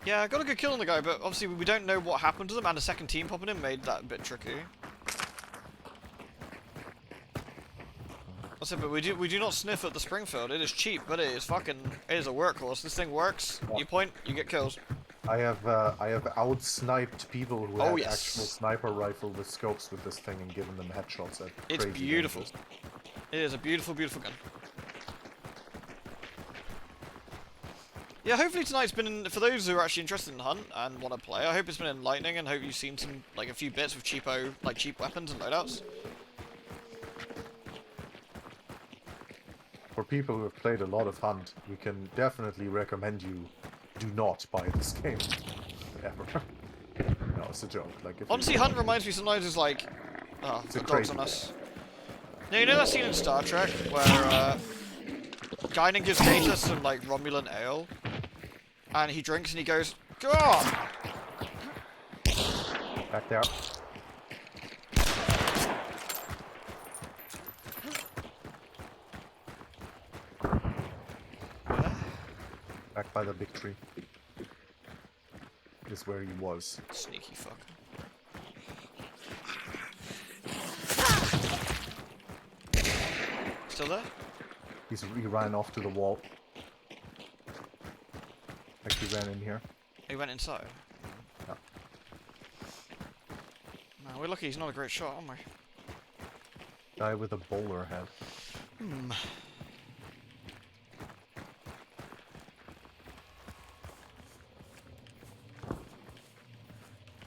Yeah, I got a good kill on the guy, but obviously we don't know what happened to them, and a second team popping in made that a bit tricky. That's it, but we do not sniff at the Springfield. It is cheap, but it is a workhorse. This thing works. You point, you get kills. I have out-sniped people who have yes. actual sniper rifle with scopes with this thing and given them headshots at It's crazy beautiful. ranges. It is a beautiful, beautiful gun. Yeah, hopefully tonight's been, for those who are actually interested in Hunt and want to play, I hope it's been enlightening and hope you've seen some, like, a few bits of cheap weapons and loadouts. For people who have played a lot of Hunt, we can definitely recommend you do not buy this game. Ever. No, it's a joke. Like, if Honestly, Hunt reminds me sometimes is like, oh, It's a the dog's crazy on us. Now, you know that scene in Star Trek where Guinan gives Data some, like, Romulan ale, and he drinks and he goes, God! Back there. Back by the big tree. Is where he was. Sneaky fuck. Still there? He ran off to the wall. Like he ran in here. He went inside. Yeah. Man, we're lucky he's not a great shot, aren't we? Guy with a bowler head. Hmm.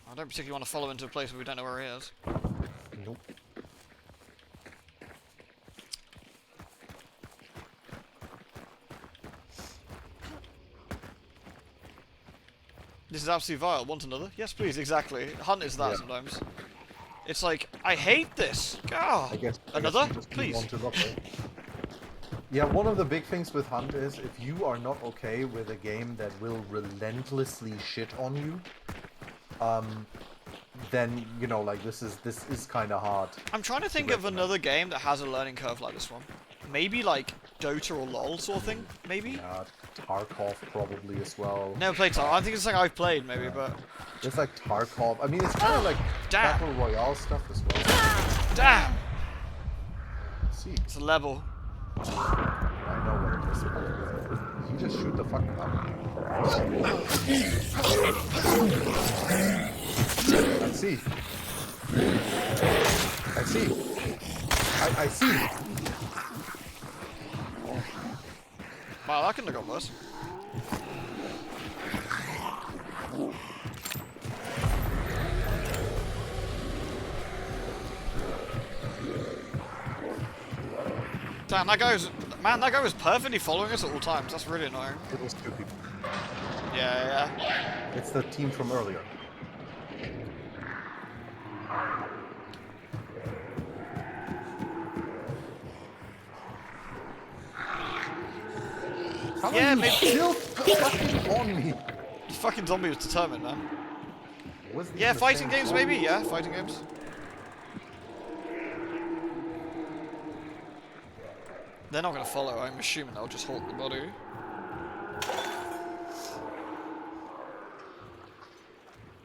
I don't particularly want to follow into a place where we don't know where he is. Nope. This is absolutely vile. Want another? Yes, please. Exactly. Hunt is that sometimes. It's like, I hate this. God. I guess Another? you just Please. want to look at. Yeah, one of the big things with Hunt is if you are not okay with a game that will relentlessly shit on you, then you know, like this is kind of hard. I'm trying to think of another game that has a learning curve like this one. Maybe like Dota or LoL sort of thing. Maybe. Yeah, Tarkov probably as well. Never played Tarkov. I think it's like I've played maybe, but There's like Tarkov. I mean, it's kind of like Damn. Battle Royale stuff as well. damn, See, it's a level. I know what it is. You just shoot the fucking button. I see. I see. I see. Wow, that couldn't have got worse. Damn, that guy was perfectly following us at all times. That's really annoying. It was two people. Yeah. It's the team from earlier. How Yeah, are you maybe- still fucking on me? The fucking zombie was determined, man. Wasn't Yeah, even the fighting same games zombie. maybe. Yeah, fighting games. They're not gonna follow. I'm assuming they'll just halt the body.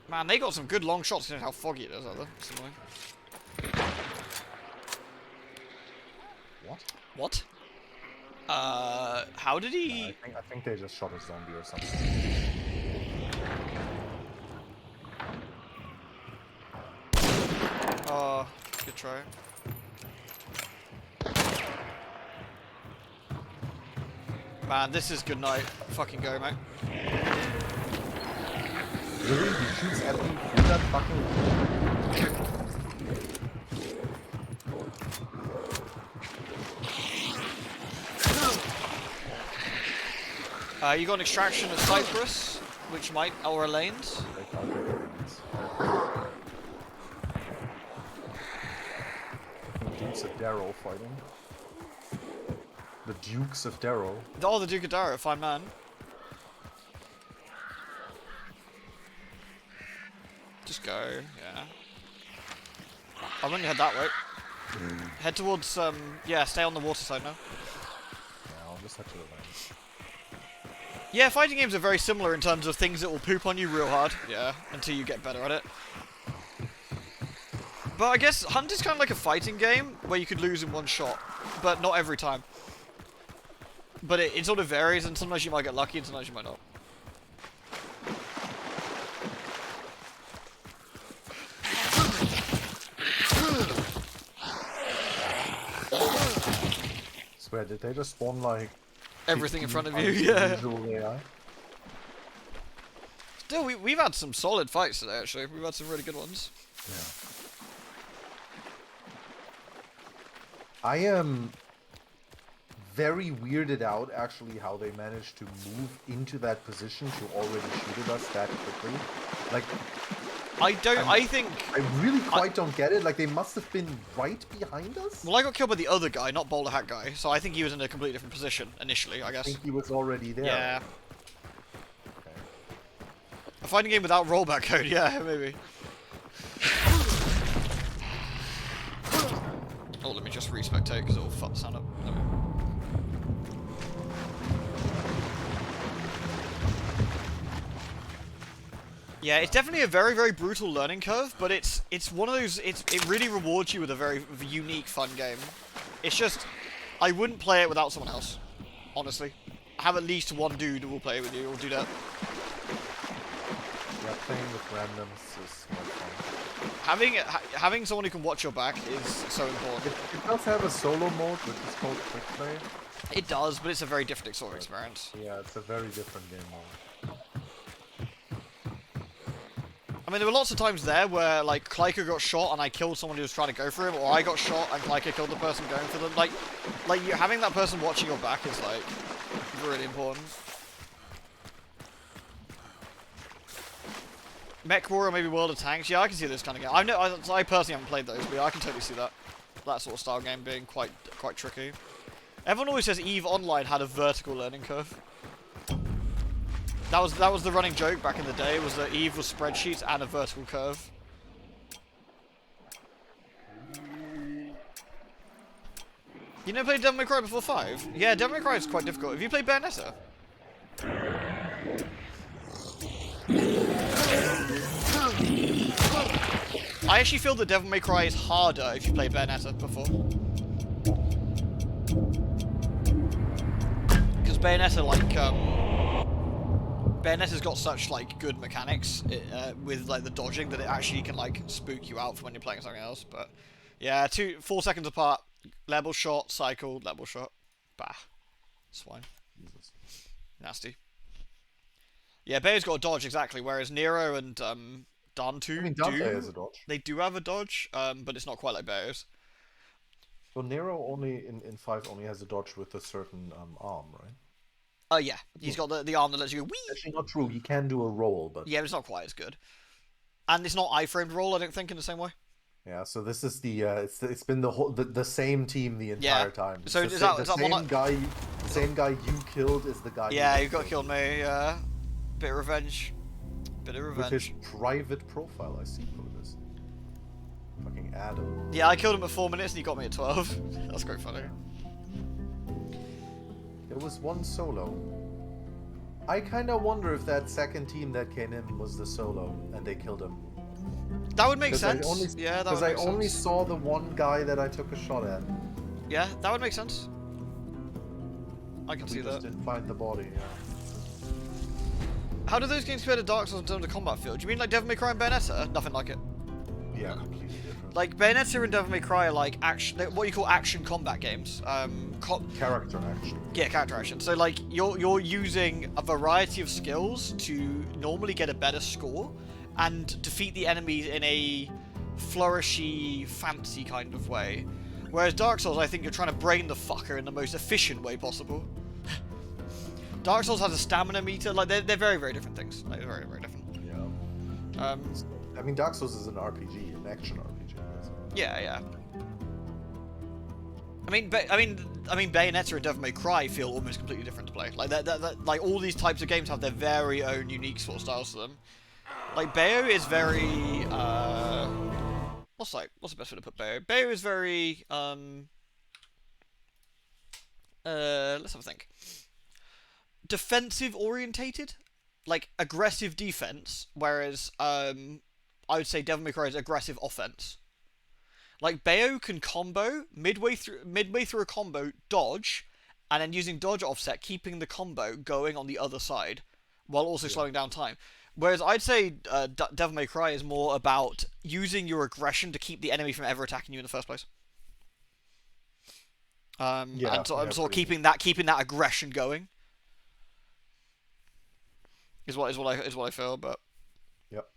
Man, they got some good long shots considering how foggy it is out there. It's annoying. What? What? How did he? I think they just shot a zombie or something. Oh, good try. Man, this is good night. Fucking go, mate. Really? He shoots at me through that fucking... You got an extraction of Cyprus, which might, or a lanes. Dukes of Darrow fighting. The Dukes of Darrow. Oh, the Duke of Darrow, fine man. go. Yeah. I've only head that way. Head towards, yeah, stay on the water side now. Yeah, I'll just head to the right. Yeah, fighting games are very similar in terms of things that will poop on you real hard. Yeah, until you get better at it. But I guess Hunt is kind of like a fighting game where you could lose in one shot, but not every time. But it sort of varies, and sometimes you might get lucky and sometimes you might not. Swear, did they just spawn like Everything in front of you, yeah. AI? Still, we've had some solid fights today, actually. We've had some really good ones. Yeah. I am very weirded out, actually, how they managed to move into that position to already shoot at us that quickly. Like, I think... I really quite don't get it. Like, they must have been right behind us? Well, I got killed by the other guy, not Boulder Hat guy, so I think he was in a completely different position, initially, I guess. I think he was already there. Yeah. Okay. A fighting game without rollback code, yeah, maybe. Oh, let me just respectate, because it'll fuck the sound up. There we go. Yeah, it's definitely a very, very brutal learning curve, but it's one of those, it really rewards you with a very unique, fun game. It's just, I wouldn't play it without someone else, honestly. Have at least one dude who will play with you, or do that. Yeah, playing with randoms is not fun. Having someone who can watch your back is so important. It does have a solo mode, which is called Quick Play. It does, but it's a very different sort of experience. Yeah, it's a very different game mode. I mean, there were lots of times there where, like, Klyka got shot and I killed someone who was trying to go for him, or I got shot and Klyka killed the person going for them. Like you having that person watching your back is, like, really important. Mech War or maybe World of Tanks. Yeah, I can see this kind of game. I personally haven't played those, but yeah, I can totally see that sort of style game being quite tricky. Everyone always says EVE Online had a vertical learning curve. That was the running joke back in the day, was that EVE was spreadsheets and a vertical curve. You never played Devil May Cry before 5? Yeah, Devil May Cry is quite difficult. Have you played Bayonetta? I actually feel that Devil May Cry is harder if you played Bayonetta before. Because Bayonetta, like, Bayonetta's got such, like, good mechanics with, like, the dodging that it actually can, like, spook you out for when you're playing something else. But, yeah, 4 seconds apart. Level shot, cycle, level shot. Bah. Swine. Jesus. Nasty. Yeah, Bayo's got a dodge, exactly, whereas Nero and, Dantu has a dodge. They do have a dodge, but it's not quite like Bayo's. So Nero only, in 5, only has a dodge with a certain, arm, right? Oh, yeah. He's got the arm that lets you go, whee! Actually, not true. He can do a roll, but... Yeah, but it's not quite as good. And it's not iframed roll, I don't think, in the same way. Yeah, so this is the, it's been the same team the entire time. So it's is the that same one same guy you killed is the guy Yeah, you got killed me, yeah. Bit of revenge. Bit of revenge. With his private profile, I see who it is. Fucking Adam. Yeah, I killed him at 4 minutes and he got me at 12. That's quite funny. There was one solo. I kinda wonder if that second team that came in was the solo and they killed him. That would make sense. Yeah, that would make sense. Because I only saw the one guy that I took a shot at. Yeah, that would make sense. I can see that. We just didn't find the body, yeah. How do those games compare to Dark Souls in terms of combat feel? Do you mean like Devil May Cry and Bayonetta? Nothing like it. Yeah, completely different. Like Bayonetta and Devil May Cry are like action, what you call action combat games. Character action. Yeah, character action. So like you're using a variety of skills to normally get a better score and defeat the enemies in a flourishy, fancy kind of way. Whereas Dark Souls, I think you're trying to brain the fucker in the most efficient way possible. Dark Souls has a stamina meter. Like they're very, very different things. Like very, very different. Yeah. I mean, Dark Souls is an RPG, an action RPG. So. Yeah, yeah. I mean, Bayonetta and Devil May Cry feel almost completely different to play. Like like all these types of games have their very own unique sort of styles to them. Like Bayo is very what's the best way to put Bayo? Bayo is very let's have a think. Defensive orientated, like aggressive defense, whereas I would say Devil May Cry is aggressive offense. Like Bayo can combo midway through a combo, dodge, and then using dodge offset, keeping the combo going on the other side, while also slowing down time. Whereas I'd say Devil May Cry is more about using your aggression to keep the enemy from ever attacking you in the first place. And sort of keeping that aggression going is what I feel. But yep,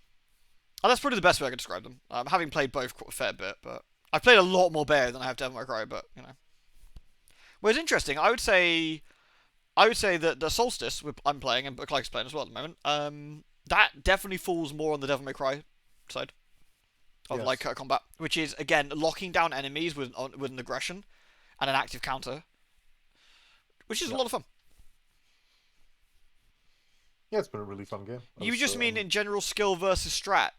and that's probably the best way I could describe them. Having played both a fair bit, but I've played a lot more Bayo than I have Devil May Cry. But you know, whereas interesting, I would say that the Solstice I'm playing and Clyke's playing as well at the moment. That definitely falls more on the Devil May Cry side of like combat, which is again locking down enemies with an aggression and an active counter, which is a lot of fun. Yeah, it's been a really fun game. You just mean in general skill versus strat.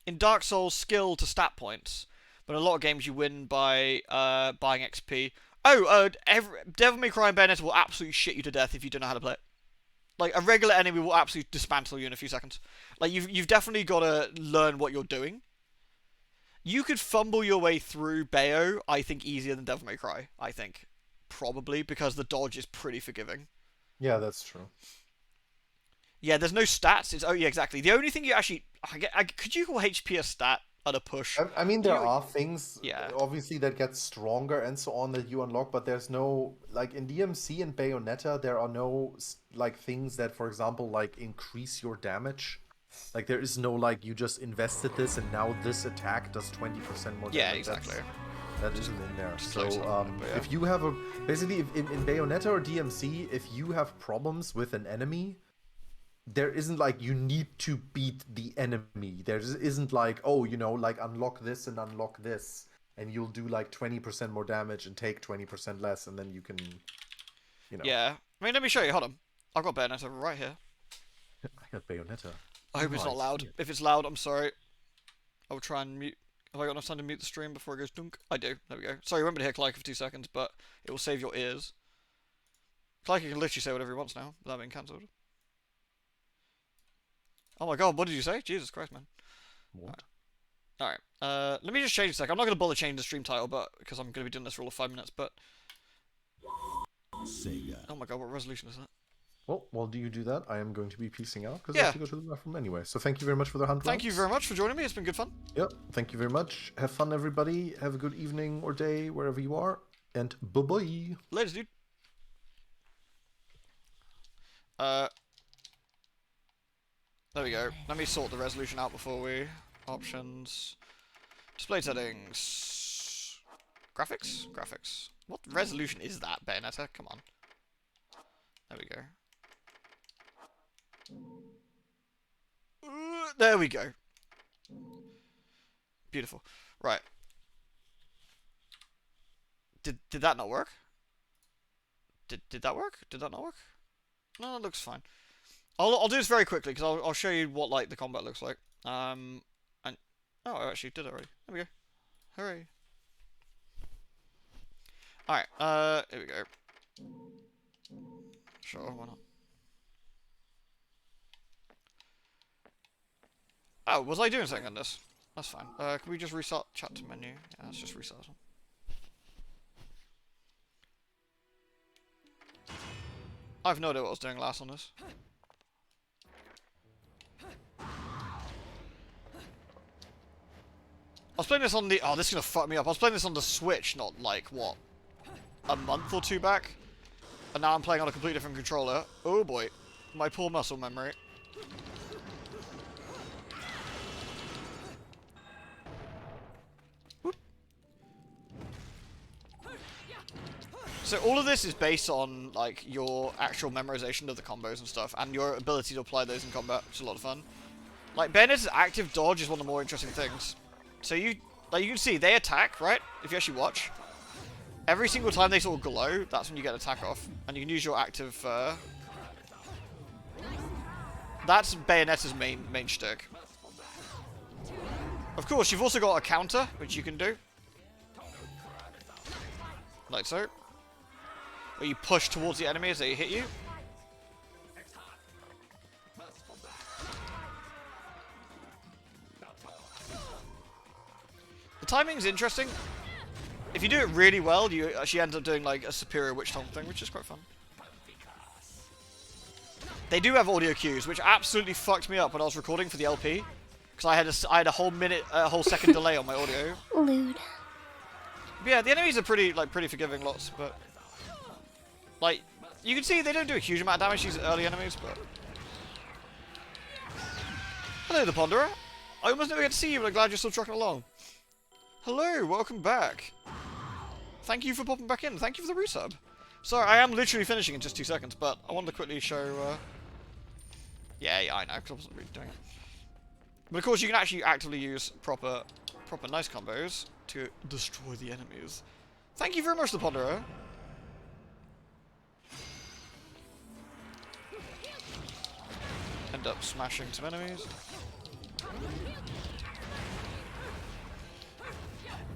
In Dark Souls, skill to stat points, but in a lot of games you win by buying XP. Devil May Cry and Bayonetta will absolutely shit you to death if you don't know how to play it. Like, a regular enemy will absolutely dismantle you in a few seconds. Like, you've definitely got to learn what you're doing. You could fumble your way through Bayo, I think, easier than Devil May Cry, I think. Probably, because the dodge is pretty forgiving. Yeah, that's true. Yeah, there's no stats. Oh, yeah, exactly. The only thing you actually... could you call HP a stat at a push? I mean, there are things, yeah, obviously, that get stronger and so on that you unlock, but there's no... Like, in DMC and Bayonetta, there are no, like, things that, for example, like, increase your damage. Like, there is no, like, you just invested this and now this attack does 20% more damage. Yeah, exactly. That isn't in there. So, yeah. if you have basically, in Bayonetta or DMC, if you have problems with an enemy, there isn't, like, you need to beat the enemy. There isn't, like, oh, you know, like, unlock this and unlock this, and you'll do, like, 20% more damage and take 20% less, and then you can, you know. Yeah. I mean, let me show you. Hold on. I've got Bayonetta right here. I got Bayonetta. I hope it's not loud. If it's loud, I'm sorry. I will try and mute. Have I got enough time to mute the stream before it goes dunk? I do. There we go. Sorry, you won't be to hear Clyke for 2 seconds, but it will save your ears. Clyke can literally say whatever he wants now, without being cancelled. Oh my god, what did you say? Jesus Christ, man. What? Alright. Let me just change a sec. I'm not going to bother changing the stream title, but because I'm going to be doing this for all of 5 minutes, but... Sega. Oh my god, what resolution is that? Well, while do you do that, I am going to be piecing out because I Yeah. have to go to the bathroom anyway. So thank you very much for the hunt. Thank you very much for joining me. It's been good fun. Yep. Thank you very much. Have fun, everybody. Have a good evening or day wherever you are. And bye-bye. Later, dude. There we go. Let me sort the resolution out before we... Options. Display settings. Graphics? Graphics. What resolution is that, Bayonetta? Come on. There we go. There we go. Beautiful. Right. Did that not work? Did that work? Did that not work? No, it looks fine. I'll do this very quickly because I'll show you what like the combat looks like. And oh, I actually did it already. There we go. Hooray. Alright, here we go. Sure, why not? Oh, was I doing something on this? That's fine. Can we just restart chat to menu? Yeah, let's just restart this one. I have no idea what I was doing last on this. I was playing this on the... Oh, this is gonna fuck me up. I was playing this on the Switch, not like, what? A month or two back? And now I'm playing on a completely different controller. Oh boy. My poor muscle memory. Whoop. So all of this is based on, like, your actual memorization of the combos and stuff, and your ability to apply those in combat, which is a lot of fun. Like, Bayonetta's active dodge is one of the more interesting things. So you can see, they attack, right? If you actually watch. Every single time they sort of glow, that's when you get an attack off. And you can use your active, That's Bayonetta's main shtick. Of course, you've also got a counter, which you can do. Like so. Where you push towards the enemy as they hit you. The timing's interesting. If you do it really well, you actually end up doing like a superior witch hunt thing, which is quite fun. They do have audio cues, which absolutely fucked me up when I was recording for the LP, because I had a whole second delay on my audio. Lewd. But yeah, the enemies are pretty forgiving lots, but like you can see they don't do a huge amount of damage, these early enemies, but hello, the Ponderer. I almost never get to see you, but I'm glad you're still trucking along. Hello, welcome back. Thank you for popping back in. Thank you for the resub. Sorry, I am literally finishing in just 2 seconds, but I wanted to quickly show. Yeah, I know, because I wasn't really doing it. But of course, you can actually actively use proper nice combos to destroy the enemies. Thank you very much, the Ponderer. End up smashing some enemies.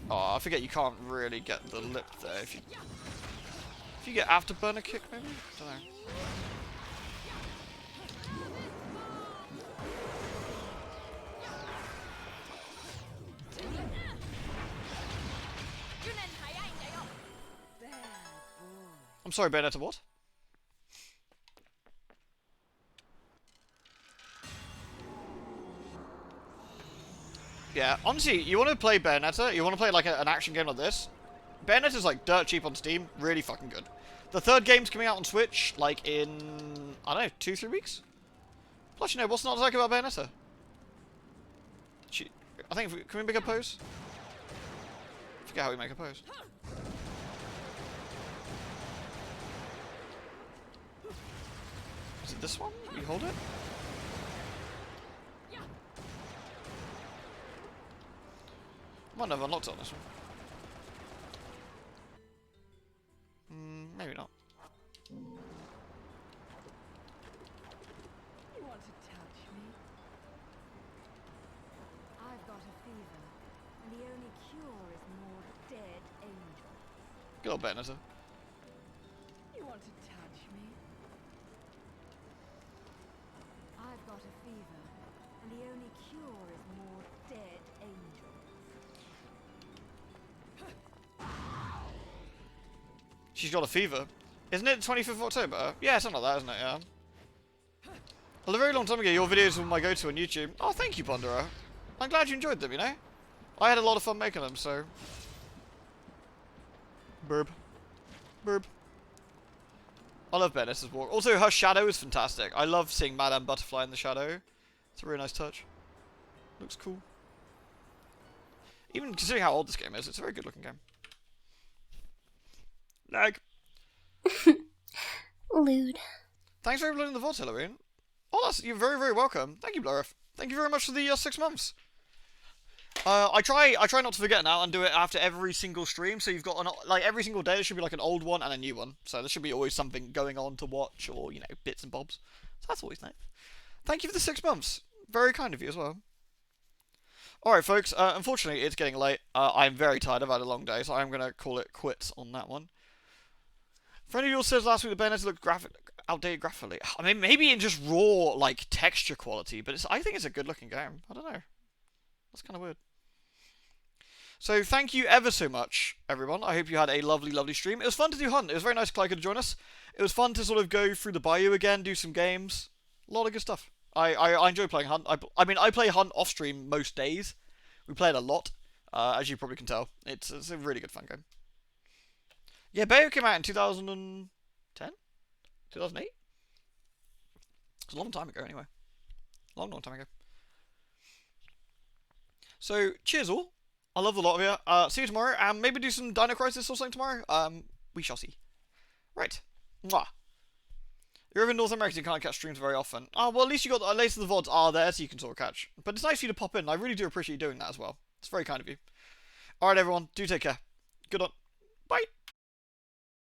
Oh, I forget you can't really get the lip there if you get afterburner kick, maybe? Don't know. I'm sorry, Bayonetta, what? Yeah, honestly, you want to play Bayonetta, you want to play like an action game like this, Bayonetta's like dirt cheap on Steam, really fucking good. The third game's coming out on Switch, like in, I don't know, 2-3 weeks? Plus, you know, what's not to like about Bayonetta? I think, can we make a pose? I forget how we make a pose. Is it this one? You hold it? I might have unlocked it on this one. Maybe not. You want to touch me? I've got a fever, and the only cure is more dead angels. Good old Bayonetta. You want to touch me? I've got a fever, and the only cure is more dead angels. She's got a fever. Isn't it the 25th of October? Yeah, something like that, isn't it? Yeah. Well, a very long time ago, your videos were my go-to on YouTube. Oh, thank you, Ponderer. I'm glad you enjoyed them, you know? I had a lot of fun making them, so... Burb. Burb. I love Bayonetta's walk. Also, her shadow is fantastic. I love seeing Madame Butterfly in the shadow. It's a really nice touch. Looks cool. Even considering how old this game is, it's a very good-looking game. Lag. Lewd. Thanks for uploading the VOD, Hillary. Oh, you're very, very welcome. Thank you, Blurif. Thank you very much for the 6 months. I try not to forget now and do it after every single stream. So you've got like every single day there should be like an old one and a new one. So there should be always something going on to watch, or you know, bits and bobs. So that's always nice. Thank you for the 6 months. Very kind of you as well. Alright, folks. Unfortunately, it's getting late. I'm very tired. I've had a long day, so I'm gonna call it quits on that one. Friend of yours says last week the Bayonetta looked outdated graphically. I mean, maybe in just raw, like, texture quality, but I think it's a good-looking game. I don't know. That's kind of weird. So, thank you ever so much, everyone. I hope you had a lovely, lovely stream. It was fun to do Hunt. It was very nice Clyde could join us. It was fun to sort of go through the bayou again, do some games. A lot of good stuff. I enjoy playing Hunt. I mean, I play Hunt off-stream most days. We play it a lot, as you probably can tell. It's a really good fun game. Yeah, Bayo came out in 2010? 2008? It's a long time ago, anyway. Long time ago. So, cheers all. I love the lot of you. See you tomorrow, and maybe do some Dino Crisis or something tomorrow. We shall see. Right. Mwah. You're over in North America, so you can't catch streams very often. Oh, well, at least you got, at least the VODs are there, so you can sort of catch. But it's nice for you to pop in. I really do appreciate you doing that as well. It's very kind of you. Alright, everyone. Do take care. Good on. Bye.